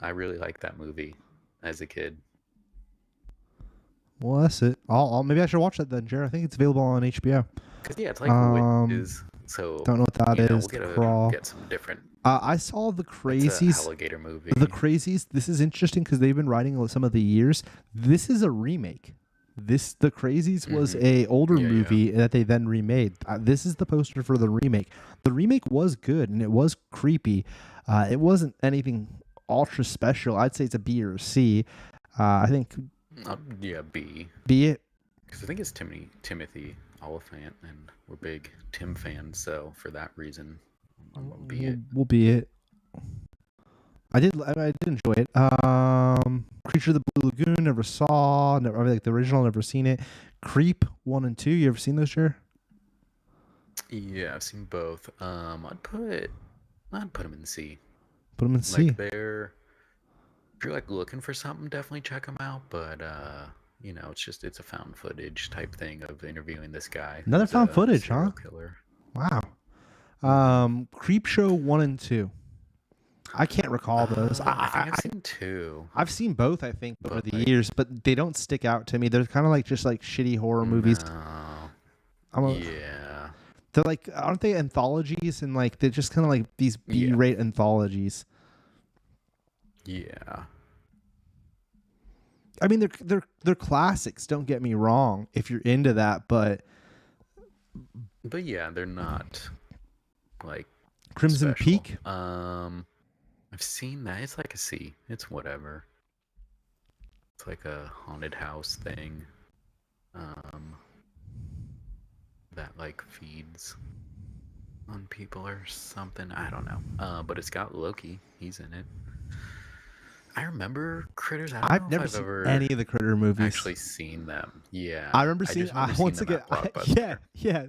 I really liked that movie as a kid. Well, that's it. Maybe I should watch that then, Jerry. I think it's available on HBO. Cause yeah, it's like witches. So Don't know what that is. We'll get some different. I saw the It's Crazies. a alligator movie. The Crazies. This is interesting because they've been writing some of the years. This is a remake. The Crazies was a older movie that they then remade. This is the poster for the remake. The remake was good and it was creepy. It wasn't anything ultra special. I'd say it's a B or a C. I think. Yeah, B. B it. Because I think it's Timothy Oliphant, and we're big Tim fans. So for that reason, B it. We'll be it. I did enjoy it. Creature of the Blue Lagoon, never saw. Never, like the original, never seen it. Creep 1 and 2. You ever seen those, Jer? Yeah, I've seen both. I'd put them in C. Put them in C. Like if you're like looking for something, definitely check them out. But you know, it's a found footage type thing of interviewing this guy. Another found footage, huh? Killer. Wow. Creep Show 1 and 2. I can't recall those. I think I've seen 2. I've seen both, I think, over the years, but they don't stick out to me. They're kind of like just like shitty horror movies. Yeah. They're like, aren't they anthologies? And like they're just kind of like these B-rate anthologies. Yeah. I mean, they're classics. Don't get me wrong. If you're into that, but yeah, they're not like Crimson special. Peak. I've seen that. It's like a C. It's whatever. It's like a haunted house thing. That like feeds on people or something. I don't know. But it's got Loki. He's in it. I remember Critters. I've never seen any of the Critter movies. Actually seen them. Yeah. I remember seeing. Once again, yeah,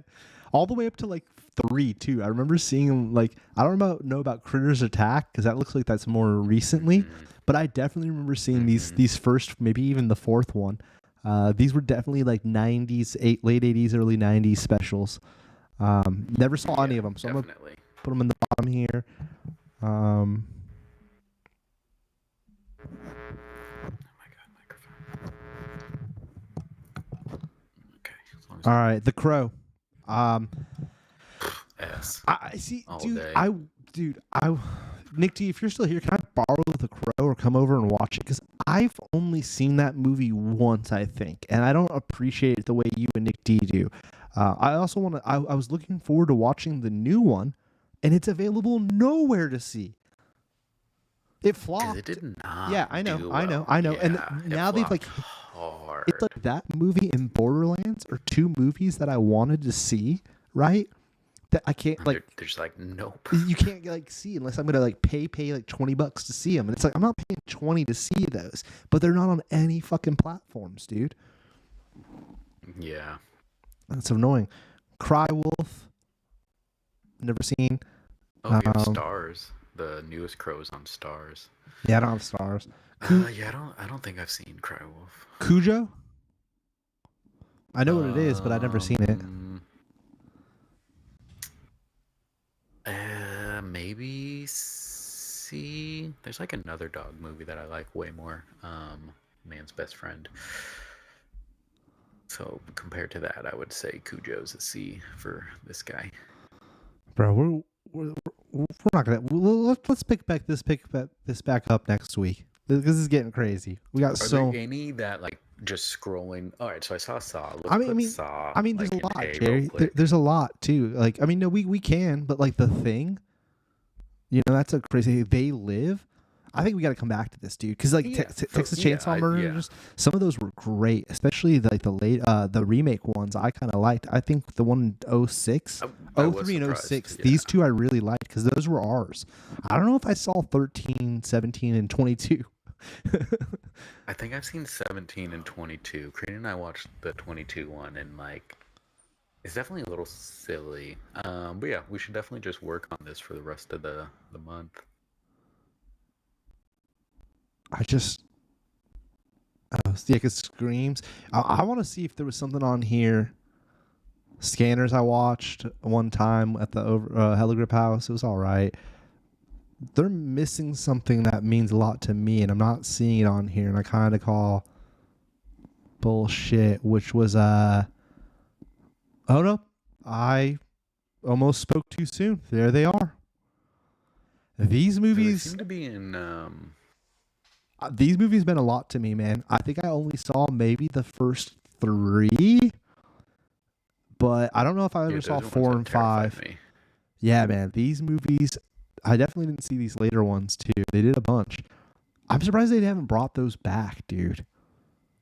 all the way up to like 3 too. I remember seeing them. Like I don't know about Critters Attack because that looks like that's more recently. But I definitely remember seeing these first, maybe even the 4th one. These were definitely like 90s, late 80s, early 90s specials. Never saw any of them, so definitely. I'm gonna put them in the bottom here. All right, The Crow. S. I see, all dude. Day. Nick D, if you're still here, can I borrow The Crow or come over and watch it? Because I've only seen that movie once, I think, and I don't appreciate it the way you and Nick D do. I also want to. I was looking forward to watching the new one, and it's available nowhere to see. It flopped. It did not. Yeah, I know. Yeah, and now they've like. Hard. It's like that movie and Borderlands are 2 movies that I wanted to see, right? That I can't like. They're just like, nope. You can't like see unless I'm gonna like pay like $20 to see them, and it's like I'm not paying 20 to see those, but they're not on any fucking platforms, dude. Yeah, that's annoying. Cry Wolf. Never seen. Oh, you have Stars. The newest Crow's on Stars. Yeah, I don't have Stars. Yeah, I don't think I've seen Cry Wolf. Cujo? I know what it is, but I've never seen it. Maybe C. There's like another dog movie that I like way more. Man's Best Friend. So compared to that, I would say Cujo's a C for this guy. Bro, we're not gonna. Let's pick this back up next week. This is getting crazy. We got Are there any that like just scrolling? All right, so I saw Saw. Saw. I mean, there's a lot, Jerry. There's a lot too. Like, I mean, no, we can, but like The Thing, you know, that's a crazy. They Live. I think we got to come back to this, dude, because like Texas Chainsaw Murders, some of those were great, especially like the remake ones. I kind of liked. I think the one in 06, 03 and 06. Yeah. These 2 I really liked because those were ours. I don't know if I saw 13, 17, and 22. I think I've seen 17 and 22. Karina and I watched the 22 one, and like, it's definitely a little silly. But yeah, we should definitely just work on this for the rest of the month. Because Screams. I want to see if there was something on here. Scanners I watched one time at the Heligrip House. It was all right. They're missing something that means a lot to me, and I'm not seeing it on here, and I kind of call bullshit, which was oh no, I almost spoke too soon. There they are. These movies seem to be in these movies meant a lot to me, man. I think I only saw maybe the first 3, but I don't know if I ever saw 4 and 5. Yeah, man, these movies, I definitely didn't see these later ones too. They did a bunch. I'm surprised they haven't brought those back, dude.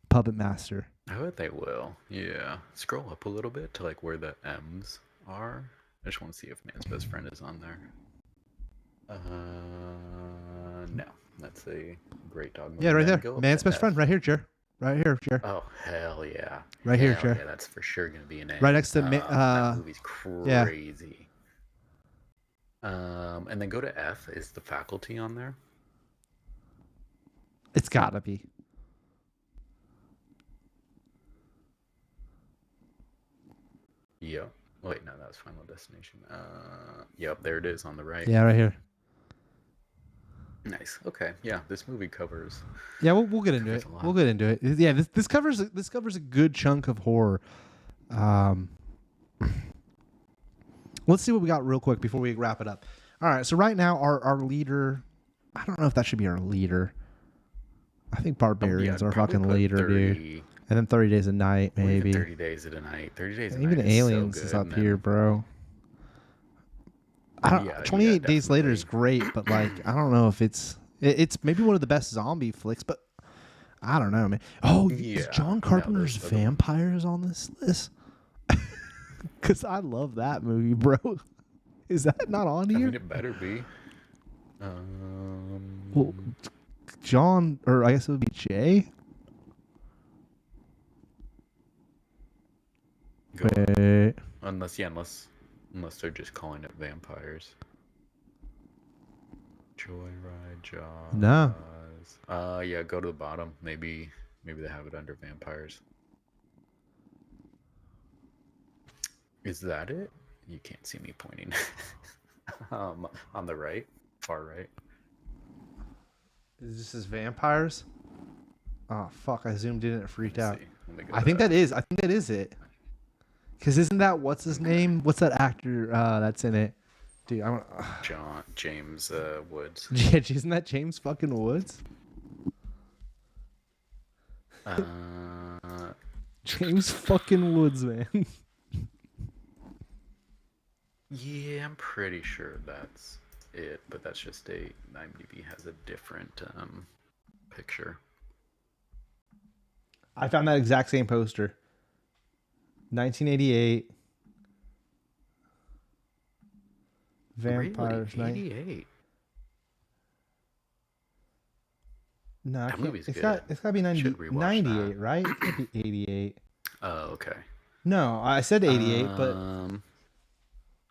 Puppet Master. I bet they will. Yeah. Scroll up a little bit to like where the M's are. I just want to see if Man's Best Friend is on there. No. That's a great dog movie. Yeah, right there. Man's Best Friend, right here, Jer. Right here, Jer. Oh, hell yeah. Right here, Jer. Yeah, that's for sure going to be an A. Right next to that movie's crazy. Yeah. And then go to F. Is The Faculty on there? It's gotta be. Yep. Wait, no, that was Final Destination. Yep, there it is on the right. Yeah, right here. Nice. Okay. Yeah, this movie covers. Yeah, we'll get into it. We'll get into it. Yeah, this covers a good chunk of horror. let's see what we got real quick before we wrap it up. All right, so right now our leader, I don't know if that should be our leader. I think Barbarians I'd are probably fucking put leader, 30, dude. And then 30 Days a Night, or even maybe. 30 Days at a Night. 30 Days a Even Night is Aliens so is good, up and here, then- bro. I don't, Yeah, 28 Days Later is definitely. great, but like I don't know if it's maybe one of the best zombie flicks, but I don't know, man. Oh, is Yeah, John no, Carpenter's those are the ones. Vampires on this list? Because I love that movie, bro. Is that not on I here? mean, it better be. Well, John, or I guess it would be Jay. Go on. Wait. Unless they're just calling it vampires. Joyride Jaws. No. Yeah, go to the bottom. Maybe they have it under vampires. Is that it? You can't see me pointing. On the right, far right. This is Vampires? Oh, fuck. I zoomed in and it freaked Let's out. see. Let me go I to think that is it. Because isn't that, what's his name? What's that actor that's in it? Dude, I'm James Woods. Yeah, isn't that James fucking Woods? James fucking Woods, man. Yeah, I'm pretty sure that's it, but that's just IMDb has a different picture. I found that exact same poster. 1988. Vampires. Really? 88. No, I That can't. movie's It's good. got to be 90, Should rewatch 98, that. right? It can't be 88. Oh, okay. No, I said 88, but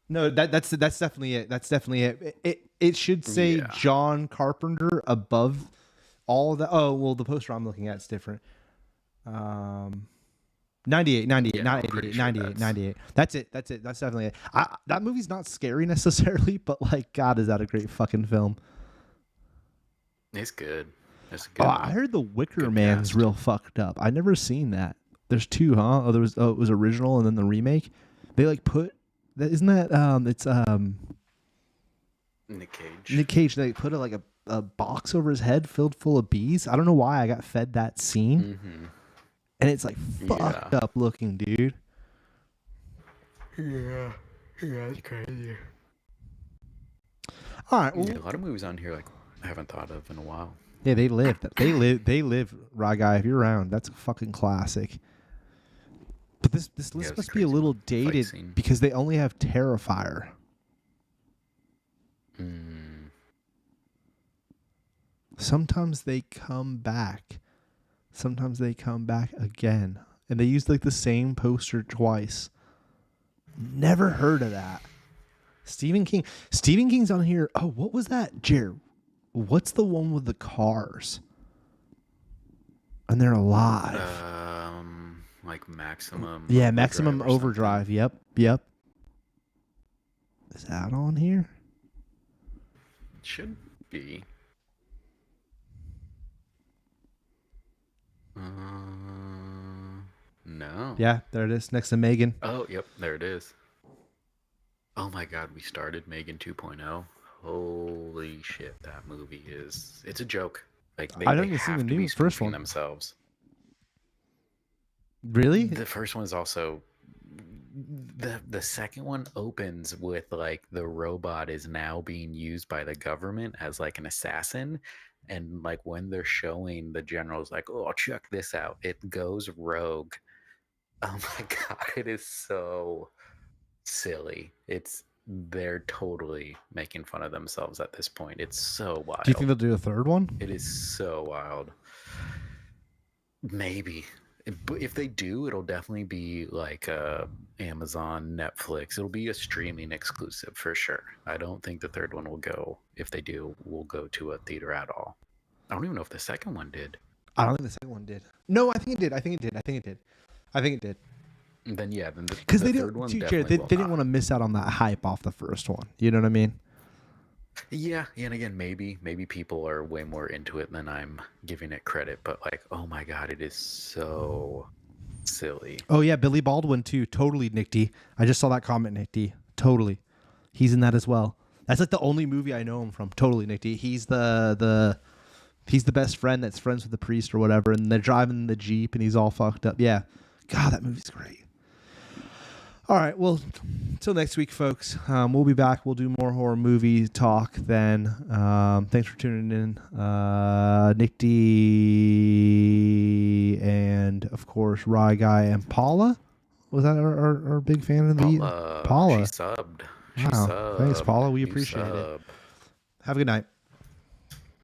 no, that's definitely it. That's definitely it. It should say Yeah. John Carpenter above all that. Oh, well, the poster I'm looking at is different. 98, Yeah, not I'm pretty 88, sure 98, 98. That's it. That's definitely it. That movie's not scary necessarily, but like, God, is that a great fucking film? It's good. It's a good. Oh, one. I heard the Wicker Good Man's cast. real fucked up. I never seen that. There's two, huh? Oh, it was original and then the remake. They like put that. Isn't that it's Nick Cage. Nick Cage. They put a box over his head filled full of bees. I don't know why I got fed that scene, and it's like fucked up looking, dude. Yeah, it's crazy. All right, well, Yeah, a lot of movies on here like I haven't thought of in a while. yeah, they live. They live. Rye Guy, if you're around, that's a fucking classic. But this list it's must be a crazy. little Fight dated scene. because they only have Terrifier. Sometimes they come back. Sometimes they come back again. And they use like the same poster twice. Never heard of that. Stephen King. Stephen King's on here. Oh, what was that? Jared, what's the one with the cars? And they're alive. Like Maximum. Yeah, Maximum Overdrive or something. Overdrive. Yep. Is that on here? Should be. No. Yeah, there it is. Next to Megan. Oh, yep, there it is. Oh my God, we started Megan 2.0. Holy shit, that movie it's a joke. Like I don't they even see have the to be new first spoofing one. themselves. Really? The first one is also the second one opens with like the robot is now being used by the government as like an assassin, and like when they're showing the general's like, oh, check this out, it goes rogue. Oh my God, it is so silly. They're totally making fun of themselves at this point. It's so wild. Do you think they'll do a third one? It is so wild. Maybe. But if they do, it'll definitely be like Amazon, Netflix. It'll be a streaming exclusive for sure. I don't think the third one will go. If they do, will go to a theater at all. I don't even know if the second one did. I don't think the second one did. No, I think it did. I think it did. And then yeah, then Because the they third didn't. one Dude, definitely Jared, they will didn't not. want to miss out on that hype off the first one. You know what I mean? Yeah, and again, maybe people are way more into it than I'm giving it credit. But like, oh my God, it is so silly. Oh yeah, Billy Baldwin too. Totally, Nick D. I just saw that comment, Nick D. Totally. He's in that as well. That's like the only movie I know him from. Totally, Nick D. He's the best friend that's friends with the priest or whatever, and they're driving the Jeep and he's all fucked up. Yeah. God, that movie's great. All right, well, until next week, folks. We'll be back. We'll do more horror movie talk then. Thanks for tuning in. Nick D and, of course, Rye Guy and Paula. Was that our big fan of the Paula. Paula? She subbed. Wow. Thanks, Paula. We appreciate it. Have a good night.